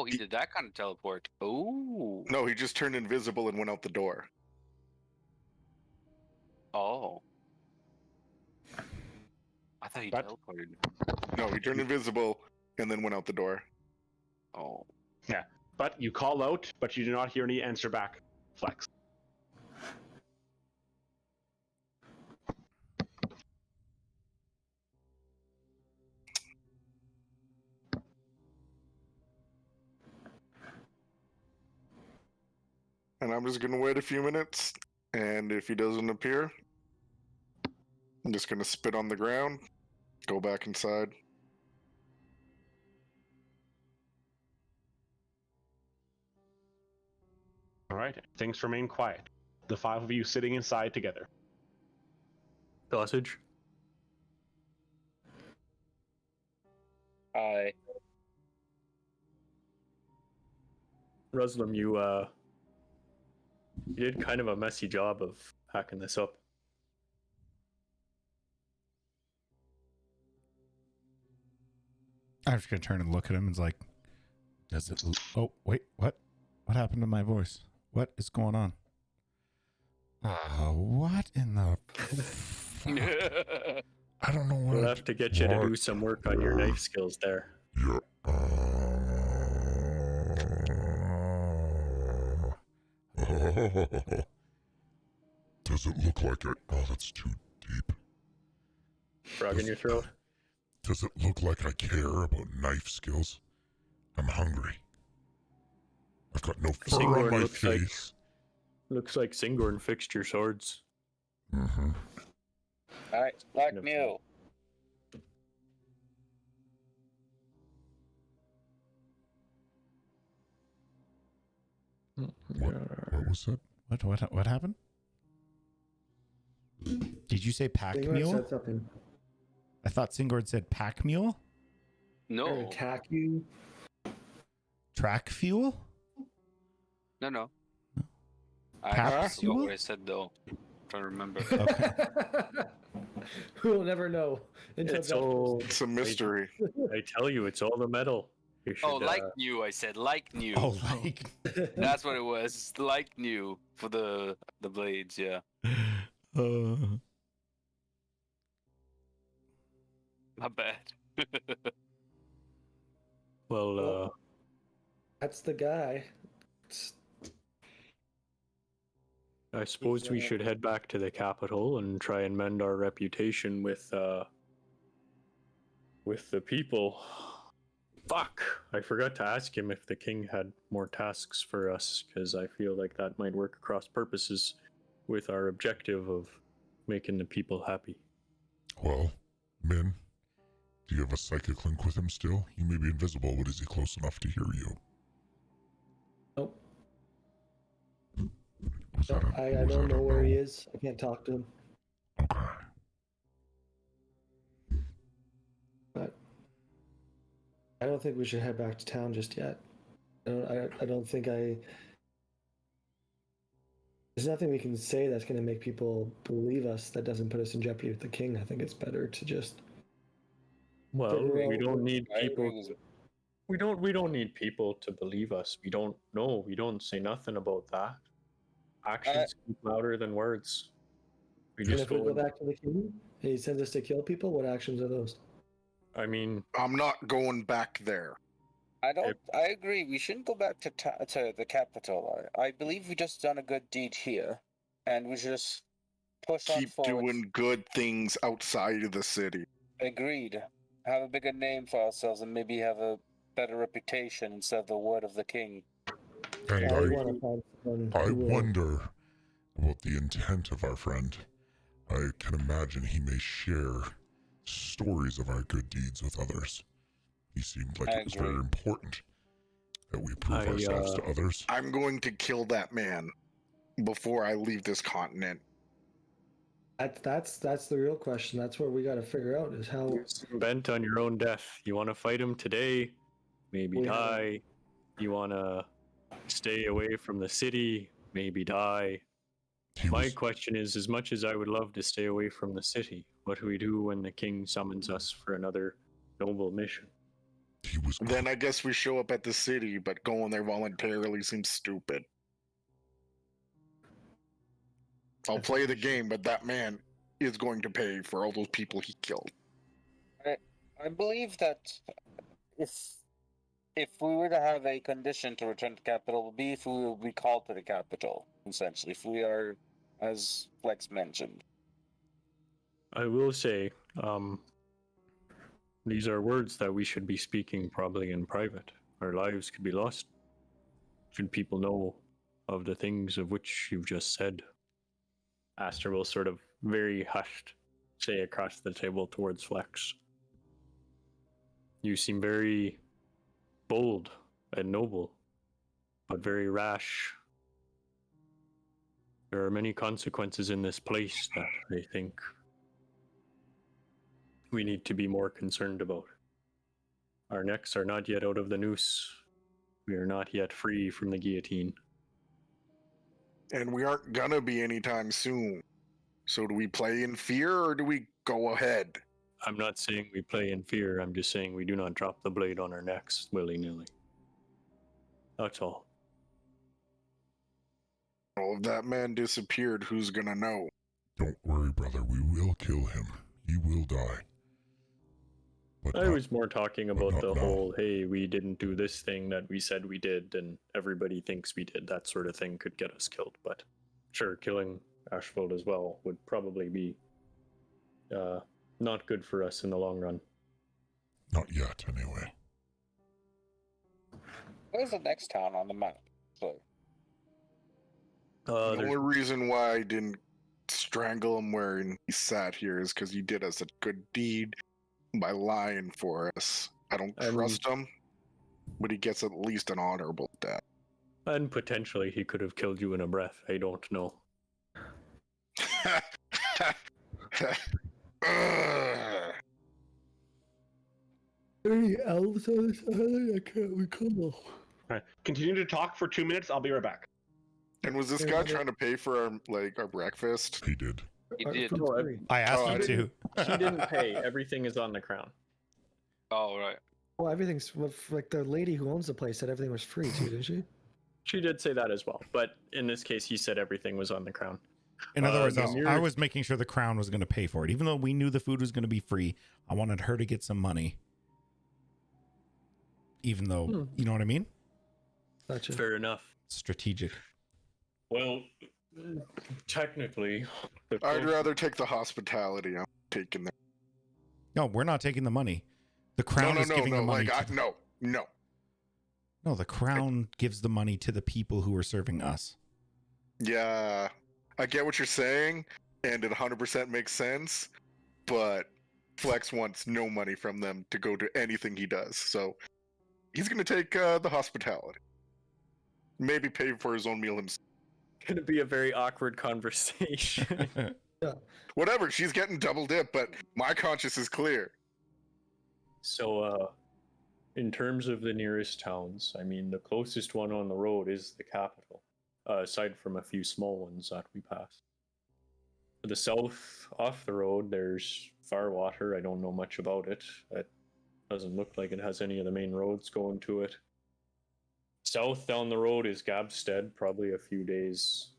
he did that kind of teleport. Oh. No, he just turned invisible and went out the door. Oh. I thought he But- teleported. No, he turned invisible and then went out the door. Oh. Yeah. But you call out, but you do not hear any answer back. Flex. And I'm just gonna wait a few minutes, and if he doesn't appear, I'm just gonna spit on the ground, go back inside. All right. Things remain quiet. The five of you sitting inside together. Sausage. I Ruslam, you did kind of a messy job of hacking this up. I'm just gonna turn and look at him and it's like, does it? Oh wait, what? What happened to my voice? What is going on? What in the? I don't know what. We'll have to get you to do some work on your knife skills there. Yeah. Does it look like it? Oh, that's too deep. Frog in your throat. Does it look like I care about knife skills? I'm hungry. I've got no fur on Singorn my looks like- face. Looks like Singorn fixed your swords. Mm-hmm. Alright, like new. What was it? What happened? Did you say pack Singord mule? said something. I thought Singord said pack mule. No. Attack you. Track fuel. No. I Capsule? forgot what I said though. I'm trying to remember. Okay. We'll never know. Until It's Jeff all. It's a mystery. I tell you, it's all the metal. You should, Oh, like new. I said like new. Oh, like. That's what it was. Like new for the blades. Yeah. Not bad. Well, That's the guy. I suppose we should head back to the capital and try and mend our reputation with the people. Fuck! I forgot to ask him if the king had more tasks for us, because I feel like that might work across purposes with our objective of making the people happy. Well, Min, do you have a psychic link with him still? He may be invisible, but is he close enough to hear you? Nope. Was that a- I was don't that a know where he no? is. I can't talk to him. Okay. But I don't think we should head back to town just yet. I don't think I. There's nothing we can say that's going to make people believe us that doesn't put us in jeopardy with the king. I think it's better to just. Well, Figure we out don't what- need I people. agree with We don't need people to believe us. We don't know. We don't say nothing about that. Actions speak louder than words. We And just if we go go. back to the king, and he sends us to kill people. What actions are those? I mean, I'm not going back there. I don't. I agree. We shouldn't go back to to the capital. I believe we just done a good deed here, and we should just push on Keep forward. doing good things outside of the city. Agreed. Have a bigger name for ourselves, and maybe have a better reputation instead of the word of the king. And I want to find someone. I who will- wonder about the intent of our friend. I can imagine he may share stories of our good deeds with others. He seemed like I it was very agree. important that we prove I, ourselves to others. I'm going to kill that man before I leave this continent. That's the real question. That's what we got to figure out is how. you're bent on your own death. You want to fight him today, maybe We die. You want to stay away from the city, maybe die. He My was, question is, as much as I would love to stay away from the city, what do we do when the king summons us for another noble mission? he was Then I guess we show up at the city, but going there voluntarily seems stupid. I'll play the game, but that man is going to pay for all those people he killed. I believe that if we were to have a condition to return to capital, it would be if we will be called to the capital, essentially. If we are, as Flex mentioned. I will say, these are words that we should be speaking probably in private. Our lives could be lost should people know of the things of which you've just said. Aster will sort of very hushed say across the table towards Flex. You seem very bold and noble, but very rash. There are many consequences in this place that I think we need to be more concerned about. Our necks are not yet out of the noose. We are not yet free from the guillotine. And we aren't gonna be anytime soon. So do we play in fear or do we go ahead? I'm not saying we play in fear, I'm just saying we do not drop the blade on our necks willy-nilly. That's all. Well, if that man disappeared, who's gonna know? Don't worry, brother. We will kill him. He will die. But I not- was more talking but about not the now. whole, hey, we didn't do this thing that we said we did, and everybody thinks we did. That sort of thing could get us killed. But sure, killing Ashfield as well would probably be not good for us in the long run. Not yet, anyway. Where's the next town on the map? So, The only reason why I didn't strangle him where he sat here is because he did us a good deed by lying for us. I don't trust him, but he gets at least an honorable death. And potentially he could have killed you in a breath. I don't know. Any elves on this island? I can't recall. Alright, continue to talk for 2 minutes. I'll be right back. And was this guy trying to pay for our breakfast? He did. He did. No, I asked Oh, you I to. she didn't pay. Everything is on the crown. Oh, right. Well, everything's like the lady who owns the place said everything was free too, didn't she? She did say that as well, but in this case, he said everything was on the crown. In other words, the I nearest- was making sure the crown was going to pay for it. Even though we knew the food was going to be free, I wanted her to get some money. Even though, you know what I mean? Gotcha. Fair enough. Strategic. Well, technically, I'd rather take the hospitality. I'm taking the. No, we're not taking the money. The crown is giving the money. No. No, the crown gives the money to the people who are serving us. Yeah, I get what you're saying, and it 100% makes sense, but Flex wants no money from them to go to anything he does, so he's going to take the hospitality. Maybe pay for his own meal himself. Gonna be a very awkward conversation. Whatever, she's getting double dip, but my conscience is clear. So, in terms of the nearest towns, I mean, the closest one on the road is the capital, aside from a few small ones that we pass. To the south, off the road, there's Farwater. I don't know much about it. It doesn't look like it has any of the main roads going to it. South down the road is Gabstead, probably a few days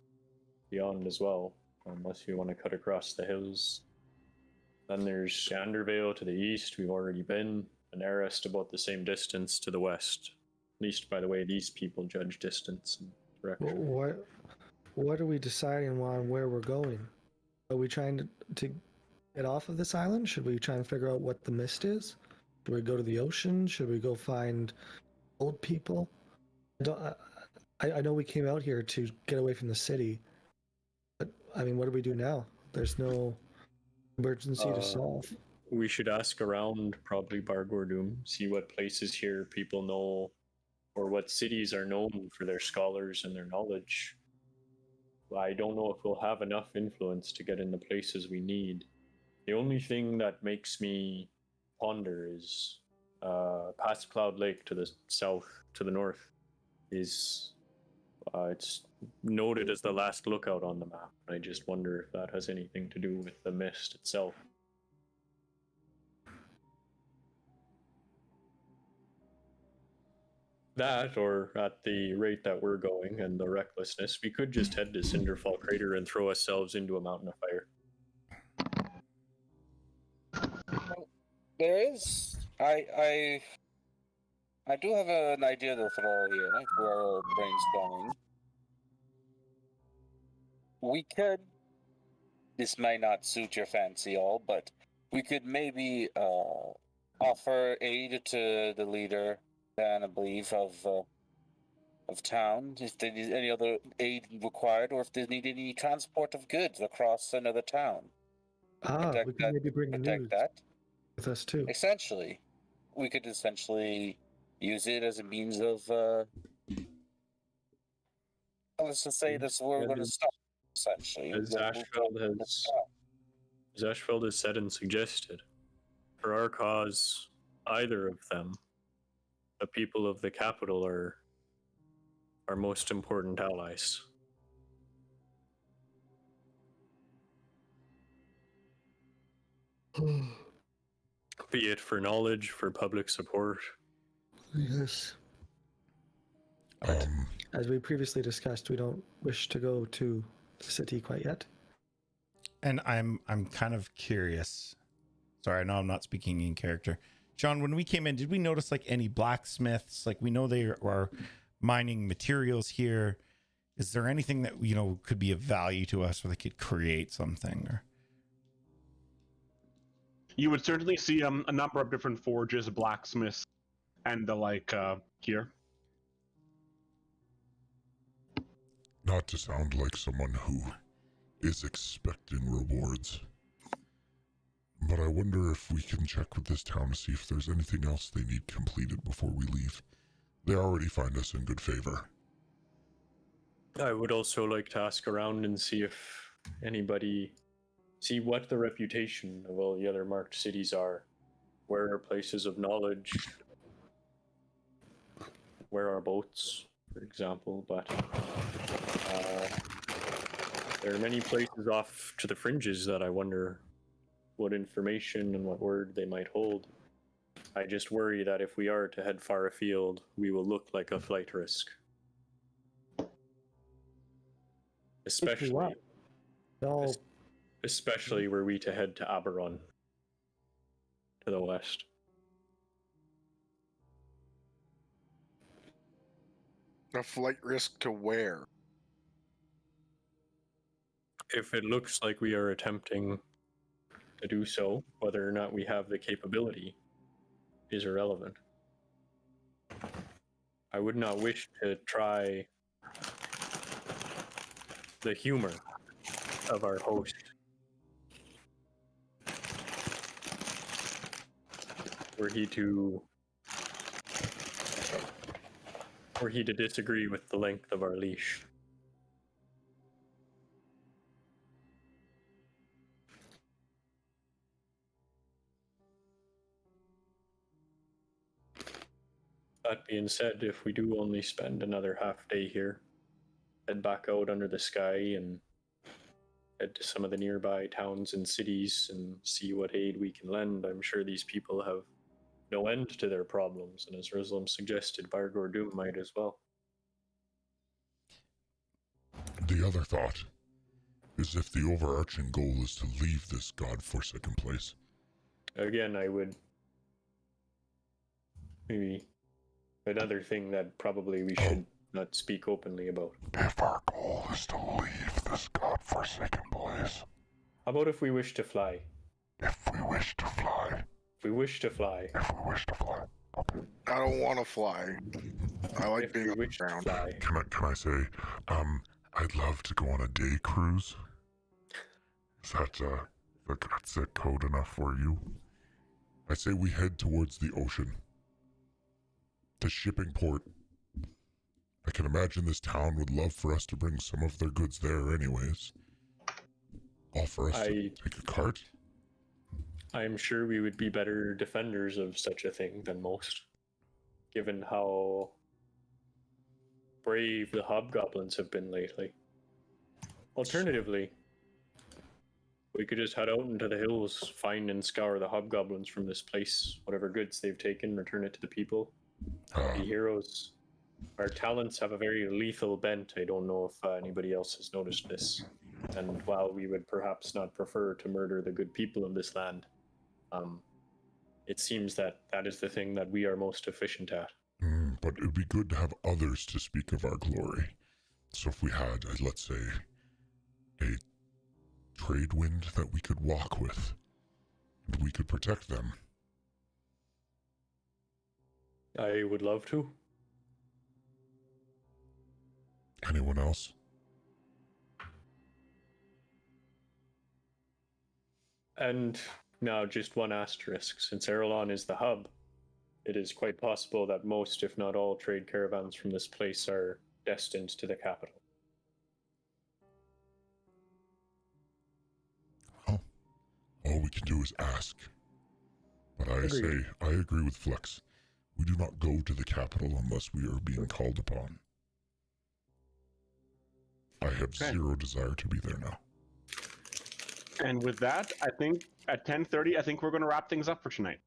beyond as well, unless you want to cut across the hills. Then there's Andervale to the east, we've already been, and Arrest about the same distance to the west, at least by the way these people judge distance and direction. What are we deciding on where we're going? Are we trying to get off of this island? Should we try and figure out what the mist is? Do we go to the ocean? Should we go find old people? I know we came out here to get away from the city, but I mean, what do we do now? There's no emergency to solve. We should ask around, probably Bargordum, see what places here people know, or what cities are known for their scholars and their knowledge. I don't know if we'll have enough influence to get in the places we need. The only thing that makes me ponder is past Cloud Lake to the south, to the north, is it's noted as the last lookout on the map. I just wonder if that has anything to do with the mist itself. That, or at the rate that we're going and the recklessness, we could just head to Cinderfall Crater and throw ourselves into a mountain of fire. There is. I do have an idea to throw here. If we're brainstorming, we could. This might not suit your fancy, all, but we could maybe offer aid to the leader, Dan, I believe, of town, if they need any other aid required, or if they need any transport of goods across another town. We can maybe bring news with us too. Essentially, we could essentially use it as a means of. Let's just say that's where we're going to stop. Essentially, As Ashfeld has said and suggested, for our cause, either of them, the people of the capital are our most important allies. Be it for knowledge, for public support. Yes. As we previously discussed, we don't wish to go to the city quite yet. And I'm kind of curious. Sorry, I know I'm not speaking in character. John, when we came in, did we notice like any blacksmiths? Like we know they are mining materials here. Is there anything that, you know, could be of value to us where they could create something? Or you would certainly see a number of different forges, blacksmiths, and the like here. Not to sound like someone who is expecting rewards, but I wonder if we can check with this town to see if there's anything else they need completed before we leave. They already find us in good favor. I would also like to ask around and see if anybody, see what the reputation of all the other marked cities are. Where are places of knowledge? Where are boats, for example? But there are many places off to the fringes that I wonder what information and what word they might hold. I just worry that if we are to head far afield, we will look like a flight risk. Especially were we to head to Aberron, to the west. A flight risk to where? If it looks like we are attempting to do so, whether or not we have the capability is irrelevant. I would not wish to try the humor of our host. Were he to disagree with the length of our leash. That being said, if we do only spend another half day here, head back out under the sky and head to some of the nearby towns and cities and see what aid we can lend. I'm sure these people have no end to their problems, and as Rislam suggested, Bargor Doom might as well. The other thought is if the overarching goal is to leave this godforsaken place. Again, I would maybe another thing that probably we should not speak openly about. If our goal is to leave this godforsaken place. How about if we wish to fly? If we wish to fly. If we wish to fly. If we wish to fly. Okay. I don't want to fly. I like being on the ground. Can I say, I'd love to go on a day cruise. Is that code enough for you? I say we head towards the ocean. To shipping port. I can imagine this town would love for us to bring some of their goods there anyways. All for us to take a cart. I am sure we would be better defenders of such a thing than most, given how brave the hobgoblins have been lately. Alternatively, we could just head out into the hills, find and scour the hobgoblins from this place, whatever goods they've taken, return it to the people. Be heroes. Our talents have a very lethal bent. I don't know if anybody else has noticed this. And while we would perhaps not prefer to murder the good people of this land, it seems that that is the thing that we are most efficient at. But it would be good to have others to speak of our glory. So if we had, let's say, a trade wind that we could walk with, and we could protect them. I would love to. Anyone else? And now just one asterisk. Since Aerillon is the hub, it is quite possible that most, if not all, trade caravans from this place are destined to the capital. Well, all we can do is ask. But I say, I agree with Flex. We do not go to the capital unless we are being called upon. I have zero desire to be there now. And with that, I think at 10:30, I think we're going to wrap things up for tonight.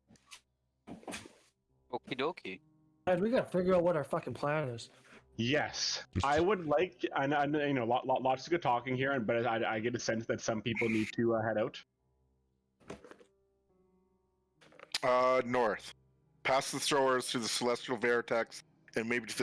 Okie dokie. And we gotta figure out what our fucking plan is. Yes, I would like, and you know, lots of good talking here, but I get a sense that some people need to head out. North. Past the throwers to the celestial vertex, and maybe to the